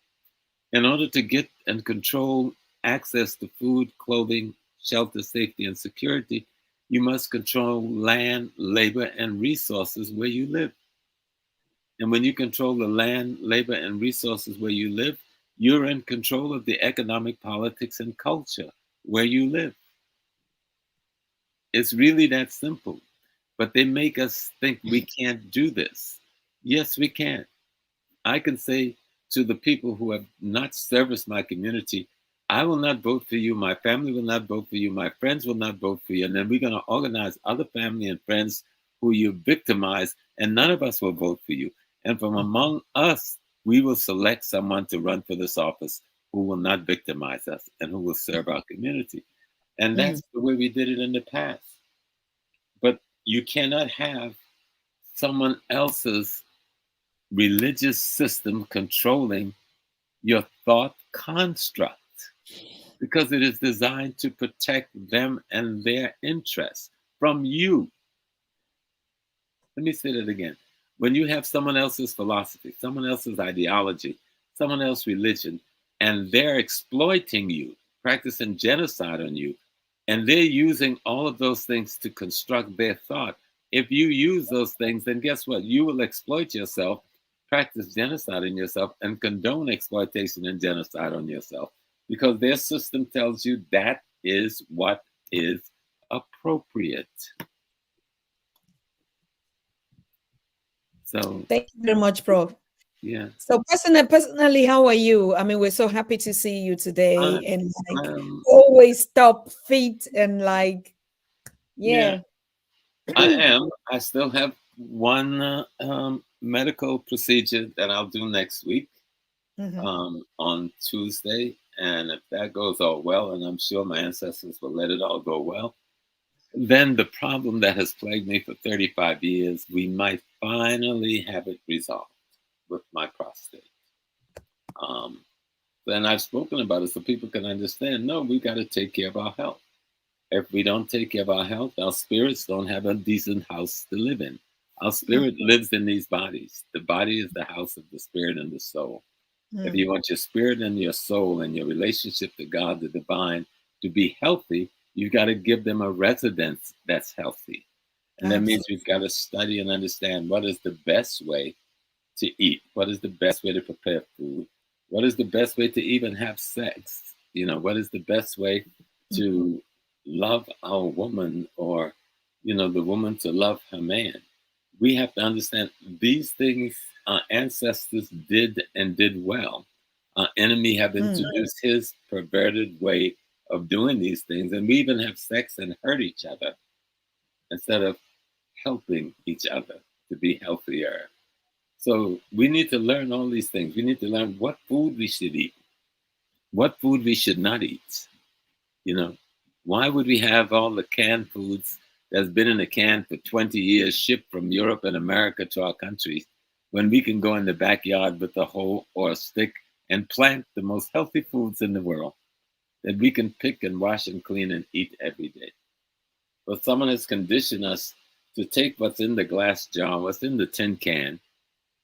Speaker 7: In order to get and control access to food, clothing, shelter, safety, and security, you must control land, labor, and resources where you live. And when you control the land, labor, and resources where you live, you're in control of the economic, politics, and culture where you live. It's really that simple. But they make us think we can't do this. Yes, we can. I can say to the people who have not serviced my community, I will not vote for you, my family will not vote for you, my friends will not vote for you, and then we're going to organize other family and friends who you victimize, and none of us will vote for you. And from among us, we will select someone to run for this office who will not victimize us and who will serve our community. And that's the way we did it in the past. But you cannot have someone else's religious system controlling your thought construct, because it is designed to protect them and their interests from you. Let me say that again. When you have someone else's philosophy, someone else's ideology, someone else's religion, and they're exploiting you, practicing genocide on you, and they're using all of those things to construct their thought, if you use those things, then guess what? You will exploit yourself, practice genocide on yourself, and condone exploitation and genocide on yourself, because their system tells you that is what is appropriate. So
Speaker 4: thank you very much, Prof.
Speaker 7: yeah.
Speaker 4: So personally, how are you? I mean, we're so happy to see you today, and like always top fit and like, yeah.
Speaker 7: I am. I still have one medical procedure that I'll do next week on Tuesday, and if that goes all well, and I'm sure my ancestors will let it all go well, then the problem that has plagued me for 35 years, we might finally have it resolved with my prostate. Then I've spoken about it so people can understand, no, we got to take care of our health. If we don't take care of our health, our spirits don't have a decent house to live in. Our spirit lives in these bodies. The body is the house of the spirit and the soul. If you want your spirit and your soul and your relationship to God, the divine, to be healthy, you got to give them a residence that's healthy. And that means we've got to study and understand what is the best way to eat, what is the best way to prepare food, what is the best way to even have sex, what is the best way to love our woman, or the woman to love her man. We have to understand these things our ancestors did and did well. Our enemy have introduced his perverted way of doing these things, and we even have sex and hurt each other instead of helping each other to be healthier. So we need to learn all these things. We need to learn what food we should eat, what food we should not eat. Why would we have all the canned foods that's been in a can for 20 years shipped from Europe and America to our countries when we can go in the backyard with a hoe or a stick and plant the most healthy foods in the world that we can pick and wash and clean and eat every day? But someone has conditioned us to take what's in the glass jar, what's in the tin can,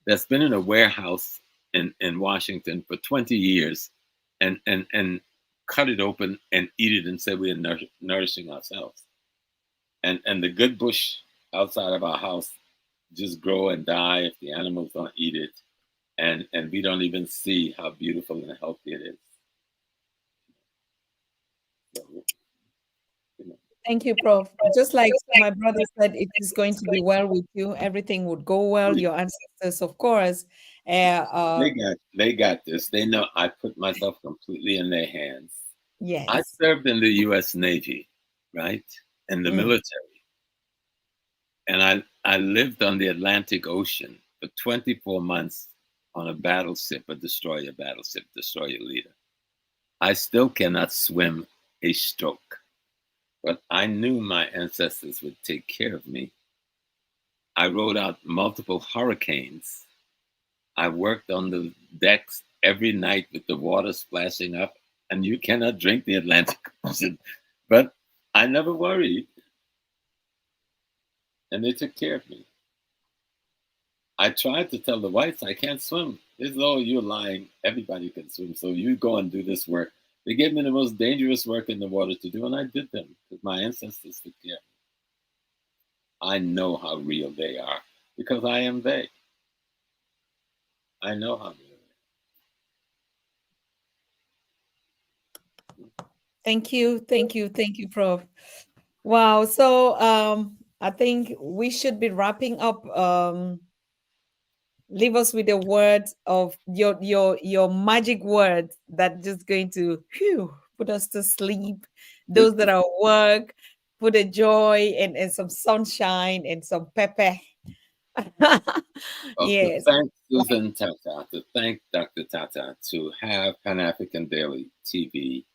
Speaker 7: that's been in a warehouse in Washington for 20 years and cut it open and eat it and say we are nourishing ourselves. And the good bush outside of our house just grow and die if the animals don't eat it. And we don't even see how beautiful and healthy it is. So,
Speaker 4: Thank you, Prof. Just like my brother said, it is going to be well with you. Everything would go well. Your ancestors, of course.
Speaker 7: They got this. They know I put myself completely in their hands.
Speaker 4: Yes.
Speaker 7: I served in the U.S. Navy, right? In the military. And I lived on the Atlantic Ocean for 24 months on a battleship, a destroyer battleship, destroyer leader. I still cannot swim a stroke. But I knew my ancestors would take care of me. I rode out multiple hurricanes. I worked on the decks every night with the water splashing up, and you cannot drink the Atlantic Ocean. But I never worried. And they took care of me. I tried to tell the whites I can't swim. They said, oh, you're lying. Everybody can swim. So you go and do this work. They gave me the most dangerous work in the water to do, and I did them because my ancestors took care of me. I know how real they are because I am they. I know how real they are.
Speaker 4: Thank you, Prof. Wow. So I think we should be wrapping up. Leave us with a word of your magic word that just going to put us to sleep. Those that are at work, put a joy and some sunshine and some pepper. Yes.
Speaker 7: To thank Susan Tatah, to thank Dr. Tatah, to have Pan-African Daily TV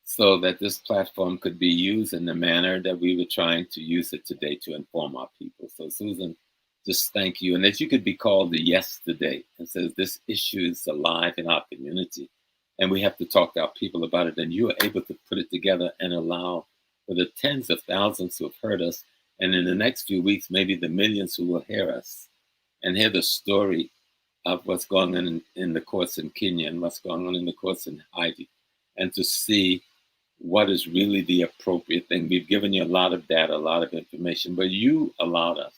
Speaker 7: so that this platform could be used in the manner that we were trying to use it today to inform our people. So Susan, just thank you. And that you could be called the yes today and says this issue is alive in our community and we have to talk to our people about it. And you are able to put it together and allow for the tens of thousands who have heard us. And in the next few weeks, maybe the millions who will hear us and hear the story of what's going on in the courts in Kenya and what's going on in the courts in Haiti, and to see what is really the appropriate thing. We've given you a lot of data, a lot of information, but you allowed us.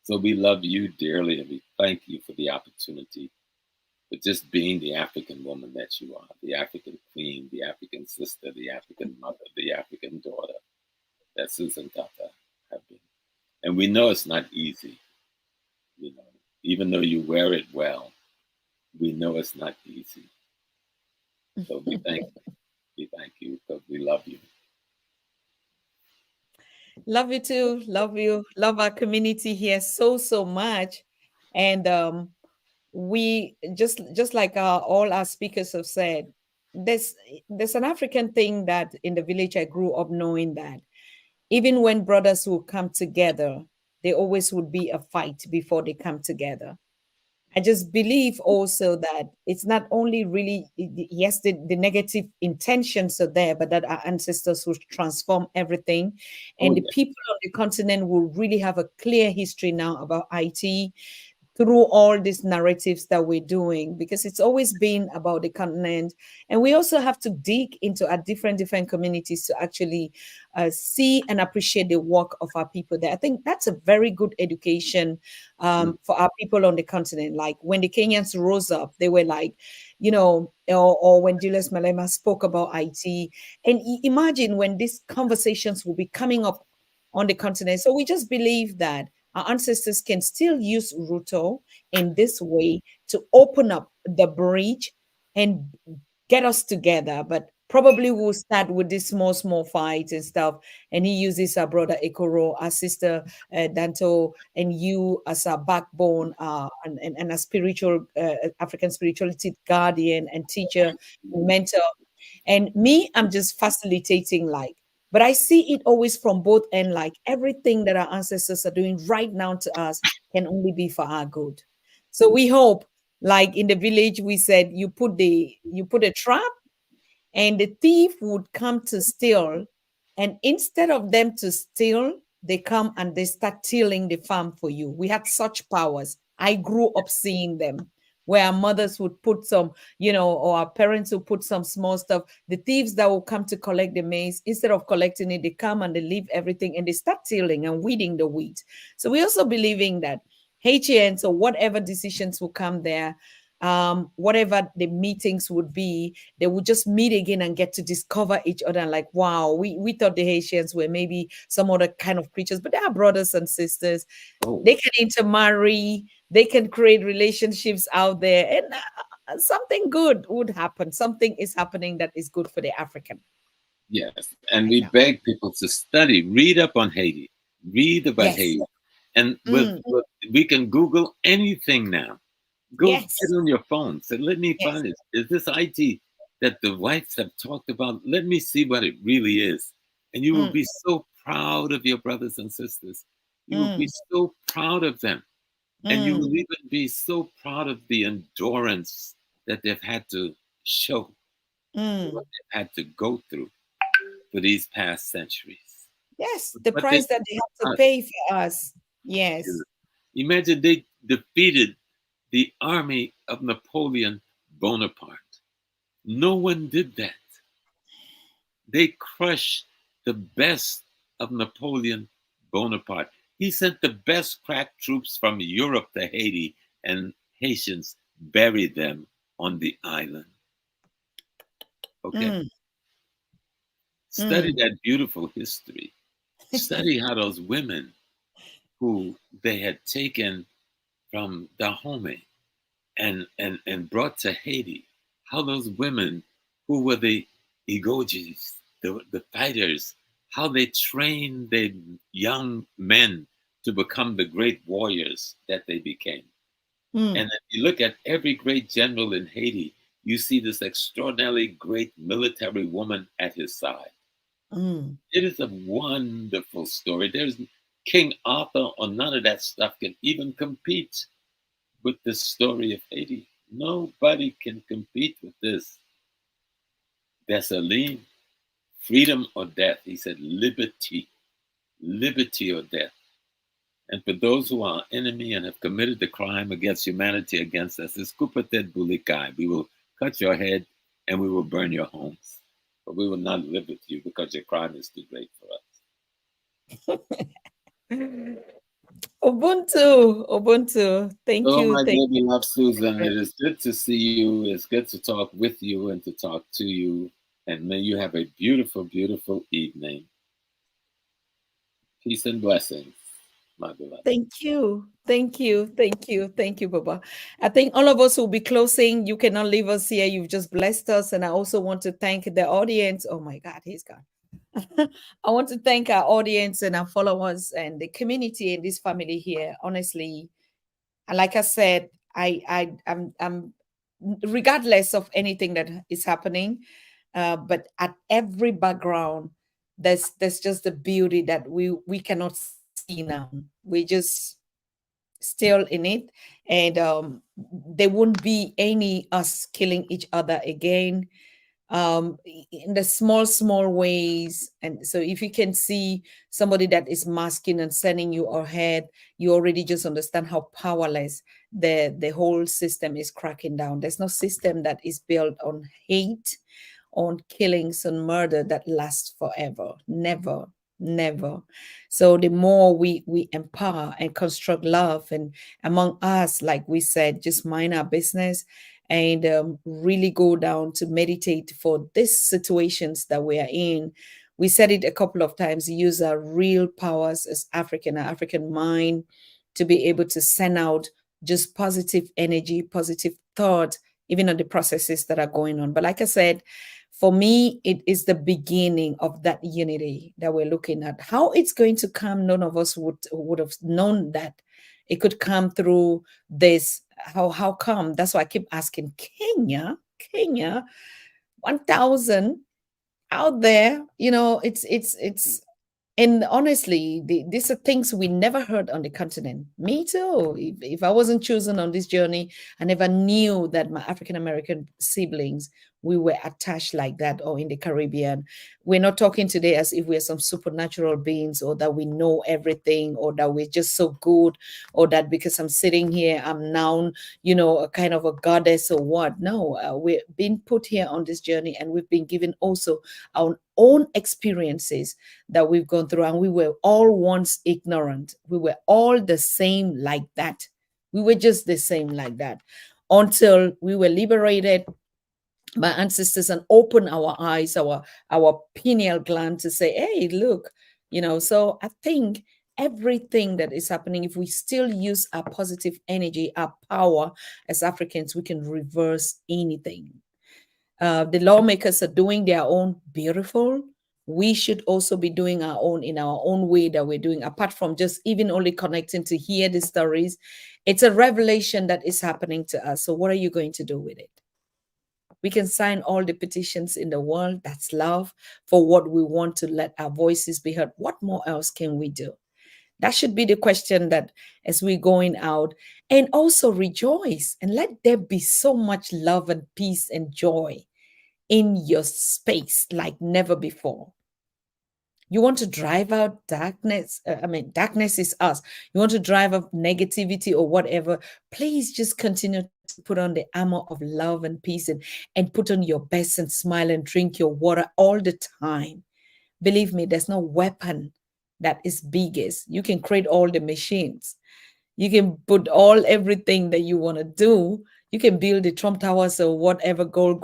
Speaker 7: So we love you dearly, and we thank you for the opportunity for just being the African woman that you are, the African queen, the African sister, the African mother, the African daughter that Susan Tatah have been. And we know it's not easy. even though you wear it well, we know it's not easy. So we thank you. We thank you because we love you.
Speaker 4: Love you too. Love you. Love our community here so much. And we just like all our speakers have said, there's an African thing that in the village I grew up knowing that even when brothers will come together, there always would be a fight before they come together. I just believe also that it's not only really, yes, the negative intentions are there, but that our ancestors will transform everything. And the people on the continent will really have a clear history now about IT through all these narratives that we're doing, because it's always been about the continent. And we also have to dig into our different communities to actually see and appreciate the work of our people there. I think that's a very good education for our people on the continent. Like when the Kenyans rose up, they were like, or when Julius Malema spoke about IT. And imagine when these conversations will be coming up on the continent. So we just believe that our ancestors can still use Ruto in this way to open up the bridge and get us together. But probably we'll start with these small fights and stuff. And he uses our brother Ekuru, our sister Dantò, and you as a backbone and a spiritual African spirituality guardian and teacher, mentor. And me, I'm just facilitating, but I see it always from both ends, like everything that our ancestors are doing right now to us can only be for our good. So we hope, like in the village, we said you put a trap and the thief would come to steal. And instead of them to steal, they come and they start tilling the farm for you. We had such powers. I grew up seeing them, where our mothers would put some, or our parents would put some small stuff. The thieves that will come to collect the maize, instead of collecting it, they come and they leave everything and they start tilling and weeding the wheat. So we also believing that Haitians, or whatever decisions will come there, whatever the meetings would be, they would just meet again and get to discover each other. And like, wow, we thought the Haitians were maybe some other kind of creatures, but they are brothers and sisters. They can intermarry, they can create relationships out there, and something good would happen. Something is happening that is good for the African.
Speaker 7: Yes, and we beg people to study, read up on Haiti, read about Haiti, and we can Google anything now. Go get on your phone. Say, let me find it. Is this IT that the whites have talked about? Let me see what it really is. And you will be so proud of your brothers and sisters. You will be so proud of them. And you will even be so proud of the endurance that they've had to show, what they've had to go through for these past centuries.
Speaker 4: Yes, the price that they have to pay for us. Yes.
Speaker 7: Imagine they defeated the army of Napoleon Bonaparte. No one did that. They crushed the best of Napoleon Bonaparte. He sent the best crack troops from Europe to Haiti, and Haitians buried them on the island. Okay? Study that beautiful history. Study how those women who they had taken from Dahomey and brought to Haiti, how those women who were the Igojis, the fighters, how they trained the young men to become the great warriors that they became. And if you look at every great general in Haiti, you see this extraordinarily great military woman at his side. It is a wonderful story. There's King Arthur or none of that stuff can even compete with the story of Haiti. Nobody can compete with this. Èzili, freedom or death. He said liberty or death. And for those who are enemy and have committed the crime against humanity against us, it's kupatet bulikai. We will cut your head and we will burn your homes. But we will not live with you because your crime is too great for us.
Speaker 4: Ubuntu. Thank you.
Speaker 7: My baby love, Susan. It is good to see you. It's good to talk with you and to talk to you. And may you have a beautiful, beautiful evening. Peace and blessings. my beloved.
Speaker 4: Thank you. Thank you. Thank you. Thank you, Baba. I think all of us will be closing. You cannot leave us here. You've just blessed us. And I also want to thank the audience. Oh my God, he's gone. I want to thank our audience and our followers and the community and this family here. Honestly, like I said, I'm regardless of anything that is happening, but at every background, there's just the beauty that we cannot see now. We just still in it, and there won't be any us killing each other again, in the small ways. And so if you can see somebody that is masking and sending you ahead, you already just understand how powerless the whole system is cracking down. There's no system that is built on hate, on killings and murder that lasts forever. Never. So the more we empower and construct love, and among us, like we said, just mind our business and really go down to meditate for these situations that we are in. We said it a couple of times, use our real powers as African mind to be able to send out just positive energy, positive thought, even on the processes that are going on. But like I said, for me, it is the beginning of that unity that we're looking at. How it's going to come, none of us would have known that it could come through this. How come? That's why I keep asking. Kenya, 1,000 out there. It's and honestly, these are things we never heard on the continent. Me too. If I wasn't chosen on this journey, I never knew that my African-American siblings, we were attached like that, or in the Caribbean. We're not talking today as if we're some supernatural beings, or that we know everything, or that we're just so good, or that because I'm sitting here, I'm now, a kind of a goddess or what. No, we're being put here on this journey, and we've been given also our own experiences that we've gone through, and we were all once ignorant. We were all the same like that. We were just the same like that until we were liberated by ancestors and open our eyes, our pineal gland, to say, hey, look, so I think everything that is happening, if we still use our positive energy, our power as Africans, we can reverse anything. The lawmakers are doing their own, beautiful. We should also be doing our own in our own way that we're doing, apart from just even only connecting to hear the stories. It's a revelation that is happening to us. So what are you going to do with it? We can sign all the petitions in the world. That's love for what we want to let our voices be heard. What more else can we do? That should be the question that as we're going out, and also rejoice and let there be so much love and peace and joy in your space like never before. You want to drive out darkness. Darkness is us. You want to drive up negativity or whatever. Please just continue to put on the armor of love and peace, and put on your best and smile and drink your water all the time. Believe me, there's no weapon that is biggest. You can create all the machines. You can put everything that you want to do. You can build the Trump Towers or whatever, goal.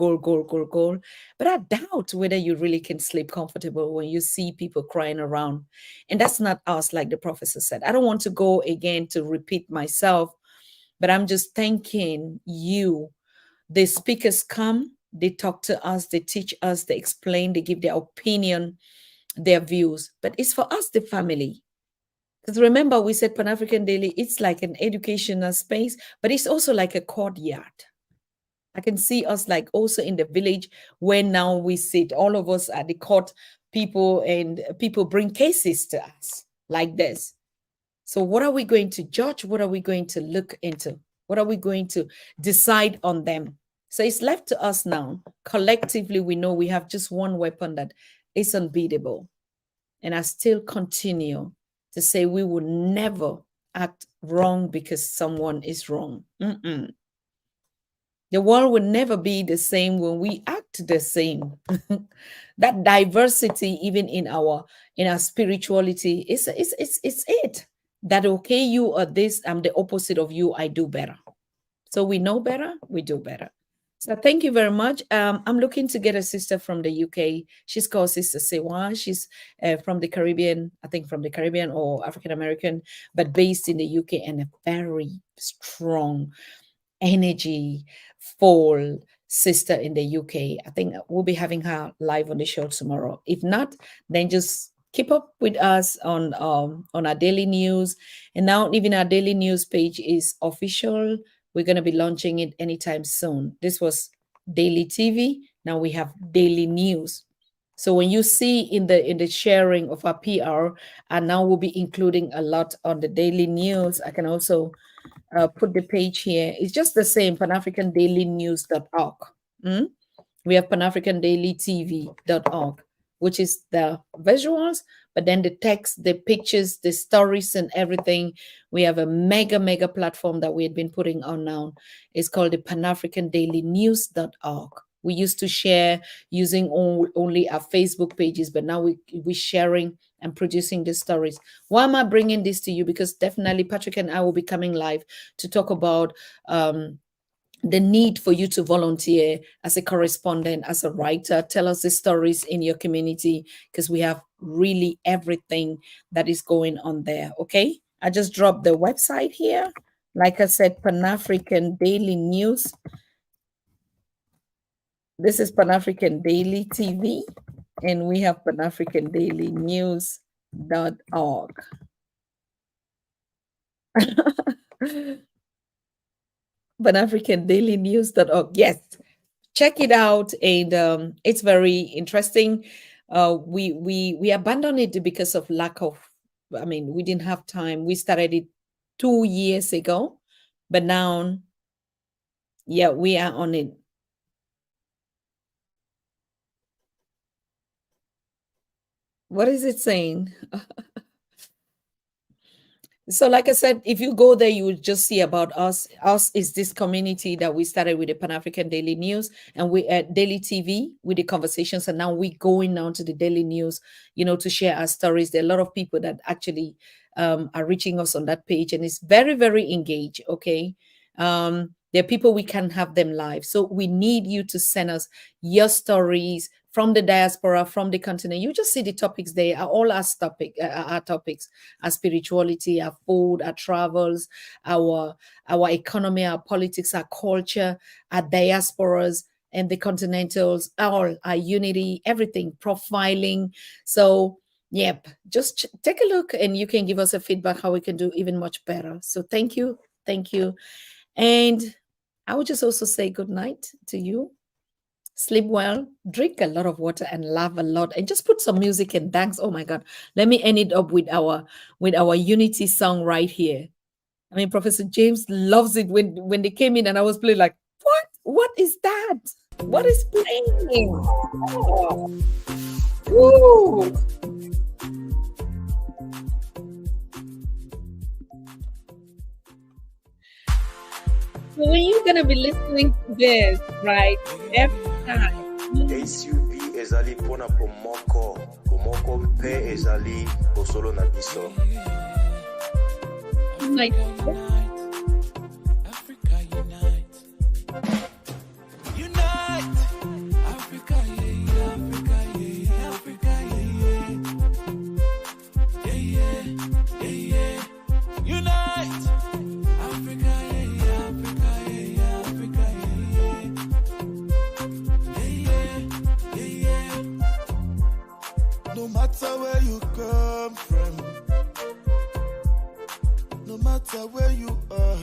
Speaker 4: But I doubt whether you really can sleep comfortable when you see people crying around. And that's not us, like the professor said. I don't want to go again to repeat myself, but I'm just thanking you. The speakers come, they talk to us, they teach us, they explain, they give their opinion, their views. But it's for us, the family. Because remember, we said Pan-African Daily, it's like an educational space, but it's also like a courtyard. I can see us like also in the village where now we sit, all of us at the court, people, and people bring cases to us like this. So what are we going to judge? What are we going to look into? What are we going to decide on them? So it's left to us now. Collectively, we know we have just one weapon that is unbeatable. And I still continue to say we will never act wrong because someone is wrong. The world will never be the same when we act the same. That diversity, even in our spirituality, is it. That okay, you are this, I'm the opposite of you, I do better. So we know better, we do better. So thank you very much. I'm looking to get a sister from the UK. She's called Sister Sewa. She's from the Caribbean, I think from the Caribbean or African American, but based in the UK, and a very strong energy, full sister in the UK. I think we'll be having her live on the show tomorrow. If not, then just keep up with us on our daily news. And now even our daily news page is official. We're going to be launching it anytime soon. This was daily TV. Now we have daily news. So when you see in the sharing of our PR, and now we'll be including a lot on the daily news. I can also put the page here. It's just the same, panafricandailynews.org. We have panafricandailytv.org, which is the visuals, but then the text, the pictures, the stories, and everything. We have a mega platform that we had been putting on now. It's called the panafricandailynews.org. We used to share using only our Facebook pages, but now we're sharing and producing the stories. Why am I bringing this to you? Because definitely Patrick and I will be coming live to talk about the need for you to volunteer as a correspondent, as a writer. Tell us the stories in your community, because we have really everything that is going on there, okay? I just dropped the website here. Like I said, Pan-African Daily News. This is Pan-African Daily TV, and we have panafricandailynews.org. panafricandailynews.org. Yes, check it out, and it's very interesting. We abandoned it because of lack of, we didn't have time. We started it 2 years ago, but now, yeah, we are on it. What is it saying? So like I said, if you go there, you will just see about us. Us is this community that we started with the Pan-African Daily News, and we at Daily TV with the conversations, and now we're going now to the Daily News, to share our stories. There are a lot of people that actually are reaching us on that page, and it's very, very engaged, okay? There are people we can have them live. So we need you to send us your stories from the diaspora, from the continent. You just see the topics there are all our topics, our spirituality, our food, our travels, our economy, our politics, our culture, our diasporas, and the continentals, all our unity, everything, profiling. So, yep, just take a look, and you can give us a feedback how we can do even much better. So thank you. And I would just also say good night to you. Sleep well, drink a lot of water, and laugh a lot, and just put some music and dance. Oh my God. Let me end it up with our unity song right here. Professor James loves it when they came in and I was playing like, what is that? What is playing? Oh. Woo. So when you're gonna be listening to this, right? Every time.
Speaker 8: SUV Èzili pona pomoko mpe Èzili bosolo na biso.
Speaker 4: Like
Speaker 1: Africa unite. Unite. Africa, yeah, Africa, yeah, Africa, yeah. Yeah, yeah, yeah. Unite. Africa, yeah, Africa, yeah, Africa, yeah. No matter where you come from, no matter where you are,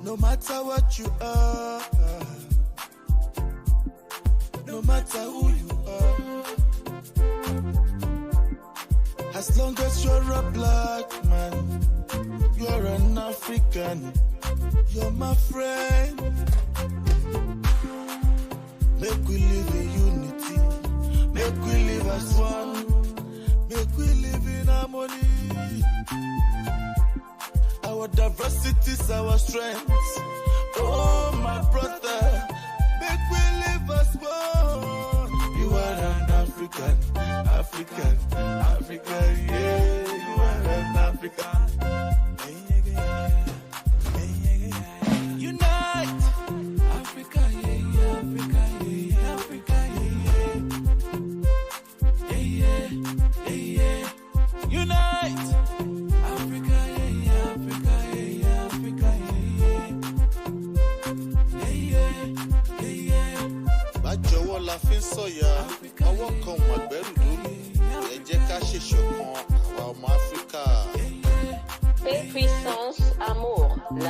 Speaker 1: no matter what you are, no matter who you are, as long as you're a black man, you're an African, you're my friend. Make we live in unity, make we live as one, make we live in harmony. Our diversity's our strength. Oh, my brother, make we live as one. You are an African, yeah. You are an African. Unite.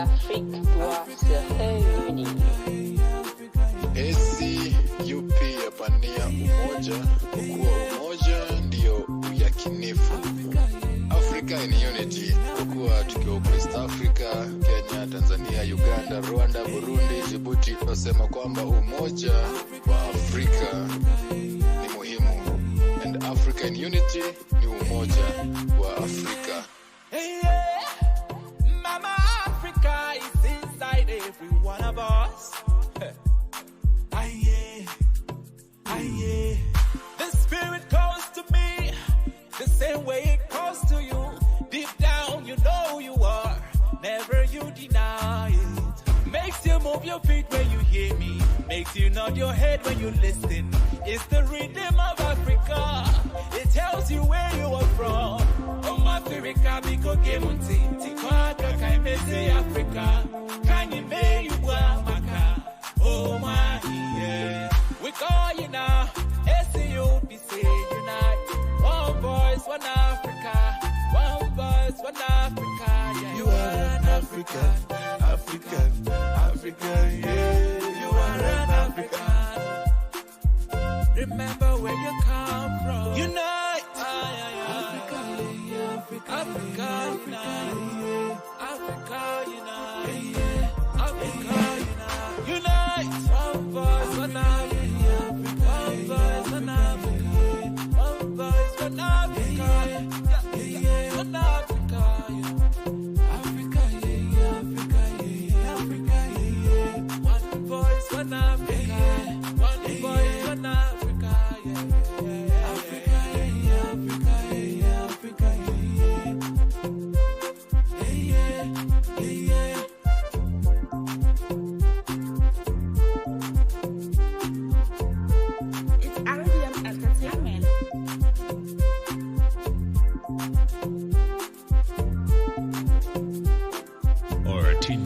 Speaker 2: l'Afrique doit se réunir.
Speaker 3: ACUP yapania umoja, kwa kuwa umoja ndio uyakinifu. Africa in unity, kwa kuwa tukiwa East Africa, Kenya, Tanzania, Uganda, Rwanda, Burundi, Djibouti, tunasema kwamba umoja wa Afrika ni muhimu. And Africa in unity ni umoja wa Afrika.
Speaker 1: Hey, yeah. Mama Africa is inside every one of us. Aye, aye. The spirit calls to me the same way it calls to you. Deep down, you know you are. Never you deny it. Makes you move your feet when you hear me. Makes you nod your head when you listen. It's the rhythm of Africa. It tells you where you are from. Africa, because Gemunti, Tikwaka, Kaimese, Africa, Kanye, you Maka, oh my, yeah. We call you now, ACUP, say unite. One voice, one Africa, one voice, one Africa, yeah. You are an African, African, African, yeah. You are an African. Remember where you come from. Unite. Africa unite, Africa unite, Africa unite, unite. One voice, one Africa, one voice, one Africa, one voice, one Africa, one Africa, Africa, Africa, Africa, one voice, one Africa, one voice, one Africa, Africa, Africa, Africa.
Speaker 9: Attyn